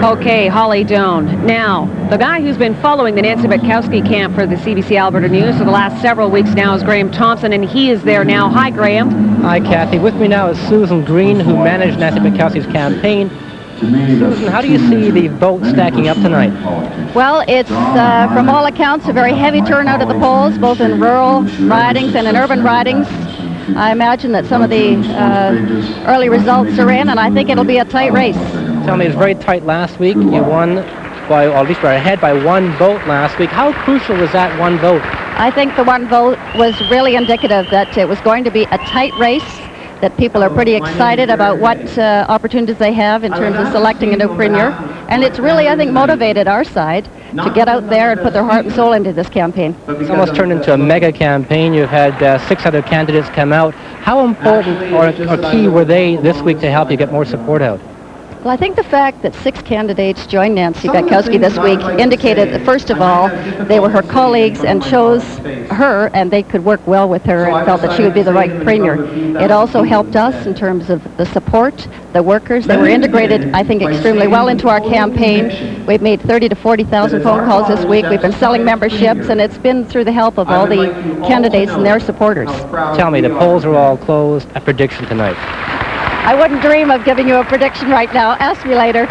Okay, Holly Doan. Now, the guy who's been following the Nancy Betkowski camp for the CBC Alberta News for the last several weeks now is Graham Thompson, and he is there now. Hi, Graham. Hi, Kathy. With me now is Susan Green, who managed Nancy Betkowski's campaign. Susan, how do you see the vote stacking up tonight? Well, it's, from all accounts, a very heavy turnout at the polls, both in rural ridings and in urban ridings. I imagine that some of the early results are in, and I think it'll be a tight race. Tell me, it was very tight last week. You won by, or at least were ahead by 1 vote last week. How crucial was that 1 vote? I think the 1 vote was really indicative that it was going to be a tight race, that people are pretty excited about what opportunities they have in terms of selecting a new premier. And it's really, I think, motivated our side to get out there and put their heart and soul into this campaign. It's almost turned into a mega campaign. You've had 6 other candidates come out. How important or key were they this week to help you get more support out? Well, I think the fact that 6 candidates joined Nancy Betkowski this week indicated that, first of all, they were her colleagues and chose her, and they could work well with her and felt that she would be the right premier. It also helped us in terms of the support, the workers. They were integrated, I think, extremely well into our campaign. We've made 30 to 40,000 phone calls this week. We've been selling memberships, and it's been through the help of all the candidates and their supporters. Tell me, the polls are all closed. A prediction tonight? I wouldn't dream of giving you a prediction right now. Ask me later.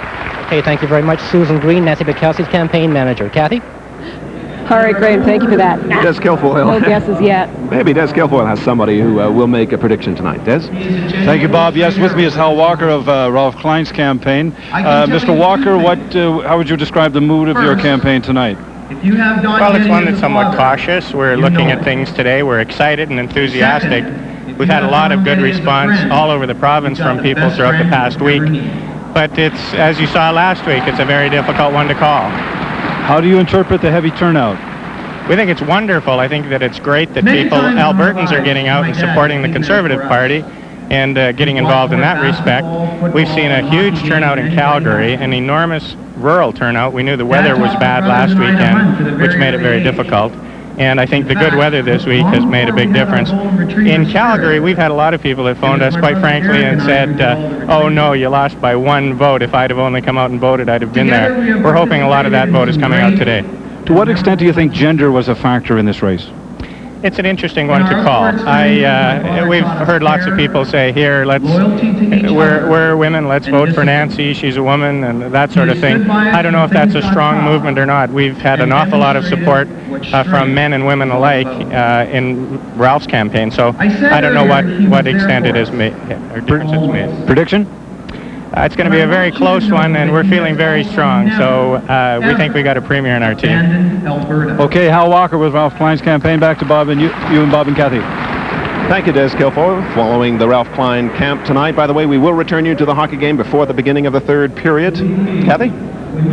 Okay, thank you very much. Susan Green, Nancy Betkowski's campaign manager. Kathy? All right, Graham, thank you for that. Des Kilfoyle. No guesses yet. Maybe Des Kilfoyle has somebody who will make a prediction tonight. Des? Thank you, Bob. Yes, with me is Hal Walker of Ralph Klein's campaign. Mr. Walker, how would you describe the mood of your campaign tonight? Well, it's one that's somewhat cautious. We're looking at things today. We're excited and enthusiastic. We've had a lot of good response all over the province from people throughout the past week. But it's, as you saw last week, it's a very difficult one to call. How do you interpret the heavy turnout? We think it's wonderful. I think that it's great that people, Albertans, are getting out and supporting the Conservative Party. and getting involved in that respect. We've seen a huge turnout in Calgary, an enormous rural turnout. We knew the weather was bad last weekend, which made it very difficult. And I think the good weather this week has made a big difference. In Calgary, we've had a lot of people that phoned us, quite frankly, and said, oh no, you lost by 1 vote. If I'd have only come out and voted, I'd have been there. We're hoping a lot of that vote is coming out today. To what extent do you think gender was a factor in this race? It's an interesting one to call. We've heard lots of people say, here, we're women, let's vote for Nancy, she's a woman, and that sort of thing. I don't know if that's a strong movement or not. We've had an awful lot of support from men and women alike in Ralph's campaign, so I don't know what extent it has made, or difference it's made. Prediction? It's going to be a very close one, and we're feeling very strong, so we think we got a premier in our team. Okay, Hal Walker with Ralph Klein's campaign. Back to Bob and you and Bob and Kathy. Thank you, Des Kilfoyle. Following the Ralph Klein camp tonight, by the way, we will return you to the hockey game before the beginning of the 3rd period. Kathy?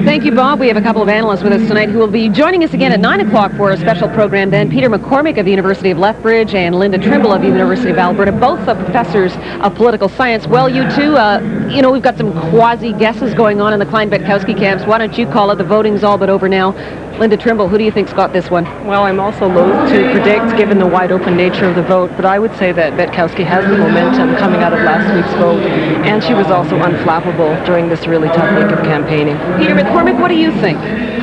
Thank you, Bob. We have a couple of analysts with us tonight who will be joining us again at 9 o'clock for a special program then. Peter McCormick of the University of Lethbridge and Linda Trimble of the University of Alberta, both professors of political science. Well, you two, we've got some quasi-guesses going on in the Klein-Betkowski camps. Why don't you call it? The voting's all but over now. Linda Trimble, who do you think's got this one? Well, I'm also loath to predict, given the wide open nature of the vote, but I would say that Betkowski has the momentum coming out of last week's vote, and she was also unflappable during this really tough week of campaigning. Peter McCormick, what do you think?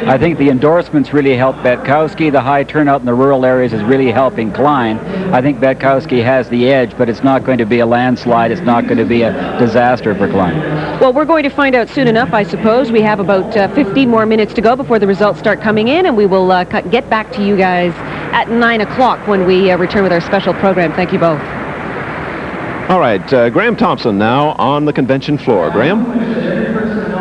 I think the endorsements really help Betkowski. The high turnout in the rural areas is really helping Klein. I think Betkowski has the edge, but it's not going to be a landslide. It's not going to be a disaster for Klein. Well, we're going to find out soon enough, I suppose. We have about 15 more minutes to go before the results start coming in, and we will get back to you guys at 9 o'clock when we return with our special program. Thank you both. All right, Graham Thompson now on the convention floor. Graham?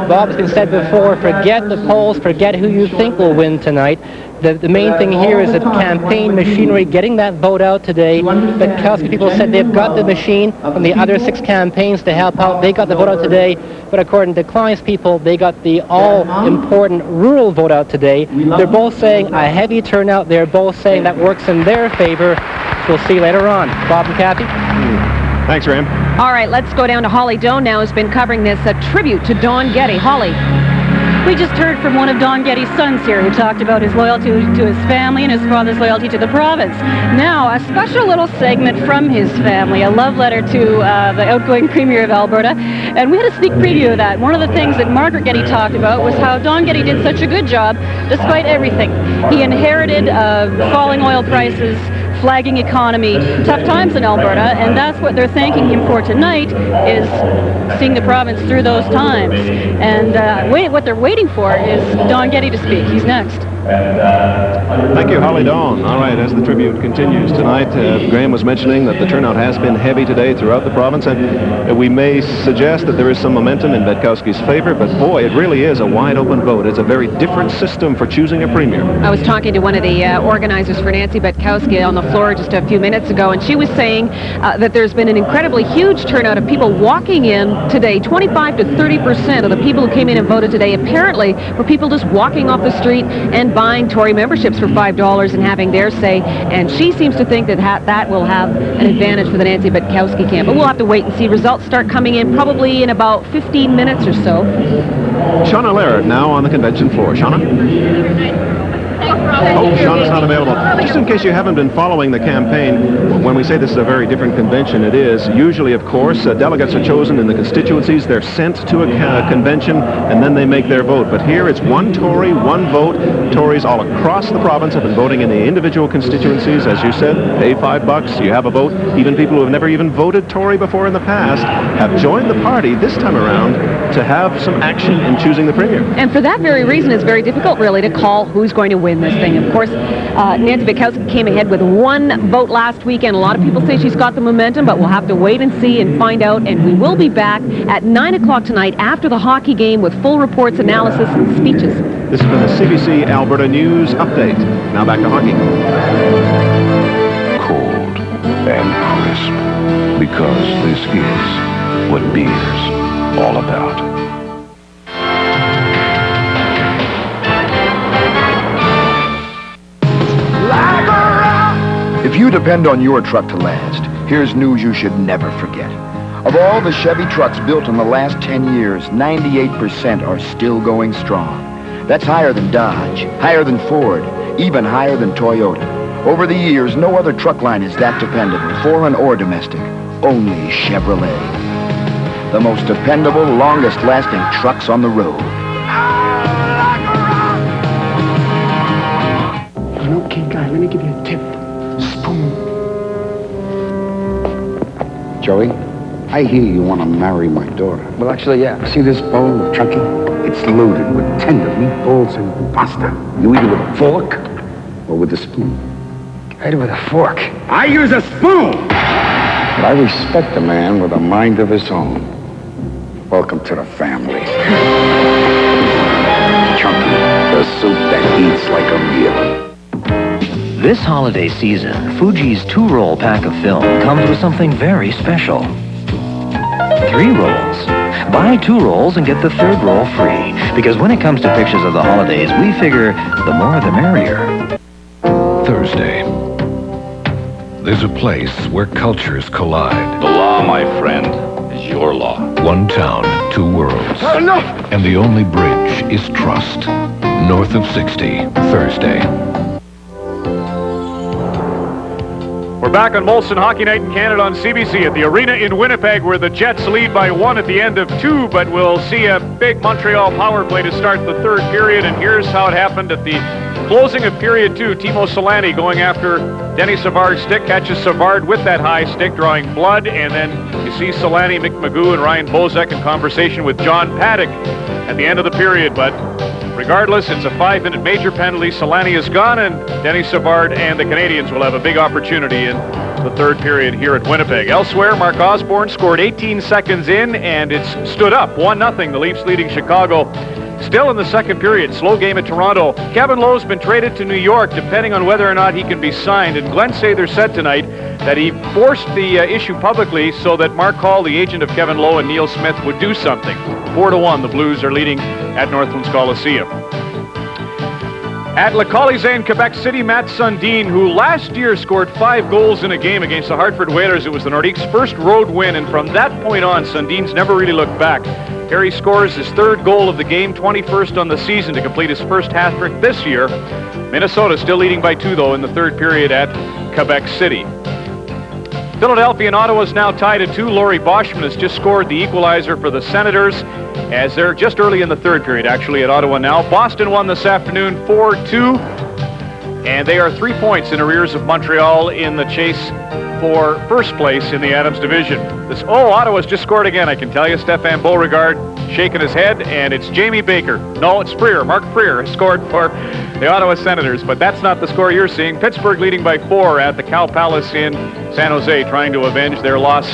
Bob, it's been said before, forget the polls, forget who you think will win tonight. The main thing here is the campaign machinery, getting that vote out today. Betkowski people said they've got the machine from the other 6 campaigns to help out. They got the vote out today, but according to Klein's people, they got the all-important rural vote out today. They're both saying a heavy turnout. They're both saying that works in their favor. We'll see later on. Bob and Kathy? Thanks, Graham. All right, let's go down to Holly Doan now, who's been covering this tribute to Don Getty. Holly. We just heard from one of Don Getty's sons here who talked about his loyalty to his family and his father's loyalty to the province. Now, a special little segment from his family, a love letter to the outgoing Premier of Alberta. And we had a sneak preview of that. One of the things that Margaret Getty talked about was how Don Getty did such a good job despite everything. He inherited falling oil prices, flagging economy, tough times in Alberta, and that's what they're thanking him for tonight, is seeing the province through those times. And what they're waiting for is Don Getty to speak. He's next. Thank you, Holly Dawn. All right, as the tribute continues tonight, Graham was mentioning that the turnout has been heavy today throughout the province, and we may suggest that there is some momentum in Betkowski's favor, but boy, it really is a wide-open vote. It's a very different system for choosing a premier. I was talking to one of the organizers for Nancy Betkowski on the floor just a few minutes ago, and she was saying that there's been an incredibly huge turnout of people walking in today. 25 to 30% of the people who came in and voted today apparently were people just walking off the street and buying Tory memberships for $5 and having their say, and she seems to think that that will have an advantage for the Nancy Betkowski camp. But we'll have to wait and see. Results start coming in probably in about 15 minutes or so. Shauna Laird now on the convention floor. Shauna? Oh, Shauna's not available. Just in case you haven't been following the campaign, when we say this is a very different convention, it is. Usually, of course, delegates are chosen in the constituencies. They're sent to a convention, and then they make their vote. But here, it's one Tory, one vote. Tories all across the province have been voting in the individual constituencies. As you said, pay $5, you have a vote. Even people who have never even voted Tory before in the past have joined the party this time around to have some action in choosing the premier. And for that very reason, it's very difficult, really, to call who's going to win this thing. Of course, Nancy Betkowski came ahead with one vote last weekend. A lot of people say she's got the momentum, but we'll have to wait and see and find out. And we will be back at 9 o'clock tonight after the hockey game with full reports, analysis, and speeches. This has been the CBC Alberta News Update. Now back to hockey. Cold and crisp, because this is what beer's all about. If you depend on your truck to last, here's news you should never forget. Of all the Chevy trucks built in the last 10 years, 98% are still going strong. That's higher than Dodge, higher than Ford, even higher than Toyota. Over the years, no other truck line is that dependable, foreign or domestic. Only Chevrolet. The most dependable, longest-lasting trucks on the road. Okay, guy, let me give you a tip. Spoon. Joey, I hear you want to marry my daughter. Well, actually, yeah. See this bowl of chunky? It's loaded with tender meatballs and pasta. You eat it with a fork or with a spoon? I eat it with a fork. I use a spoon! But I respect a man with a mind of his own. Welcome to the family. Chunky, the soup that eats like a meal. This holiday season, Fuji's 2-roll pack of film comes with something very special. 3 rolls. Buy 2 rolls and get the 3rd roll free. Because when it comes to pictures of the holidays, we figure the more the merrier. Thursday. There's a place where cultures collide. The law, my friend, is your law. One town, 2 worlds. Oh, no! And the only bridge is trust. North of 60, Thursday. We're back on Molson Hockey Night in Canada on CBC at the arena in Winnipeg, where the Jets lead by 1 at the end of 2, but we'll see a big Montreal power play to start the 3rd period, and here's how it happened at the closing of period 2. Timo Solani going after Denny Savard's stick, catches Savard with that high stick, drawing blood, and then you see Solani, Mick Magoo, and Ryan Bozek in conversation with John Paddock at the end of the period, but regardless, it's a 5-minute major penalty. Solani is gone, and Denny Savard and the Canadiens will have a big opportunity in the 3rd period here at Winnipeg. Elsewhere, Mark Osborne scored 18 seconds in, and it's stood up 1-0. The Leafs leading Chicago. Still in the 2nd period, slow game at Toronto. Kevin Lowe's been traded to New York, depending on whether or not he can be signed. And Glenn Sather said tonight that he forced the issue publicly so that Mark Hall, the agent of Kevin Lowe, and Neil Smith would do something. 4-1, the Blues are leading at Northlands Coliseum. At Le Colisée in Quebec City, Matt Sundin, who last year scored 5 goals in a game against the Hartford Whalers. It was the Nordiques' first road win, and from that point on, Sundin's never really looked back. Here he scores his 3rd goal of the game, 21st on the season, to complete his first hat-trick this year. Minnesota still leading by 2, though, in the 3rd period at Quebec City. Philadelphia and Ottawa is now tied at 2. Laurie Boschman has just scored the equalizer for the Senators, as they're just early in the 3rd period, actually, at Ottawa now. Boston won this afternoon 4-2, and they are 3 points in arrears of Montreal in the chase for first place in the Adams division. Ottawa's just scored again, I can tell you. Stefan Beauregard shaking his head, and it's Jamie Baker. No, it's Freer. Mark Freer has scored for the Ottawa Senators, but that's not the score you're seeing. Pittsburgh leading by 4 at the Cow Palace in San Jose, trying to avenge their loss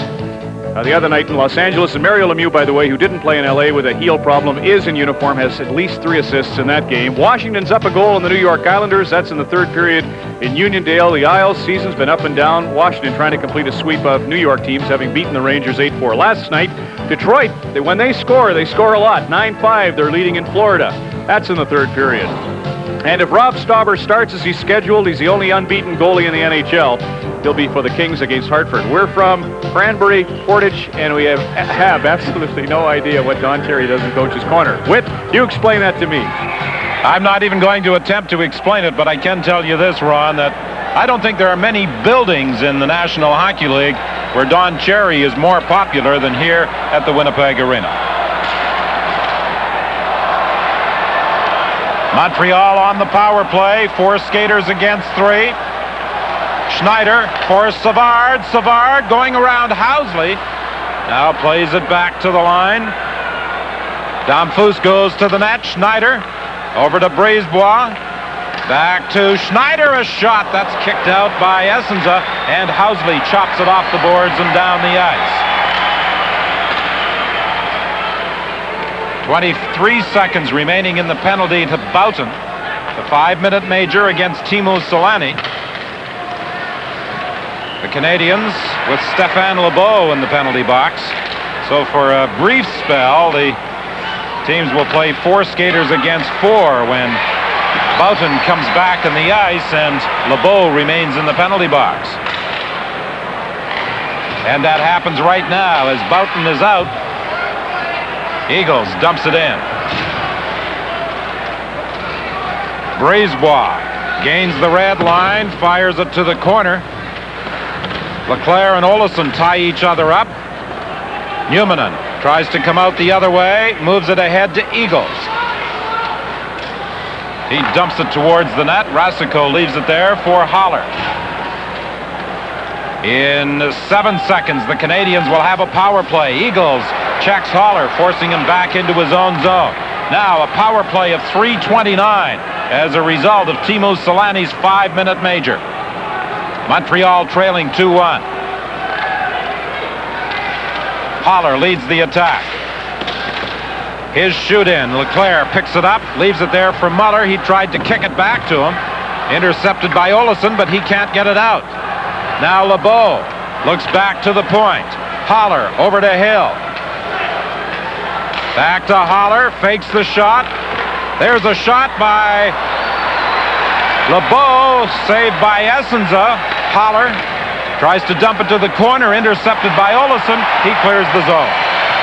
the other night in Los Angeles. And Mario Lemieux, by the way, who didn't play in L.A. with a heel problem, is in uniform, has at least 3 assists in that game. Washington's up a goal on the New York Islanders. That's in the 3rd period in Uniondale. The Isles season's been up and down. Washington trying to complete a sweep of New York teams, having beaten the Rangers 8-4 last night. Detroit, when they score a lot. 9-5, they're leading in Florida. That's in the 3rd period. And if Rob Stauber starts as he's scheduled, he's the only unbeaten goalie in the NHL. He'll be for the Kings against Hartford. We're from Cranberry, Portage, and we have absolutely no idea what Don Cherry does in Coach's Corner. Whit, you explain that to me. I'm not even going to attempt to explain it, but I can tell you this, Ron, that I don't think there are many buildings in the National Hockey League where Don Cherry is more popular than here at the Winnipeg Arena. Montreal on the power play, 4 skaters against 3. Schneider for Savard. Savard going around Housley. Now plays it back to the line. Domfus goes to the net. Schneider over to Brisebois. Back to Schneider. A shot that's kicked out by Essenza, and Housley chops it off the boards and down the ice. 23 seconds remaining in the penalty to Boughton. The 5-minute major against Timo Solani. The Canadiens with Stéphane Lebeau in the penalty box. So for a brief spell, the teams will play 4 skaters against 4 when Boughton comes back in the ice and Lebeau remains in the penalty box. And that happens right now as Boughton is out. Eagles dumps it in. Brisebois gains the red line, fires it to the corner. LeClaire and Olesen tie each other up. Newmanen tries to come out the other way, moves it ahead to Eagles. He dumps it towards the net. Rasico leaves it there for Haller. In 7 seconds, the Canadiens will have a power play. Eagles checks Haller, forcing him back into his own zone. Now a power play of 3:29 as a result of Teemu Selanne's 5-minute major. Montreal trailing 2-1. Haller leads the attack. His shoot-in. LeClaire picks it up, leaves it there for Muller. He tried to kick it back to him. Intercepted by Olesen, but he can't get it out. Now LeBeau looks back to the point. Haller over to Hill. Back to Haller, fakes the shot. There's a shot by LeBeau, saved by Essenza. Haller tries to dump it to the corner, intercepted by Olesen. He clears the zone.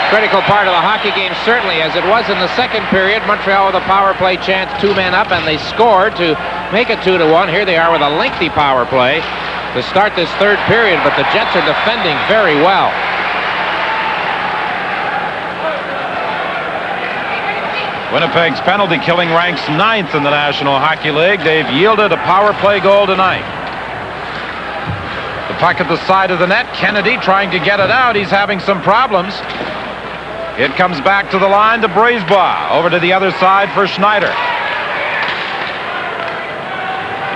Critical part of the hockey game, certainly, as it was in the second period. Montreal with a power play chance, 2 men up, and they scored to make it 2-1. Here they are with a lengthy power play to start this third period, but the Jets are defending very well. Winnipeg's penalty killing ranks 9th in the National Hockey League. They've yielded a power play goal tonight. The puck at the side of the net. Kennedy trying to get it out. He's having some problems. It comes back to the line to Brisebois. Over to the other side for Schneider.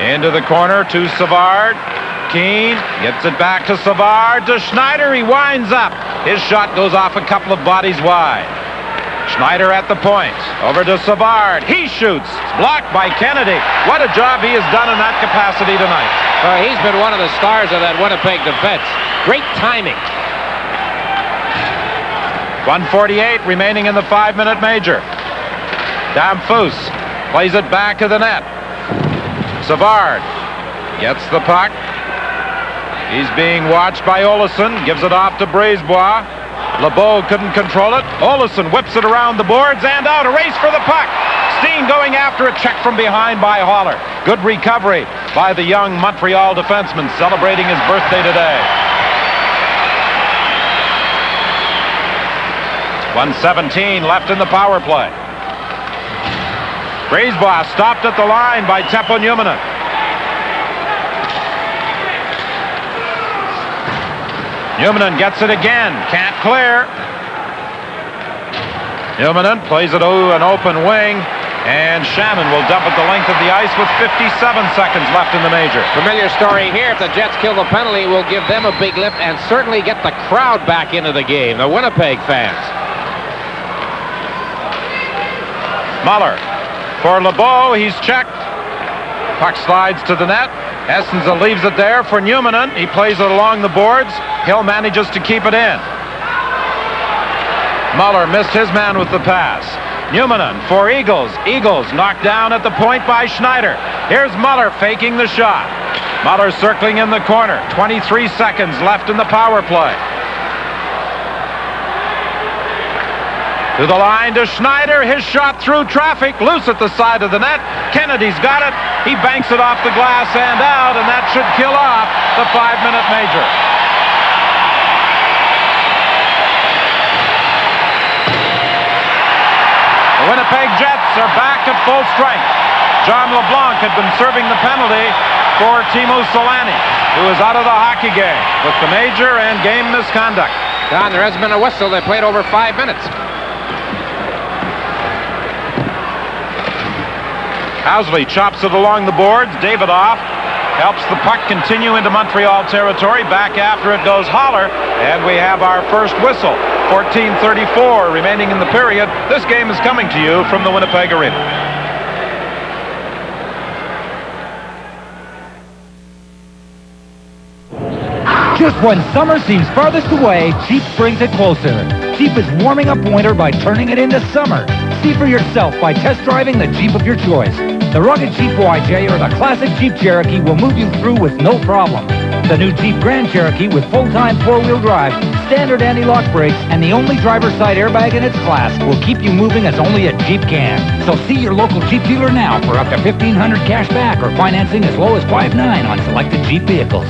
Into the corner to Savard. Keane gets it back to Savard, to Schneider. He winds up. His shot goes off a couple of bodies wide. Schneider at the point. Over to Savard. He shoots. Blocked by Kennedy. What a job he has done in that capacity tonight. He's been one of the stars of that Winnipeg defense. Great timing. 1:48 remaining in the 5-minute major. Damphus plays it back to the net. Savard gets the puck. He's being watched by Olesen. Gives it off to Brisebois. LeBeau couldn't control it. Olesen whips it around the boards and out. A race for the puck. Steen going after it. Check from behind by Haller. Good recovery by the young Montreal defenseman celebrating his birthday today. 1:17 left in the power play. Brisebois stopped at the line by Teppo Newmanen. Newmanen gets it again. Can't clear. Newmanen plays it to an open wing, and Shannon will dump it the length of the ice with 57 seconds left in the major. Familiar story here. If the Jets kill the penalty, we'll give them a big lift and certainly get the crowd back into the game, the Winnipeg fans. Muller for LeBeau. He's checked. Puck slides to the net. Essenza leaves it there for Newmanen. He plays it along the boards. Hill manages to keep it in. Muller missed his man with the pass. Newmanen for Eagles. Eagles knocked down at the point by Schneider. Here's Muller faking the shot. Muller circling in the corner. 23 seconds left in the power play. To the line to Schneider. His shot through traffic. Loose at the side of the net. Kennedy's got it. He banks it off the glass and out, and that should kill off the 5-minute major. The Winnipeg Jets are back at full strength. John LeBlanc had been serving the penalty for Teemu Selanne, who is out of the hockey game with the major and game misconduct. Don, there hasn't been a whistle. They played over 5 minutes. Housley chops it along the boards. Davidoff helps the puck continue into Montreal territory. Back after it goes Haller, and we have our first whistle. 14:34 remaining in the period. This game is coming to you from the Winnipeg Arena. Just when summer seems farthest away, Jeep brings it closer. Jeep is warming up winter by turning it into summer. See for yourself by test driving the Jeep of your choice. The rugged Jeep YJ or the classic Jeep Cherokee will move you through with no problem. It's a new Jeep Grand Cherokee with full-time four-wheel drive, standard anti-lock brakes, and the only driver's side airbag in its class will keep you moving as only a Jeep can. So see your local Jeep dealer now for up to $1,500 cash back or financing as low as $5,900 on selected Jeep vehicles.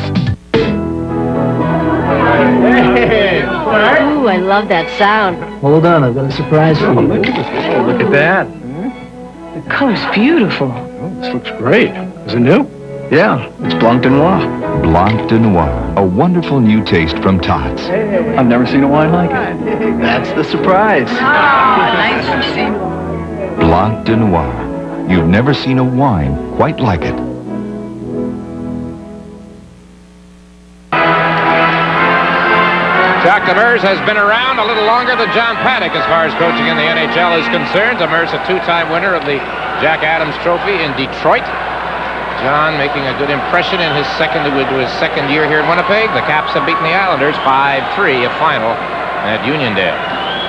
Ooh, I love that sound. Hold on, I've got a surprise for you. Look at that. The color's beautiful. This looks great. Is it new? Yeah, it's Blanc de Noir. Blanc de Noir, a wonderful new taste from Tots. I've never seen a wine like it. That's the surprise. Nice to see. Blanc de Noir. You've never seen a wine quite like it. Jacques Demers has been around a little longer than John Paddock as far as coaching in the NHL is concerned. Demers, a two-time winner of the Jack Adams Trophy in Detroit. John making a good impression in his second year here in Winnipeg. The Caps have beaten the Islanders 5-3, a final at Uniondale.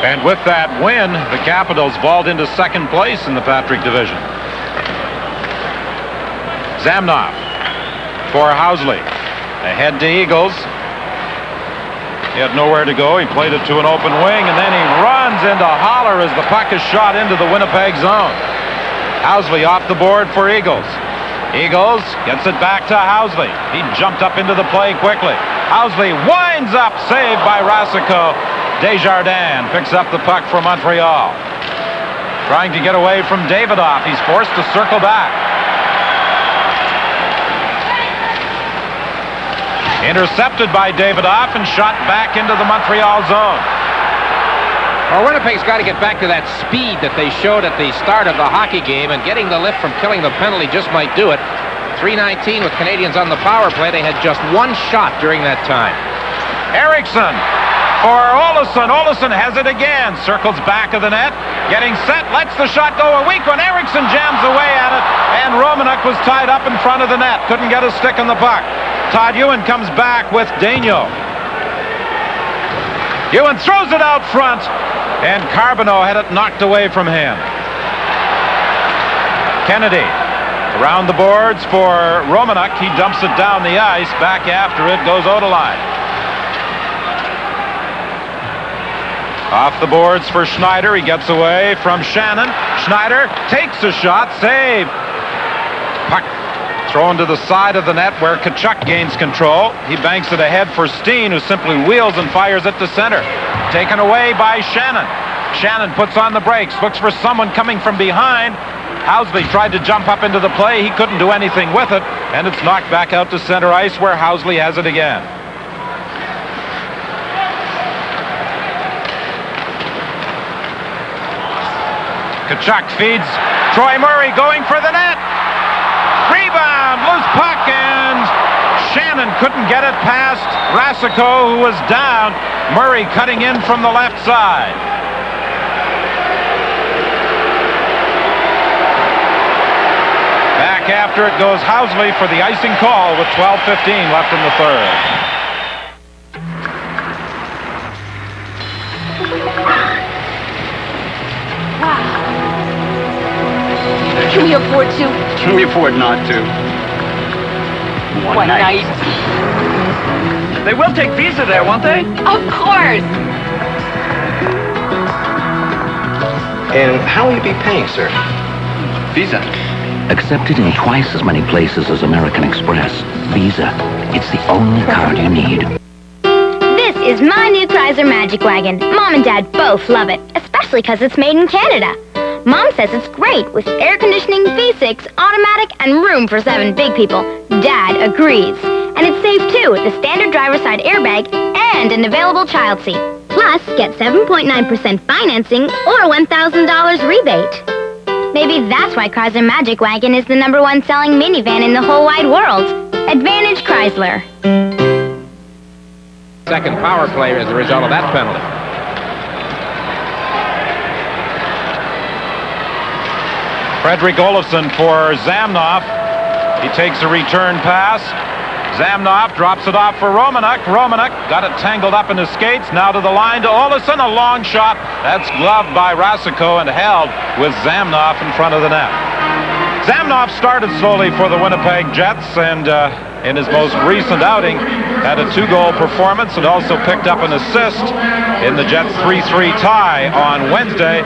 And with that win, the Capitals vault into second place in the Patrick Division. Zamnoff for Housley. Ahead to Eagles. He had nowhere to go. He played it to an open wing, and then he runs into Holler as the puck is shot into the Winnipeg zone. Housley off the board for Eagles. Eagles gets it back to Housley. He jumped up into the play quickly. Housley winds up, saved by Rasico. Desjardins picks up the puck for Montreal. Trying to get away from Davidoff. He's forced to circle back. Intercepted by Davidoff and shot back into the Montreal zone. Well, Winnipeg's got to get back to that speed that they showed at the start of the hockey game, and getting the lift from killing the penalty just might do it. 3:19 with Canadiens on the power play. They had just one shot during that time. Eriksson for Olsson. Olsson has it again. Circles back of the net. Getting set. Lets the shot go a weak one. Eriksson jams away at it. And Romanuk was tied up in front of the net. Couldn't get a stick on the puck. Todd Ewan comes back with Daigneault. Ewan throws it out front. And Carbonneau had it knocked away from him. Kennedy around the boards for Romanuk. He dumps it down the ice. Back after it goes Odeline. Off the boards for Schneider. He gets away from Shannon. Schneider takes a shot. Save. Puck thrown to the side of the net where Tkachuk gains control. He banks it ahead for Steen, who simply wheels and fires it to center. Taken away by Shannon. Shannon puts on the brakes. Looks for someone coming from behind. Housley tried to jump up into the play. He couldn't do anything with it. And it's knocked back out to center ice where Housley has it again. Tkachuk feeds Troy Murray going for the net. Rebound, loose puck, and Shannon couldn't get it past Rasico, who was down. Murray cutting in from the left side. Back after it goes Housley for the icing call with 12:15 left in the third. Can we afford to? Can we afford not to? One night. They will take Visa there, won't they? Of course. And how will you be paying, sir? Visa. Accepted in twice as many places as American Express. Visa. It's the only card you need. This is my new Chrysler Magic Wagon. Mom and Dad both love it, especially because it's made in Canada. Mom says it's great with air conditioning, V6, automatic, and room for 7 big people. Dad agrees. And it's safe too with a standard driver's side airbag and an available child seat. Plus, get 7.9% financing or $1,000 rebate. Maybe that's why Chrysler Magic Wagon is the #1 selling minivan in the whole wide world. Advantage Chrysler. Second power play as a result of that penalty. Frederick Olofsson for Zamnoff. He takes a return pass. Zamnoff drops it off for Romanuk. Romanuk got it tangled up in his skates. Now to the line to Olofsson. A long shot. That's gloved by Rasico and held with Zamnoff in front of the net. Zamnoff started slowly for the Winnipeg Jets, and in his most recent outing, had a 2-goal performance and also picked up an assist in the Jets' 3-3 tie on Wednesday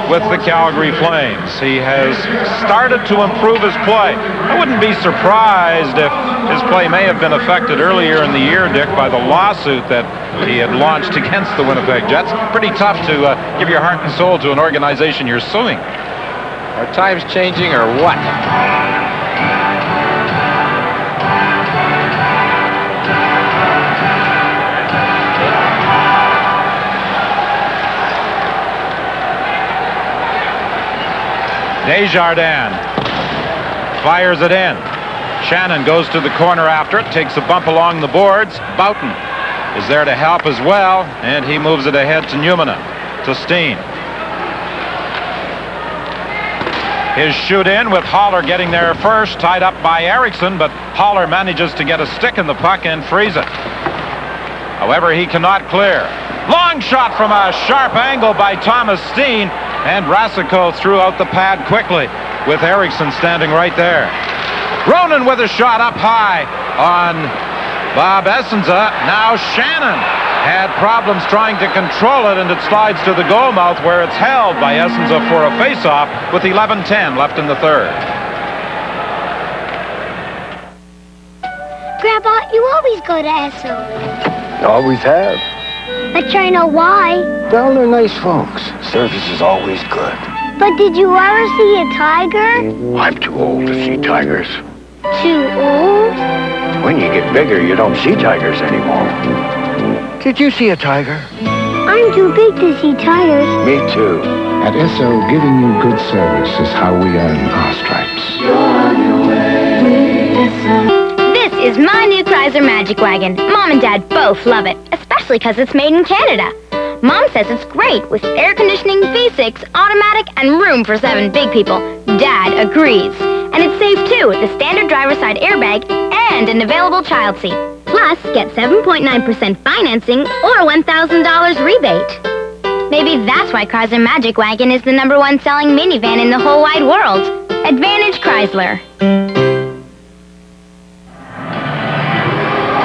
with the Calgary Flames. He has started to improve his play. I wouldn't be surprised if his play may have been affected earlier in the year, Dick, by the lawsuit that he had launched against the Winnipeg Jets. Pretty tough to give your heart and soul to an organization you're suing. Are times changing or what? Desjardins fires it in. Shannon goes to the corner after it, takes a bump along the boards. Boughton is there to help as well, and he moves it ahead to Numina, to Steen. His shoot in with Haller getting there first, tied up by Eriksson, but Haller manages to get a stick in the puck and frees it. However, he cannot clear. Long shot from a sharp angle by Thomas Steen, and Rasico threw out the pad quickly with Eriksson standing right there. Ronan with a shot up high on Bob Essenza. Now Shannon had problems trying to control it, and it slides to the goal mouth where it's held by Essenza for a face-off with 11:10 left in the third. Grandpa, you always go to Esso. Always have. But you know why. Well, they're nice folks. Service is always good. But did you ever see a tiger? I'm too old to see tigers. Too old? When you get bigger, you don't see tigers anymore. Did you see a tiger? I'm too big to see tigers. Me too. At Esso, giving you good service is how we earn our stripes. This is my new Chrysler Magic Wagon. Mom and Dad both love it, especially because it's made in Canada. Mom says it's great with air conditioning, V6, automatic, and room for 7 big people. Dad agrees. And it's safe too with the standard driver's side airbag and an available child seat. Plus, get 7.9% financing or $1,000 rebate. Maybe that's why Chrysler Magic Wagon is the #1 selling minivan in the whole wide world. Advantage Chrysler.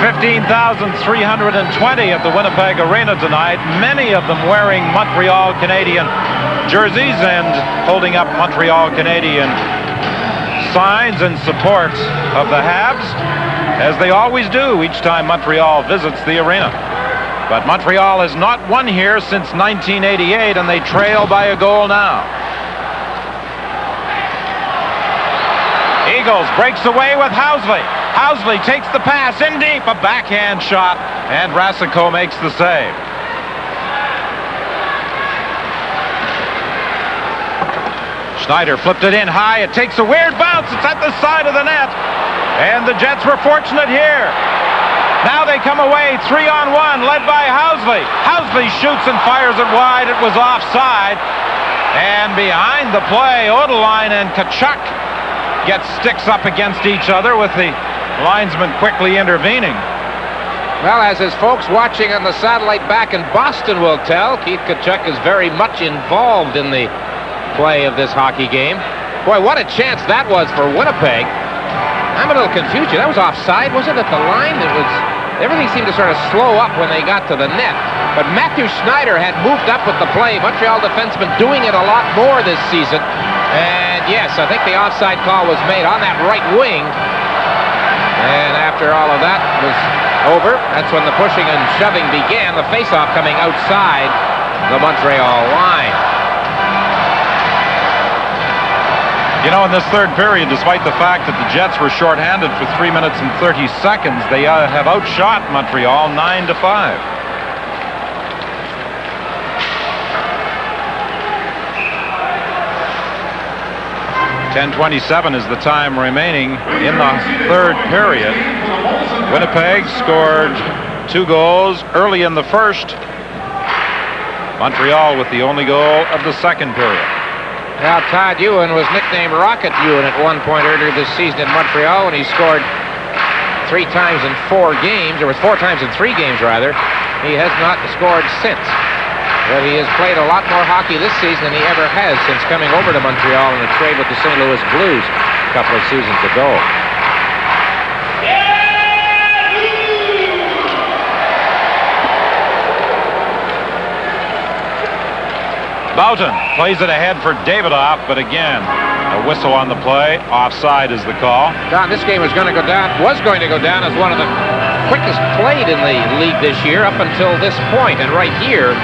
15,320 at the Winnipeg Arena tonight, many of them wearing Montreal Canadian jerseys and holding up Montreal Canadian signs in support of the Habs, as they always do each time Montreal visits the arena. But Montreal has not won here since 1988, and they trail by a goal now. Eagles breaks away with Housley. Housley takes the pass in deep, a backhand shot, and Rasico makes the save. Schneider flipped it in high. It takes a weird bounce. It's at the side of the net, and the Jets were fortunate here. Now they come away 3-on-1, led by Housley. Housley shoots and fires it wide. It was offside, and behind the play, Odeline and Kachuk get sticks up against each other, with the linesman quickly intervening. Well, as his folks watching on the satellite back in Boston will tell, Keith Kachuk is very much involved in the play of this hockey game. Boy, what a chance that was for Winnipeg. I'm a little confused. That was offside, was it, at the line? Everything seemed to sort of slow up when they got to the net. But Matthew Schneider had moved up with the play. Montreal defenseman doing it a lot more this season. And yes, I think the offside call was made on that right wing. And after all of that was over, that's when the pushing and shoving began. The faceoff coming outside the Montreal line. You know, in this third period, despite the fact that the Jets were shorthanded for 3 minutes and 30 seconds, they have outshot Montreal 9-5. .10:27 is the time remaining in the third period. Winnipeg scored 2 goals early in the first. Montreal with the only goal of the second period. Now, Todd Ewan was nicknamed Rocket Ewan at one point earlier this season in Montreal, when he scored 3 times in 4 games. There was 4 times in 3 games, rather. He has not scored since. But he has played a lot more hockey this season than he ever has since coming over to Montreal in a trade with the St. Louis Blues a couple of seasons ago. Boughton plays it ahead for Davidoff, but again, a whistle on the play. Offside is the call. Don, this game was going to go down as one of the quickest played in the league this year up until this point. And right here,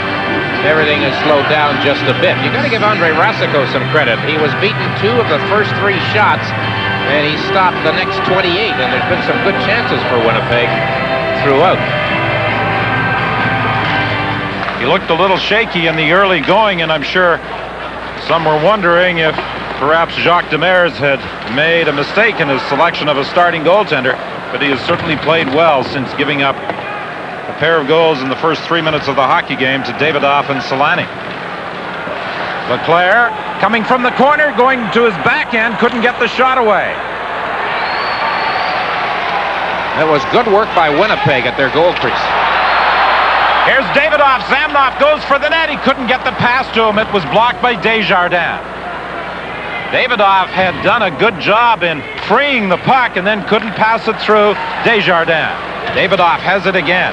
everything has slowed down just a bit. You got to give Andre Rasico some credit. He was beaten 2 of the first 3 shots, and he stopped the next 28. And there's been some good chances for Winnipeg throughout. He looked a little shaky in the early going, and I'm sure some were wondering if perhaps Jacques Demers had made a mistake in his selection of a starting goaltender, but he has certainly played well since giving up a pair of goals in the first 3 minutes of the hockey game to Davidoff and Solani. Leclerc coming from the corner, going to his backhand, couldn't get the shot away. It was good work by Winnipeg at their goal crease. Here's Davidoff. Zamnoff goes for the net. He couldn't get the pass to him. It was blocked by Desjardins. Davidoff had done a good job in freeing the puck and then couldn't pass it through Desjardins. Davidoff has it again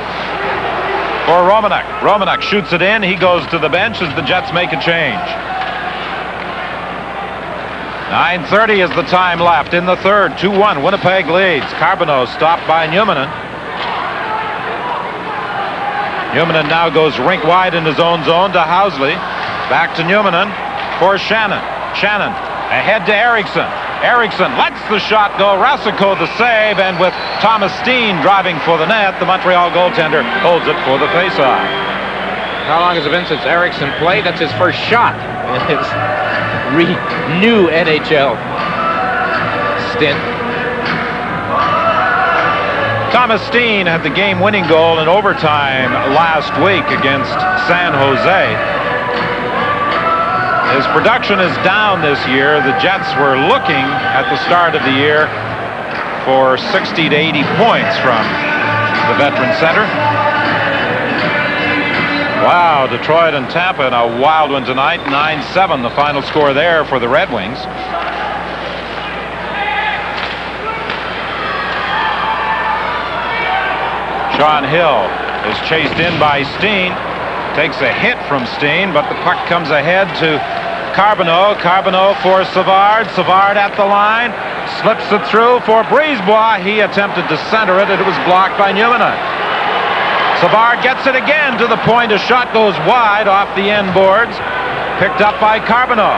for Romanek. Romanek shoots it in. He goes to the bench as the Jets make a change. 9:30 is the time left in the third. 2-1. Winnipeg leads. Carbonneau stopped by Newmanen. Newmanen now goes rink wide in his own zone to Housley. Back to Newmanen for Shannon. Shannon ahead to Eriksson. Eriksson lets the shot go. Rasico the save, and with Thomas Steen driving for the net, the Montreal goaltender holds it for the faceoff. How long has it been since Eriksson played? That's his first shot in his new NHL stint. Thomas Steen had the game-winning goal in overtime last week against San Jose. His production is down this year. The Jets were looking at the start of the year for 60 to 80 points from the veteran center. Wow, Detroit and Tampa in a wild one tonight. 9-7 the final score there for the Red Wings. Sean Hill is chased in by Steen. Takes a hit from Steen, but the puck comes ahead to Carbonneau. Carbonneau for Savard. Savard at the line. Slips it through for Brisebois. He attempted to center it, and it was blocked by Newmanen. Savard gets it again to the point. A shot goes wide off the end boards. Picked up by Carbonneau.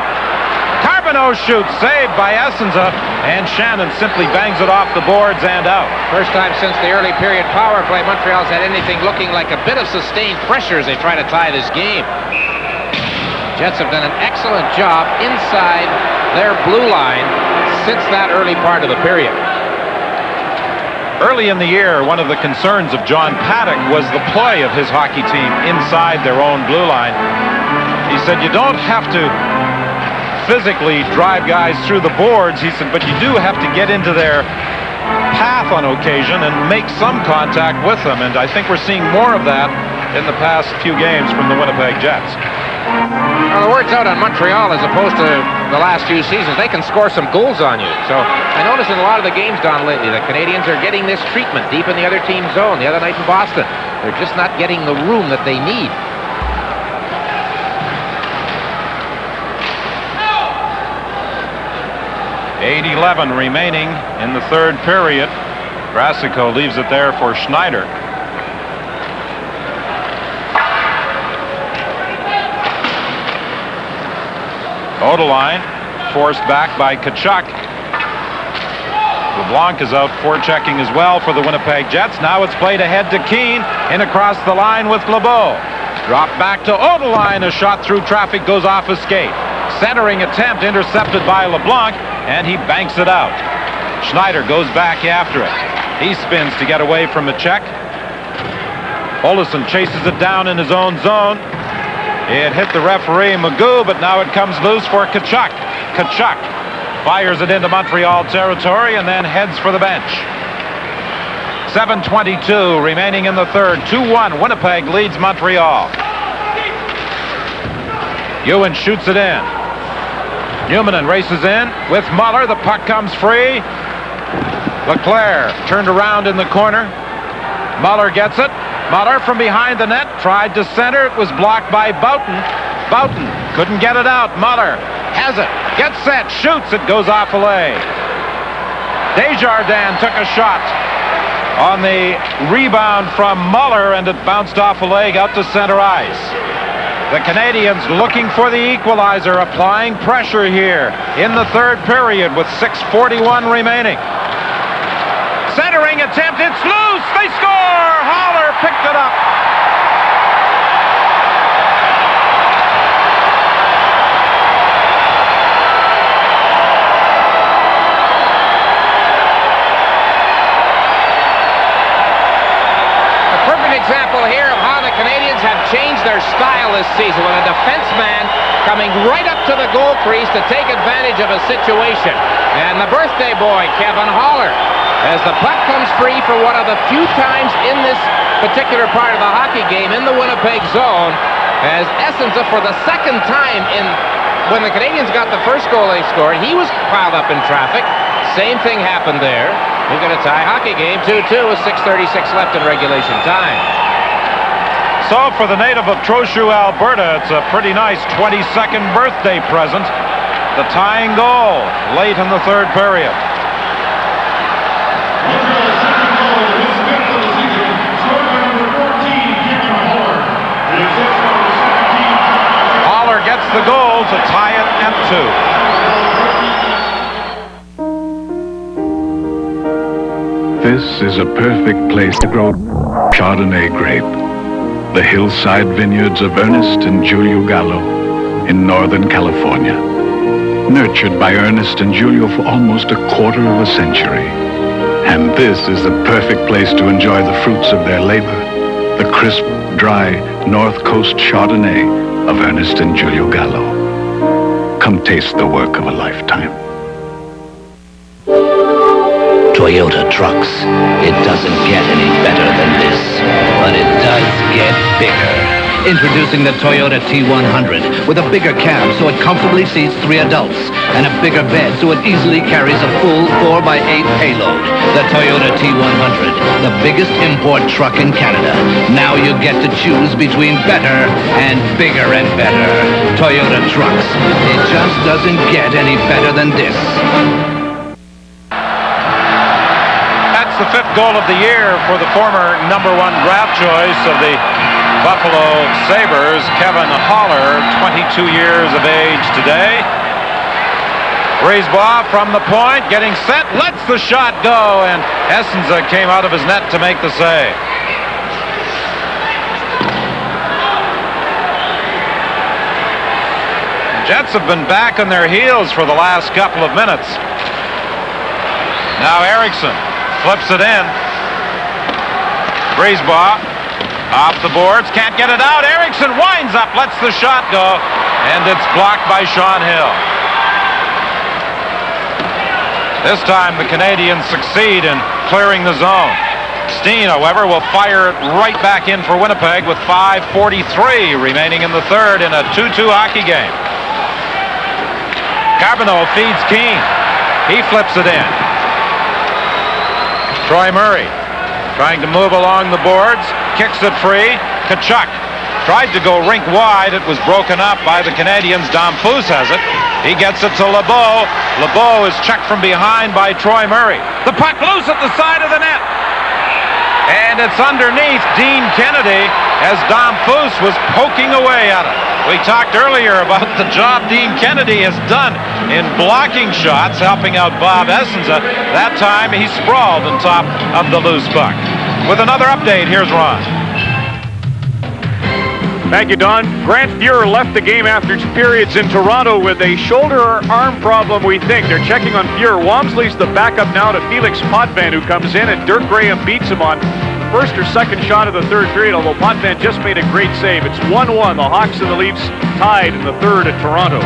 Carbonneau shoots, saved by Essenza, and Shannon simply bangs it off the boards and out. First time since the early period power play Montreal's had anything looking like a bit of sustained pressure as they try to tie this game. Jets have done an excellent job inside their blue line since that early part of the period. Early in the year, one of the concerns of John Paddock was the play of his hockey team inside their own blue line. He said, you don't have to physically drive guys through the boards, he said, but you do have to get into their path on occasion and make some contact with them, and I think we're seeing more of that in the past few games from the Winnipeg Jets. Well, the word's out on Montreal as opposed to the last few seasons. They can score some goals on you. So I noticed in a lot of the games, Don, lately, the Canadiens are getting this treatment deep in the other team's zone. The other night in Boston, they're just not getting the room that they need. .8:11 remaining in the third period. Rasico leaves it there for Schneider. Odeline forced back by Tkachuk. LeBlanc is out forechecking as well for the Winnipeg Jets. Now it's played ahead to Keane, in across the line with LeBeau. Drop back to Odeline. A shot through traffic goes off his skate. Centering attempt intercepted by LeBlanc, and he banks it out. Schneider goes back after it. He spins to get away from a check. Olesen chases it down in his own zone. It hit the referee, Magoo, but now it comes loose for Tkachuk. Tkachuk fires it into Montreal territory and then heads for the bench. 7:22 remaining in the third. 2-1. Winnipeg leads Montreal. Ewan shoots it in. Newmanen races in with Muller. The puck comes free. Leclerc turned around in the corner. Muller gets it. Muller from behind the net tried to center. It was blocked by Boughton. Boughton Couldn't get it out. Muller has it. Gets set. Shoots. It goes off a leg. Desjardins took a shot on the rebound from Muller, and it bounced off a leg out to center ice. The Canadiens looking for the equalizer, applying pressure here in the third period with 6:41 remaining. Centering attempt, it's loose, they score! Haller picked it up. Example here of how the Canadiens have changed their style this season, with a defenseman coming right up to the goal crease to take advantage of a situation. And the birthday boy, Kevin Haller, as the puck comes free for one of the few times in this particular part of the hockey game in the Winnipeg zone, as Essenza, for the second time when the Canadiens got the first goal they scored, he was piled up in traffic. Same thing happened there. We've got a tie hockey game, 2-2 with 6:36 left in regulation time. So for the native of Trochu, Alberta, it's a pretty nice 22nd birthday present. The tying goal late in the third period. Haller gets the goal to tie it at 2. This is a perfect place to grow Chardonnay grape. The hillside vineyards of Ernest and Julio Gallo in Northern California. Nurtured by Ernest and Julio for almost a quarter of a century. And this is the perfect place to enjoy the fruits of their labor. The crisp, dry North Coast Chardonnay of Ernest and Julio Gallo. Come taste the work of a lifetime. Toyota trucks. It doesn't get any better than this, but it does get bigger. Introducing the Toyota T100 with a bigger cab so it comfortably seats 3 adults, and a bigger bed so it easily carries a full 4x8 payload. The Toyota T100, the biggest import truck in Canada. Now you get to choose between better and bigger and better. Toyota trucks. It just doesn't get any better than this. The 5th goal of the year for the former #1 draft choice of the Buffalo Sabres, Kevin Haller, 22 years of age today. Brisebois from the point, getting set, lets the shot go, and Essenza came out of his net to make the save. The Jets have been back on their heels for the last couple of minutes. Now Eriksson flips it in. Brisebois off the boards, can't get it out. Eriksson winds up, lets the shot go, and it's blocked by Sean Hill. This time the Canadiens succeed in clearing the zone. Steen, however, will fire it right back in for Winnipeg with 5:43 remaining in the third in a 2-2 hockey game. Carbonneau feeds Keane. He flips it in. Troy Murray trying to move along the boards, kicks it free. Tkachuk tried to go rink wide. It was broken up by the Canadiens. Damphousse has it. He gets it to LeBeau. LeBeau is checked from behind by Troy Murray. The puck loose at the side of the net. And it's underneath Dean Kennedy as Damphousse was poking away at it. We talked earlier about the job Dean Kennedy has done in blocking shots, helping out Bob Essenza. That time he sprawled on top of the loose puck. With another update, here's Ron. Thank you, Don. Grant Fuhrer left the game after 2 periods in Toronto with a shoulder or arm problem, we think. They're checking on Fuhrer. Wamsley's the backup now to Felix Potvin, who comes in, and Dirk Graham beats him on first or second shot of the third period, although Potvin just made a great save. It's 1-1. The Hawks and the Leafs tied in the third at Toronto.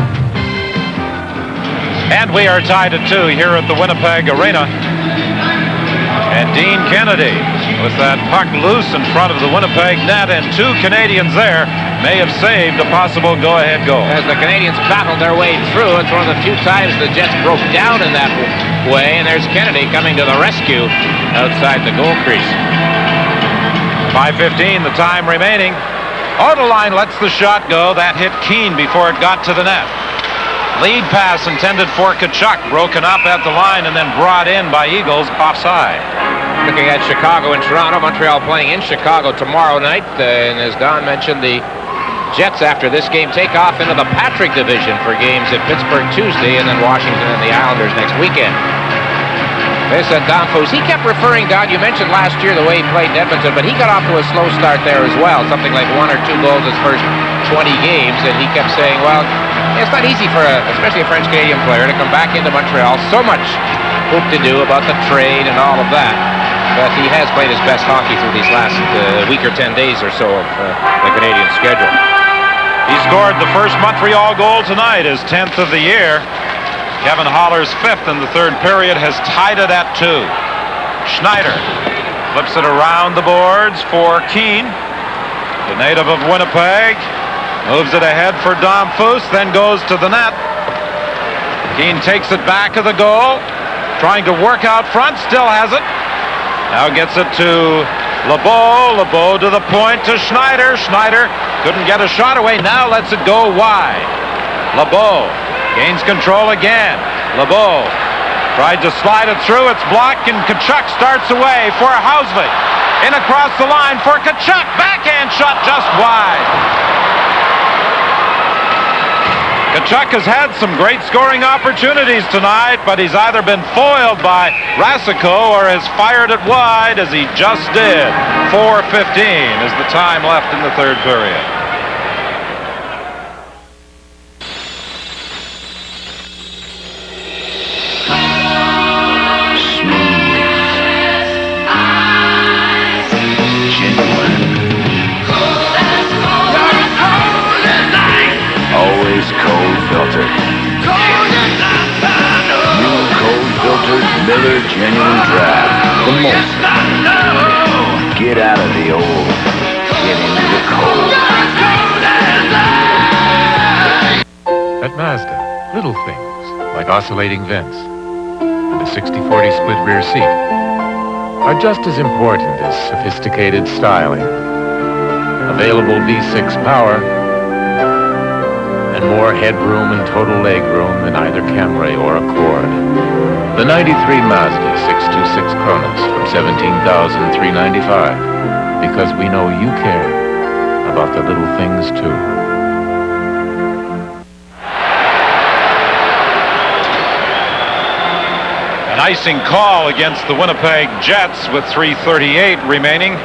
And we are tied at 2 here at the Winnipeg Arena. And Dean Kennedy, with that puck loose in front of the Winnipeg net, and 2 Canadiens there, may have saved a possible go-ahead goal. As the Canadiens battled their way through, it's one of the few times the Jets broke down in that way, and there's Kennedy coming to the rescue outside the goal crease. 5:15, the time remaining. Odeline lets the shot go. That hit Keane before it got to the net. Lead pass intended for Tkachuk, broken up at the line and then brought in by Eagles offside. Looking at Chicago and Toronto, Montreal playing in Chicago tomorrow night. And as Don mentioned, the Jets after this game take off into the Patrick division for games at Pittsburgh Tuesday and then Washington and the Islanders next weekend. There's Don Foose. He kept referring, Don, you mentioned last year the way he played in Edmonton, but he got off to a slow start there as well, something like 1 or 2 goals his first 20 games, and he kept saying, well, it's not easy for, especially a French-Canadian player, to come back into Montreal. So much hope to do about the trade and all of that, but he has played his best hockey through these last week or 10 days or so of the Canadian schedule. He scored the first Montreal goal tonight, his 10th of the year. Kevin Holler's 5th in the third period has tied it at 2. Schneider flips it around the boards for Keane. The native of Winnipeg moves it ahead for Dom Foose, then goes to the net. Keane takes it back of the goal, trying to work out front, still has it. Now gets it to LeBeau. LeBeau to the point to Schneider. Schneider couldn't get a shot away, now lets it go wide. LeBeau gains control again. LeBeau tried to slide it through. It's blocked, and Tkachuk starts away for Housley. In across the line for Tkachuk. Backhand shot just wide. Tkachuk has had some great scoring opportunities tonight, but he's either been foiled by Rasico or has fired it wide, as he just did. 4:15 is the time left in the third period. Miller Genuine Draft, the most. Get out of the old, get into the cold. At Mazda, little things like oscillating vents and a 60/40 split rear seat are just as important as sophisticated styling. Available V6 power and more headroom and total legroom than either Camry or Accord. The 93 Mazda 626 Kronos from $17,395, because we know you care about the little things too. An icing call against the Winnipeg Jets with 3:38 remaining.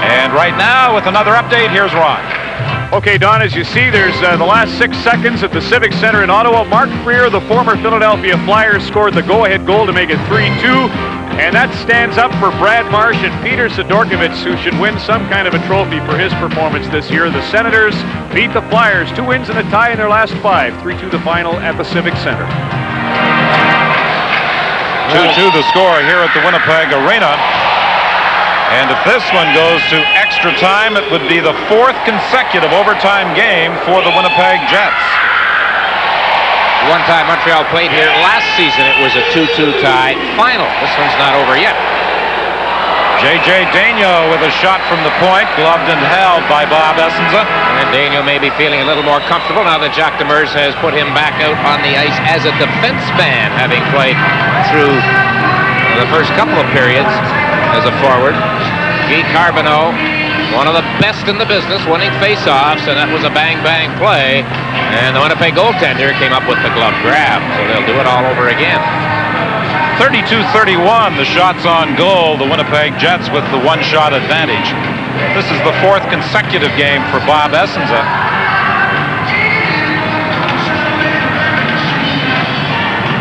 And right now, with another update, here's Ron. Okay, Don, as you see, there's the last 6 seconds at the Civic Center in Ottawa. Mark Freer, the former Philadelphia Flyers, scored the go-ahead goal to make it 3-2. And that stands up for Brad Marsh and Peter Sidorkovich, who should win some kind of a trophy for his performance this year. The Senators beat the Flyers, 2 wins and a tie in their last 5. 3-2 the final at the Civic Center. 2-2 the score here at the Winnipeg Arena. And if this one goes to extra time, it would be the 4th consecutive overtime game for the Winnipeg Jets. One time Montreal played here last season, it was a 2-2 tie final. This one's not over yet. J.J. Daigneault with a shot from the point, gloved and held by Bob Essenza. And Daigneault may be feeling a little more comfortable now that Jacques Demers has put him back out on the ice as a defenseman, having played through the first couple of periods as a forward. Guy Carbonneau, one of the best in the business, winning face-offs, and that was a bang-bang play. And the Winnipeg goaltender came up with the glove grab, so they'll do it all over again. 32-31, the shots on goal. The Winnipeg Jets with the 1-shot advantage. This is the 4th consecutive game for Bob Essenza.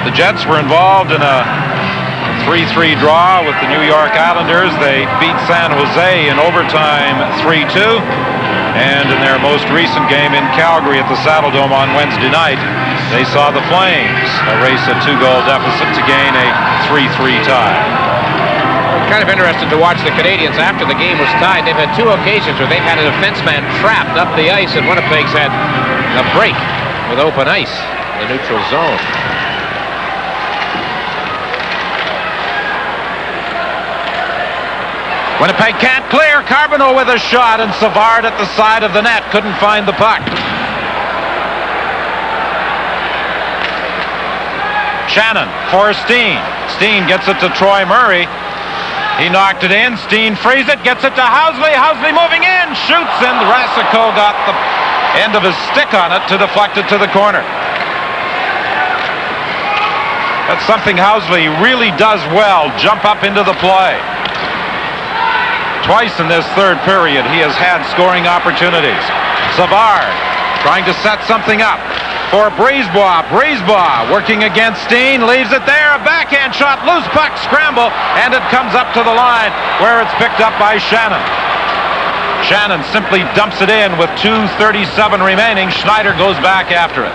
The Jets were involved in a 3-3 draw with the New York Islanders. They beat San Jose in overtime 3-2. And in their most recent game in Calgary at the Saddle Dome on Wednesday night, they saw the Flames erase a 2-goal deficit to gain a 3-3 tie. Kind of interested to watch the Canadiens after the game was tied. They've had 2 occasions where they've had a defenseman trapped up the ice, and Winnipeg's had a break with open ice in the neutral zone. Winnipeg can't clear. Carbonneau with a shot, and Savard at the side of the net couldn't find the puck. Shannon for Steen. Steen gets it to Troy Murray. He knocked it in. Steen frees it, gets it to Housley. Housley moving in, shoots, and Rasico got the end of his stick on it to deflect it to the corner. That's something Housley really does well, jump up into the play. Twice in this third period he has had scoring opportunities. Savard trying to set something up for Brisebois. Brisebois working against Steen, leaves it there, a backhand shot, loose puck, scramble, and it comes up to the line where it's picked up by Shannon. Shannon simply dumps it in with 2:37 remaining. Schneider goes back after it.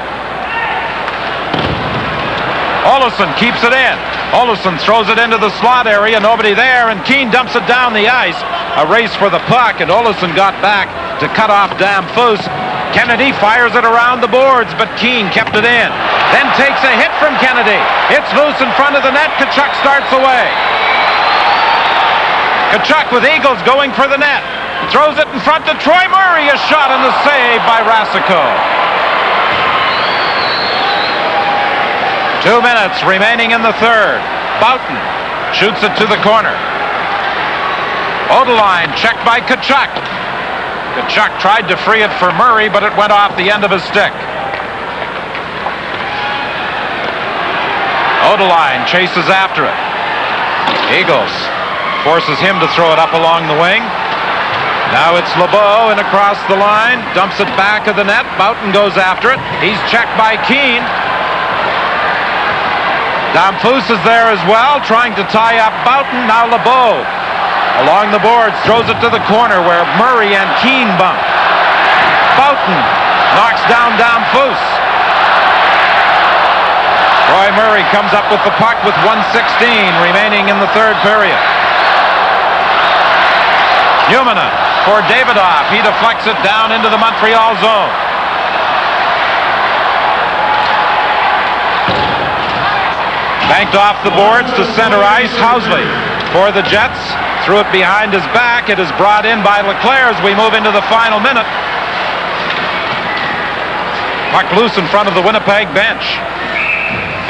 Olofsson keeps it in. Olofsson throws it into the slot area, nobody there, and Keane dumps it down the ice. A race for the puck, and Olofsson got back to cut off Damphus. Kennedy fires it around the boards, but Keane kept it in. Then takes a hit from Kennedy. It's loose in front of the net. Tkachuk starts away. Tkachuk with Eagles going for the net. Throws it in front to Troy Murray. A shot and the save by Rasico. 2 minutes remaining in the third. Boughton shoots it to the corner. Odeline checked by Tkachuk. Tkachuk tried to free it for Murray, but it went off the end of his stick. Odeline chases after it. Eagles forces him to throw it up along the wing. Now it's LeBeau and across the line. Dumps it back of the net. Boughton goes after it. He's checked by Keane. Damphus is there as well, trying to tie up Boughton. Now LeBeau along the boards, throws it to the corner where Murray and Keane bump. Boughton knocks down Damphus. Troy Murray comes up with the puck with 1:16 remaining in the third period. Numina for Davidoff. He deflects it down into the Montreal zone. Banked off the boards to center ice. Housley for the Jets. Threw it behind his back. It is brought in by Leclerc as we move into the final minute. Puck loose in front of the Winnipeg bench.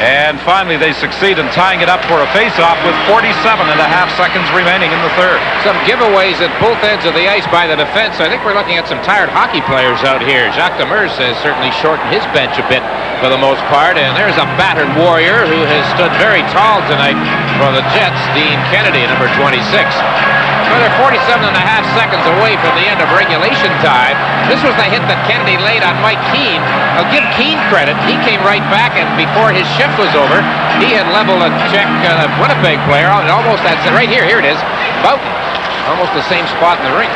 And finally they succeed in tying it up for a face-off with 47.5 seconds remaining in the third. Some giveaways at both ends of the ice by the defense. I think we're looking at some tired hockey players out here. Jacques Demers has certainly shortened his bench a bit for the most part. And there's a battered warrior who has stood very tall tonight for the Jets, Dean Kennedy, number 26. So they're 47.5 seconds away from the end of regulation time. This was the hit that Kennedy laid on Mike Keane. I'll give Keane credit. He came right back, and before his shift was over, he had leveled a Czech Winnipeg player, and almost that's it right here. Here it is. About almost the same spot in the ring.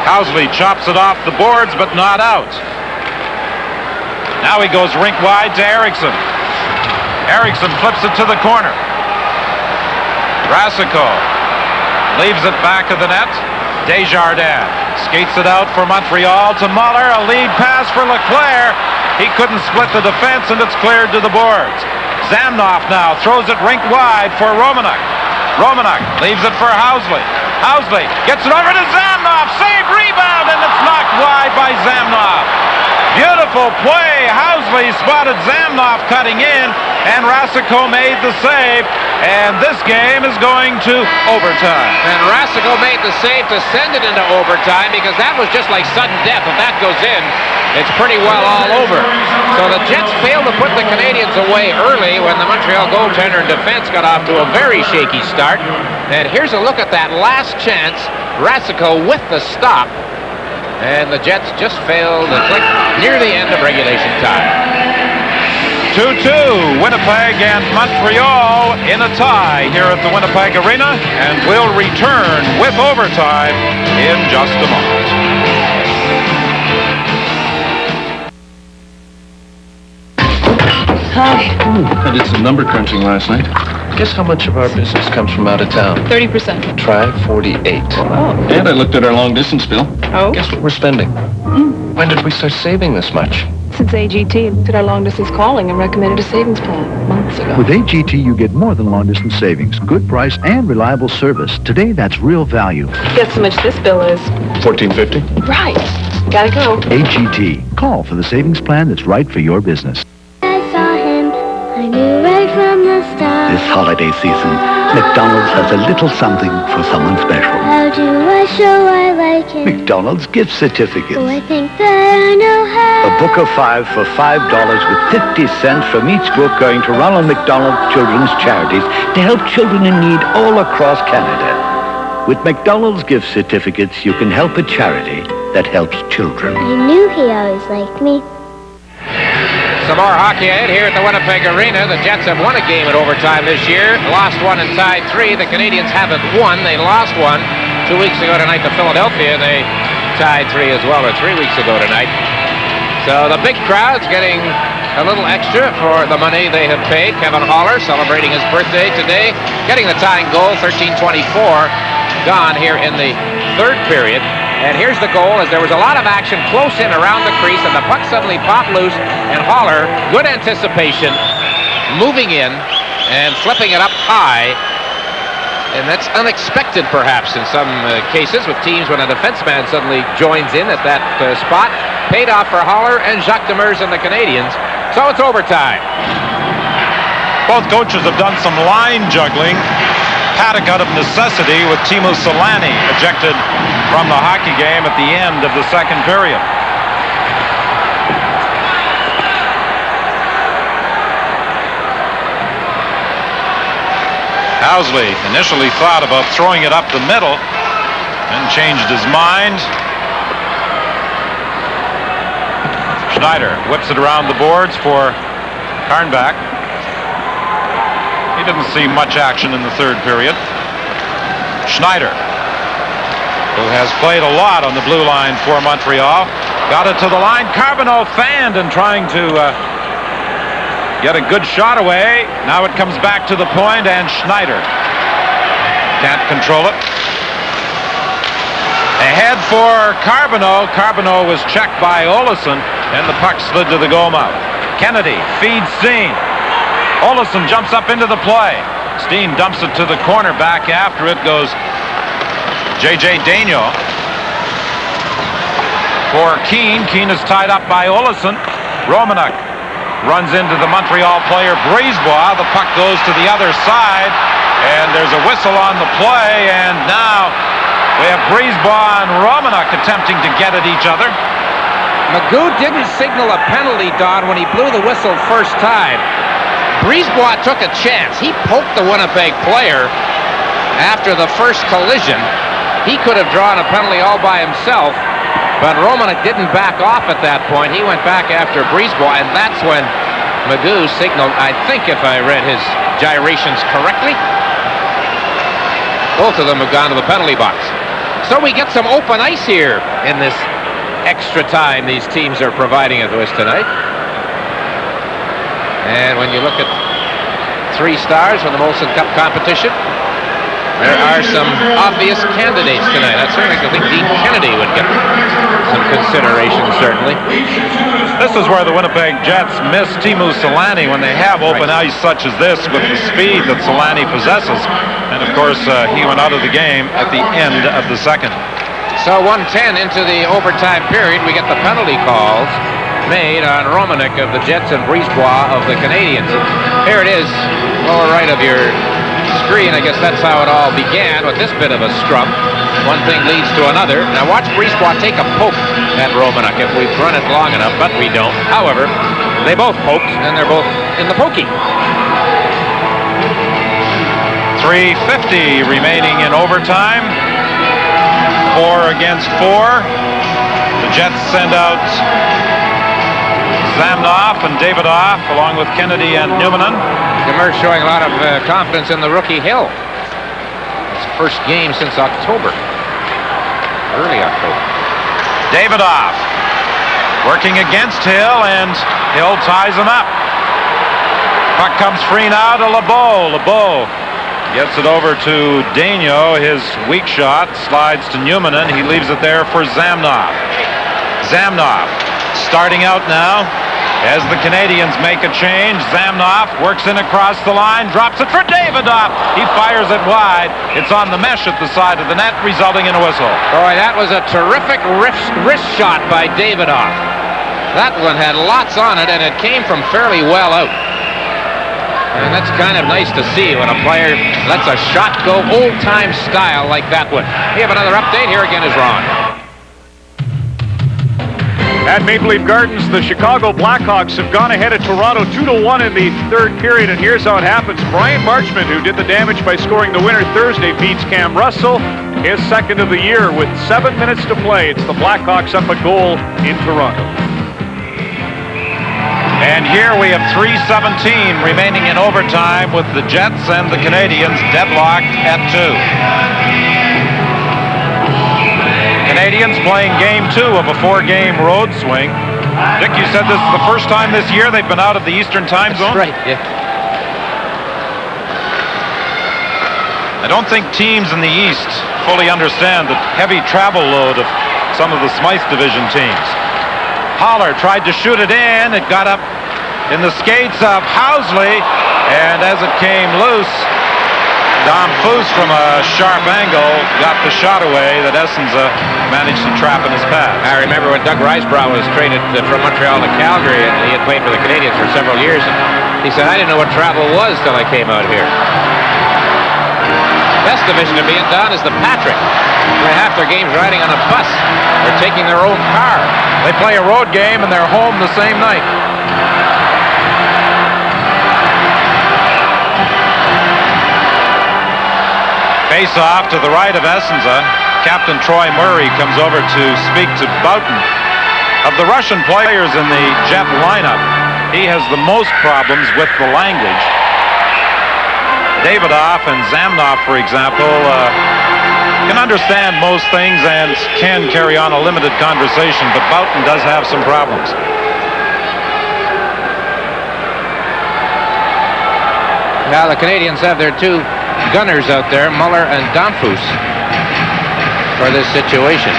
Housley chops it off the boards, but not out. Now he goes rink wide to Eriksson. Eriksson flips it to the corner. Rasico leaves it back of the net. Desjardins skates it out for Montreal to Muller. A lead pass for Leclerc. He couldn't split the defense, and it's cleared to the boards. Zamnoff now throws it rink wide for Romanuk. Romanuk leaves it for Housley. Housley gets it over to Zamnoff. Save, rebound, and it's knocked wide by Zamnoff. Beautiful play. Housley spotted Zamnoff cutting in, and Rasico made the save. And this game is going to overtime. And Rasico made the save to send it into overtime, because that was just like sudden death. If that goes in, it's pretty well all over. So the Jets failed to put the Canadiens away early when the Montreal goaltender and defense got off to a very shaky start. And here's a look at that last chance. Rasico with the stop. And the Jets just failed to click near the end of regulation time. 2-2, Winnipeg and Montreal in a tie here at the Winnipeg Arena, and we'll return with overtime in just a moment. Hi. I did some number crunching last night. Guess how much of our business comes from out of town? 30%. Try 48. Oh. And I looked at our long distance bill. Oh? Guess what we're spending? When did we start saving this much? Since AGT looked at our long-distance calling and recommended a savings plan months ago. With AGT, you get more than long-distance savings, good price, and reliable service. Today, that's real value. Guess how much this bill is? $14.50. Right. Gotta go. AGT. Call for the savings plan that's right for your business. I saw him. I knew right from the start. This holiday season, McDonald's has a little something for someone special. How do I show I like him? McDonald's gift certificates. Oh, I think that I know how. A book of 5 for $5 with 50 cents from each book going to Ronald McDonald Children's Charities to help children in need all across Canada. With McDonald's gift certificates, you can help a charity that helps children. I knew he always liked me. Some more hockey ahead here at the Winnipeg Arena. The Jets have won a game in overtime this year. Lost one and tied 3. The Canadiens haven't won. They lost one 2 weeks ago tonight to Philadelphia. They tied 3 as well, or 3 weeks ago tonight. So the big crowd's getting a little extra for the money they have paid. Kevin Haller celebrating his birthday today, getting the tying goal, 13:24 gone here in the third period. And here's the goal, as there was a lot of action close in around the crease, and the puck suddenly popped loose, and Haller, good anticipation, moving in and flipping it up high. And that's unexpected, perhaps, in some cases, with teams when a defenseman suddenly joins in at that spot. Paid off for Haller and Jacques Demers and the Canadiens. So it's overtime. Both coaches have done some line juggling. Paddock out of necessity with Teemu Selanne ejected from the hockey game at the end of the second period. Housley initially thought about throwing it up the middle and changed his mind. Schneider whips it around the boards for Karnbach. He didn't see much action in the third period. Schneider, who has played a lot on the blue line for Montreal, got it to the line. Carbonneau fanned and trying to get a good shot away. Now it comes back to the point, and Schneider can't control it. Ahead for Carbonneau. Carbonneau was checked by Olesen, and the puck slid to the goal mouth. Kennedy feeds Steen. Olesen jumps up into the play. Steen dumps it to the corner. Back after it goes J.J. Daigneault. For Keane. Keane is tied up by Olesen. Romanuk runs into the Montreal player Brisebois. The puck goes to the other side, and there's a whistle on the play, and now we have Brisebois and Romanuk attempting to get at each other. Magoo didn't signal a penalty, Don, when he blew the whistle first time. Brisebois took a chance. He poked the Winnipeg player after the first collision. He could have drawn a penalty all by himself, but Romanuk didn't back off at that point. He went back after Brisebois, and that's when Magoo signaled, I think if I read his gyrations correctly. Both of them have gone to the penalty box. So we get some open ice here in this extra time these teams are providing it to us tonight. And when you look at 3 stars from the Molson Cup competition, there are some obvious candidates tonight. I certainly think Dean Kennedy would get some consideration, certainly. This is where the Winnipeg Jets miss Teemu Selanne when they have open ice such as this with the speed that Selanne possesses. And, of course, he went out of the game at the end of the second. So 1:10 into the overtime period, we get the penalty calls made on Romanuk of the Jets and Brisebois of the Canadiens. Here it is, lower right of your screen. I guess that's how it all began, with this bit of a scrum. One thing leads to another. Now watch Brisebois take a poke at Romanuk if we've run it long enough, but we don't. However, they both poked, and they're both in the pokey. 3:50 remaining in overtime. 4 against 4. The Jets send out Zamnoff and Davidoff, along with Kennedy and Numanen. Demers showing a lot of confidence in the rookie Hill. His first game since October. Early October. Davidoff working against Hill, and Hill ties him up. Puck comes free now to Lebeau. Lebeau gets it over to Daigneault. His weak shot slides to Numanen. He leaves it there for Zamnoff. Zamnoff starting out now. As the Canadiens make a change, Zamnoff works in across the line, drops it for Davidoff. He fires it wide. It's on the mesh at the side of the net, resulting in a whistle. Boy, that was a terrific wrist shot by Davidoff. That one had lots on it, and it came from fairly well out. And that's kind of nice to see when a player lets a shot go old-time style like that one. We have another update. Here again is Ron. At Maple Leaf Gardens, the Chicago Blackhawks have gone ahead of Toronto 2-1 in the third period, and here's how it happens. Brian Marchment, who did the damage by scoring the winner Thursday, beats Cam Russell, his second of the year, with 7 minutes to play. It's the Blackhawks up a goal in Toronto. And here we have 3:17 remaining in overtime with the Jets and the Canadiens deadlocked at 2. Canadiens playing game 2 of a 4-game road swing. Dick, you said this is the first time this year they've been out of the Eastern time zone? That's right, yeah. I don't think teams in the East fully understand the heavy travel load of some of the Smythe Division teams. Holler tried to shoot it in. It got up in the skates of Housley, and as it came loose, Dom Foose from a sharp angle got the shot away that Essenza managed to trap in his pass. I remember when Doug Risebrough was traded from Montreal to Calgary, and he had played for the Canadiens for several years. And he said, I didn't know what travel was till I came out here. Best division to be in, Don, is the Patrick. They half their games riding on a bus or taking their own car. They play a road game and they're home the same night. Face off to the right of Essenza. Captain Troy Murray comes over to speak to Boughton. Of the Russian players in the Jet lineup, he has the most problems with the language. Davidoff and Zamnoff, for example, can understand most things and can carry on a limited conversation, but Boughton does have some problems. Now the Canadiens have their two gunners out there, Muller and Domfus, for this situation.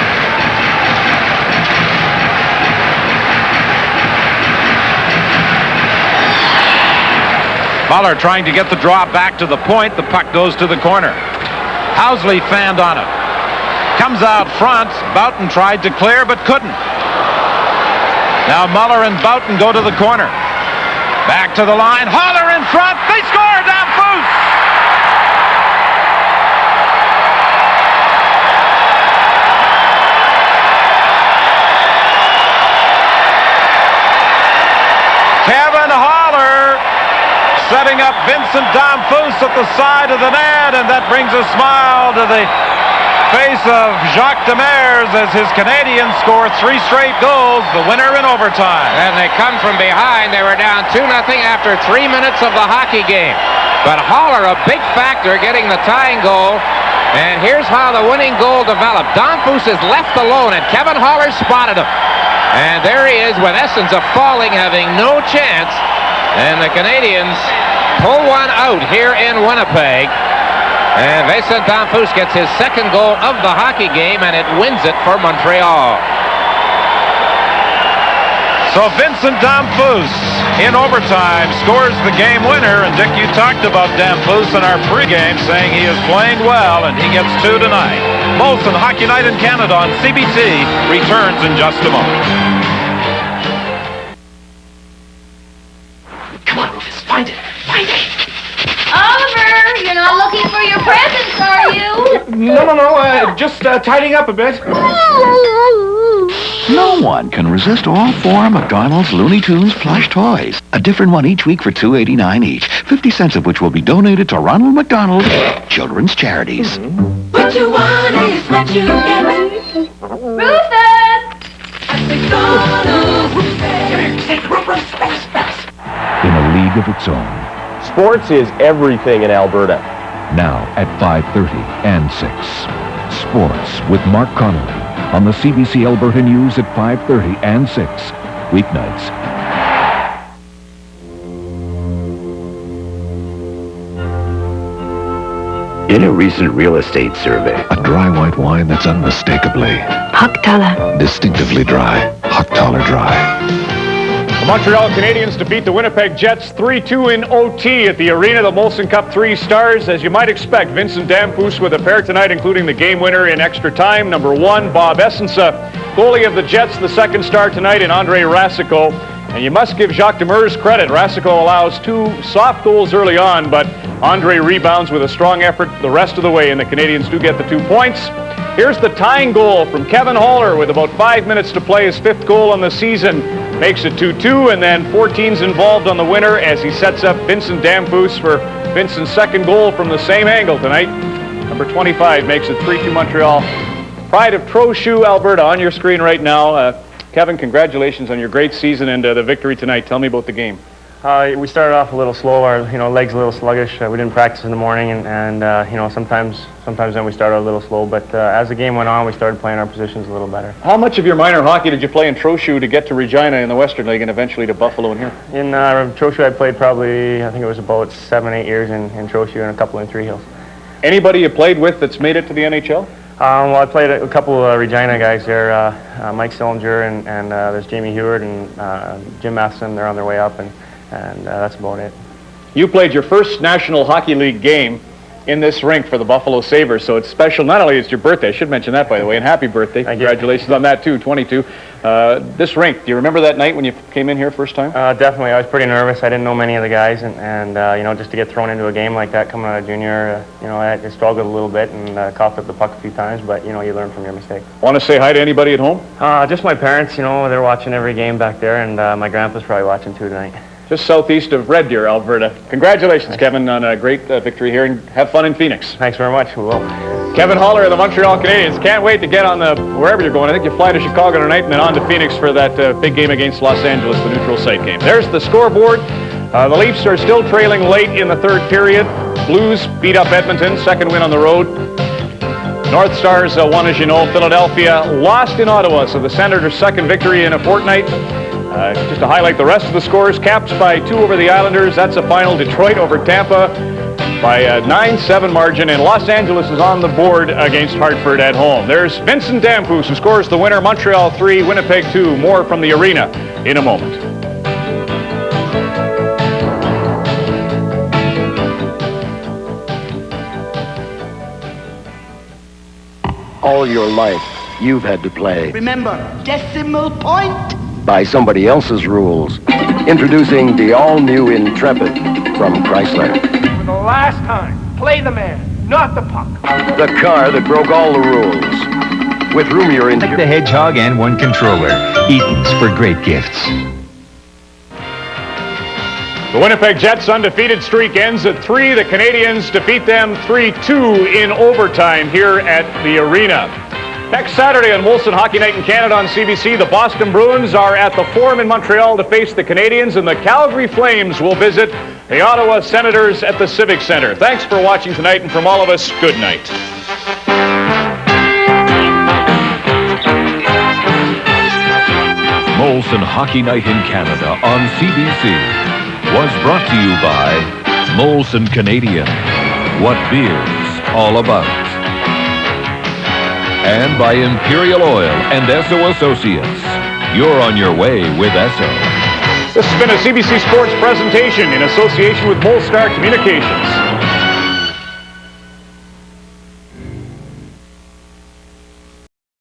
Muller trying to get the draw back to the point. The puck goes to the corner. Housley fanned on it. Comes out front. Boughton tried to clear but couldn't. Now Muller and Boughton go to the corner. Back to the line. Holler in front. They score! Domfus! Kevin Holler setting up Vincent Domfus at the side of the net, and that brings a smile to the face of Jacques Demers as his Canadiens score 3 straight goals, the winner in overtime. And they come from behind. They were down 2-0 after 3 minutes of the hockey game. But Holler, a big factor, getting the tying goal. And here's how the winning goal developed. Domfus is left alone, and Kevin Holler spotted him. And there he is with Essenza falling, having no chance. And the Canadiens pull one out here in Winnipeg. And Vincent Domfus gets his second goal of the hockey game, and it wins it for Montreal. So Vincent Domfus in overtime scores the game winner. And Dick, you talked about Domfus in our pregame, saying he is playing well, and he gets 2 tonight. Molson Hockey Night in Canada on CBC returns in just a moment. Come on, Rufus, find it. Find it. Oliver, you're not looking for your presents, are you? No, just tidying up a bit. No one can resist all 4 McDonald's Looney Tunes plush toys. A different one each week for $2.89 each, 50 cents of which will be donated to Ronald McDonald Children's Charities. What you want is what you get. Rufus! In a league of its own. Sports is everything in Alberta. Now at 5:30 and 6. Sports with Mark Connolly on the CBC Alberta News at 5:30 and 6. Weeknights. In a recent real estate survey, a dry white wine that's unmistakably Hochtaler. distinctively dry. Hochtaler Dry. The Montreal Canadiens defeat the Winnipeg Jets 3-2 in OT at the arena. The Molson Cup 3 stars, as you might expect. Vincent Damphousse with a pair tonight, including the game winner in extra time. Number 1, Bob Essensa, goalie of the Jets, the second star tonight in Andre Racicot. And you must give Jacques Demers credit. Racicot allows 2 soft goals early on, but Andre rebounds with a strong effort the rest of the way, and the Canadiens do get the 2 points. Here's the tying goal from Kevin Haller with about 5 minutes to play, his 5th goal on the season. Makes it 2-2, and then 14's involved on the winner as he sets up Vincent Damphousse for Vincent's second goal from the same angle tonight. Number 25 makes it 3-2 Montreal. Pride of Trochu, Alberta, on your screen right now. Kevin, congratulations on your great season and the victory tonight. Tell me about the game. We started off a little slow. Our legs a little sluggish. We didn't practice in the morning, and sometimes then we started a little slow. But as the game went on, we started playing our positions a little better. How much of your minor hockey did you play in Trochu to get to Regina in the Western League and eventually to Buffalo and here? In Trochu, I played probably, I think it was about 7-8 years in Trochu and a couple in Three Hills. Anybody you played with that's made it to the NHL? Well, I played a couple of Regina guys there, Mike Sillinger and there's Jamie Heward and Jim Matheson. They're on their way up, and that's about it. You played your first National Hockey League game in this rink for the Buffalo Sabres, so it's special. Not only is it your birthday, I should mention that, by the way, and happy birthday. Congratulations on that, too, 22. This rink, do you remember that night when you came in here first time? Definitely. I was pretty nervous. I didn't know many of the guys, and just to get thrown into a game like that coming out of junior, I struggled a little bit and coughed up the puck a few times, but, you learn from your mistakes. Want to say hi to anybody at home? Just my parents, they're watching every game back there, and my grandpa's probably watching, too, tonight. Just southeast of Red Deer, Alberta. Congratulations, Kevin, on a great victory here, and have fun in Phoenix. Thanks very much. We will. Kevin Haller of the Montreal Canadiens. Can't wait to get on wherever you're going. I think you fly to Chicago tonight and then on to Phoenix for that big game against Los Angeles, the neutral site game. There's the scoreboard. The Leafs are still trailing late in the third period. Blues beat up Edmonton, second win on the road. North Stars won, as you know. Philadelphia lost in Ottawa, so the Senators' second victory in a fortnight. Just to highlight the rest of the scores, Caps by 2 over the Islanders. That's a final. Detroit over Tampa by a 9-7 margin, and Los Angeles is on the board against Hartford at home. There's Vincent Damphousse, who scores the winner. Montreal 3, Winnipeg 2. More from the arena in a moment. All your life, you've had to play Remember, decimal point. by somebody else's rules. Introducing the all-new Intrepid from Chrysler. For the last time, play the man, not the puck. The car that broke all the rules. With roomier interior. Like the Hedgehog and 1 controller. Eaton's for great gifts. The Winnipeg Jets' undefeated streak ends at 3. The Canadiens defeat them 3-2 in overtime here at the arena. Next Saturday on Molson Hockey Night in Canada on CBC, the Boston Bruins are at the Forum in Montreal to face the Canadiens, and the Calgary Flames will visit the Ottawa Senators at the Civic Center. Thanks for watching tonight, and from all of us, good night. Molson Hockey Night in Canada on CBC was brought to you by Molson Canadian. What beer's all about. And by Imperial Oil and Esso Associates. You're on your way with Esso. This has been a CBC Sports presentation in association with Molstar Communications.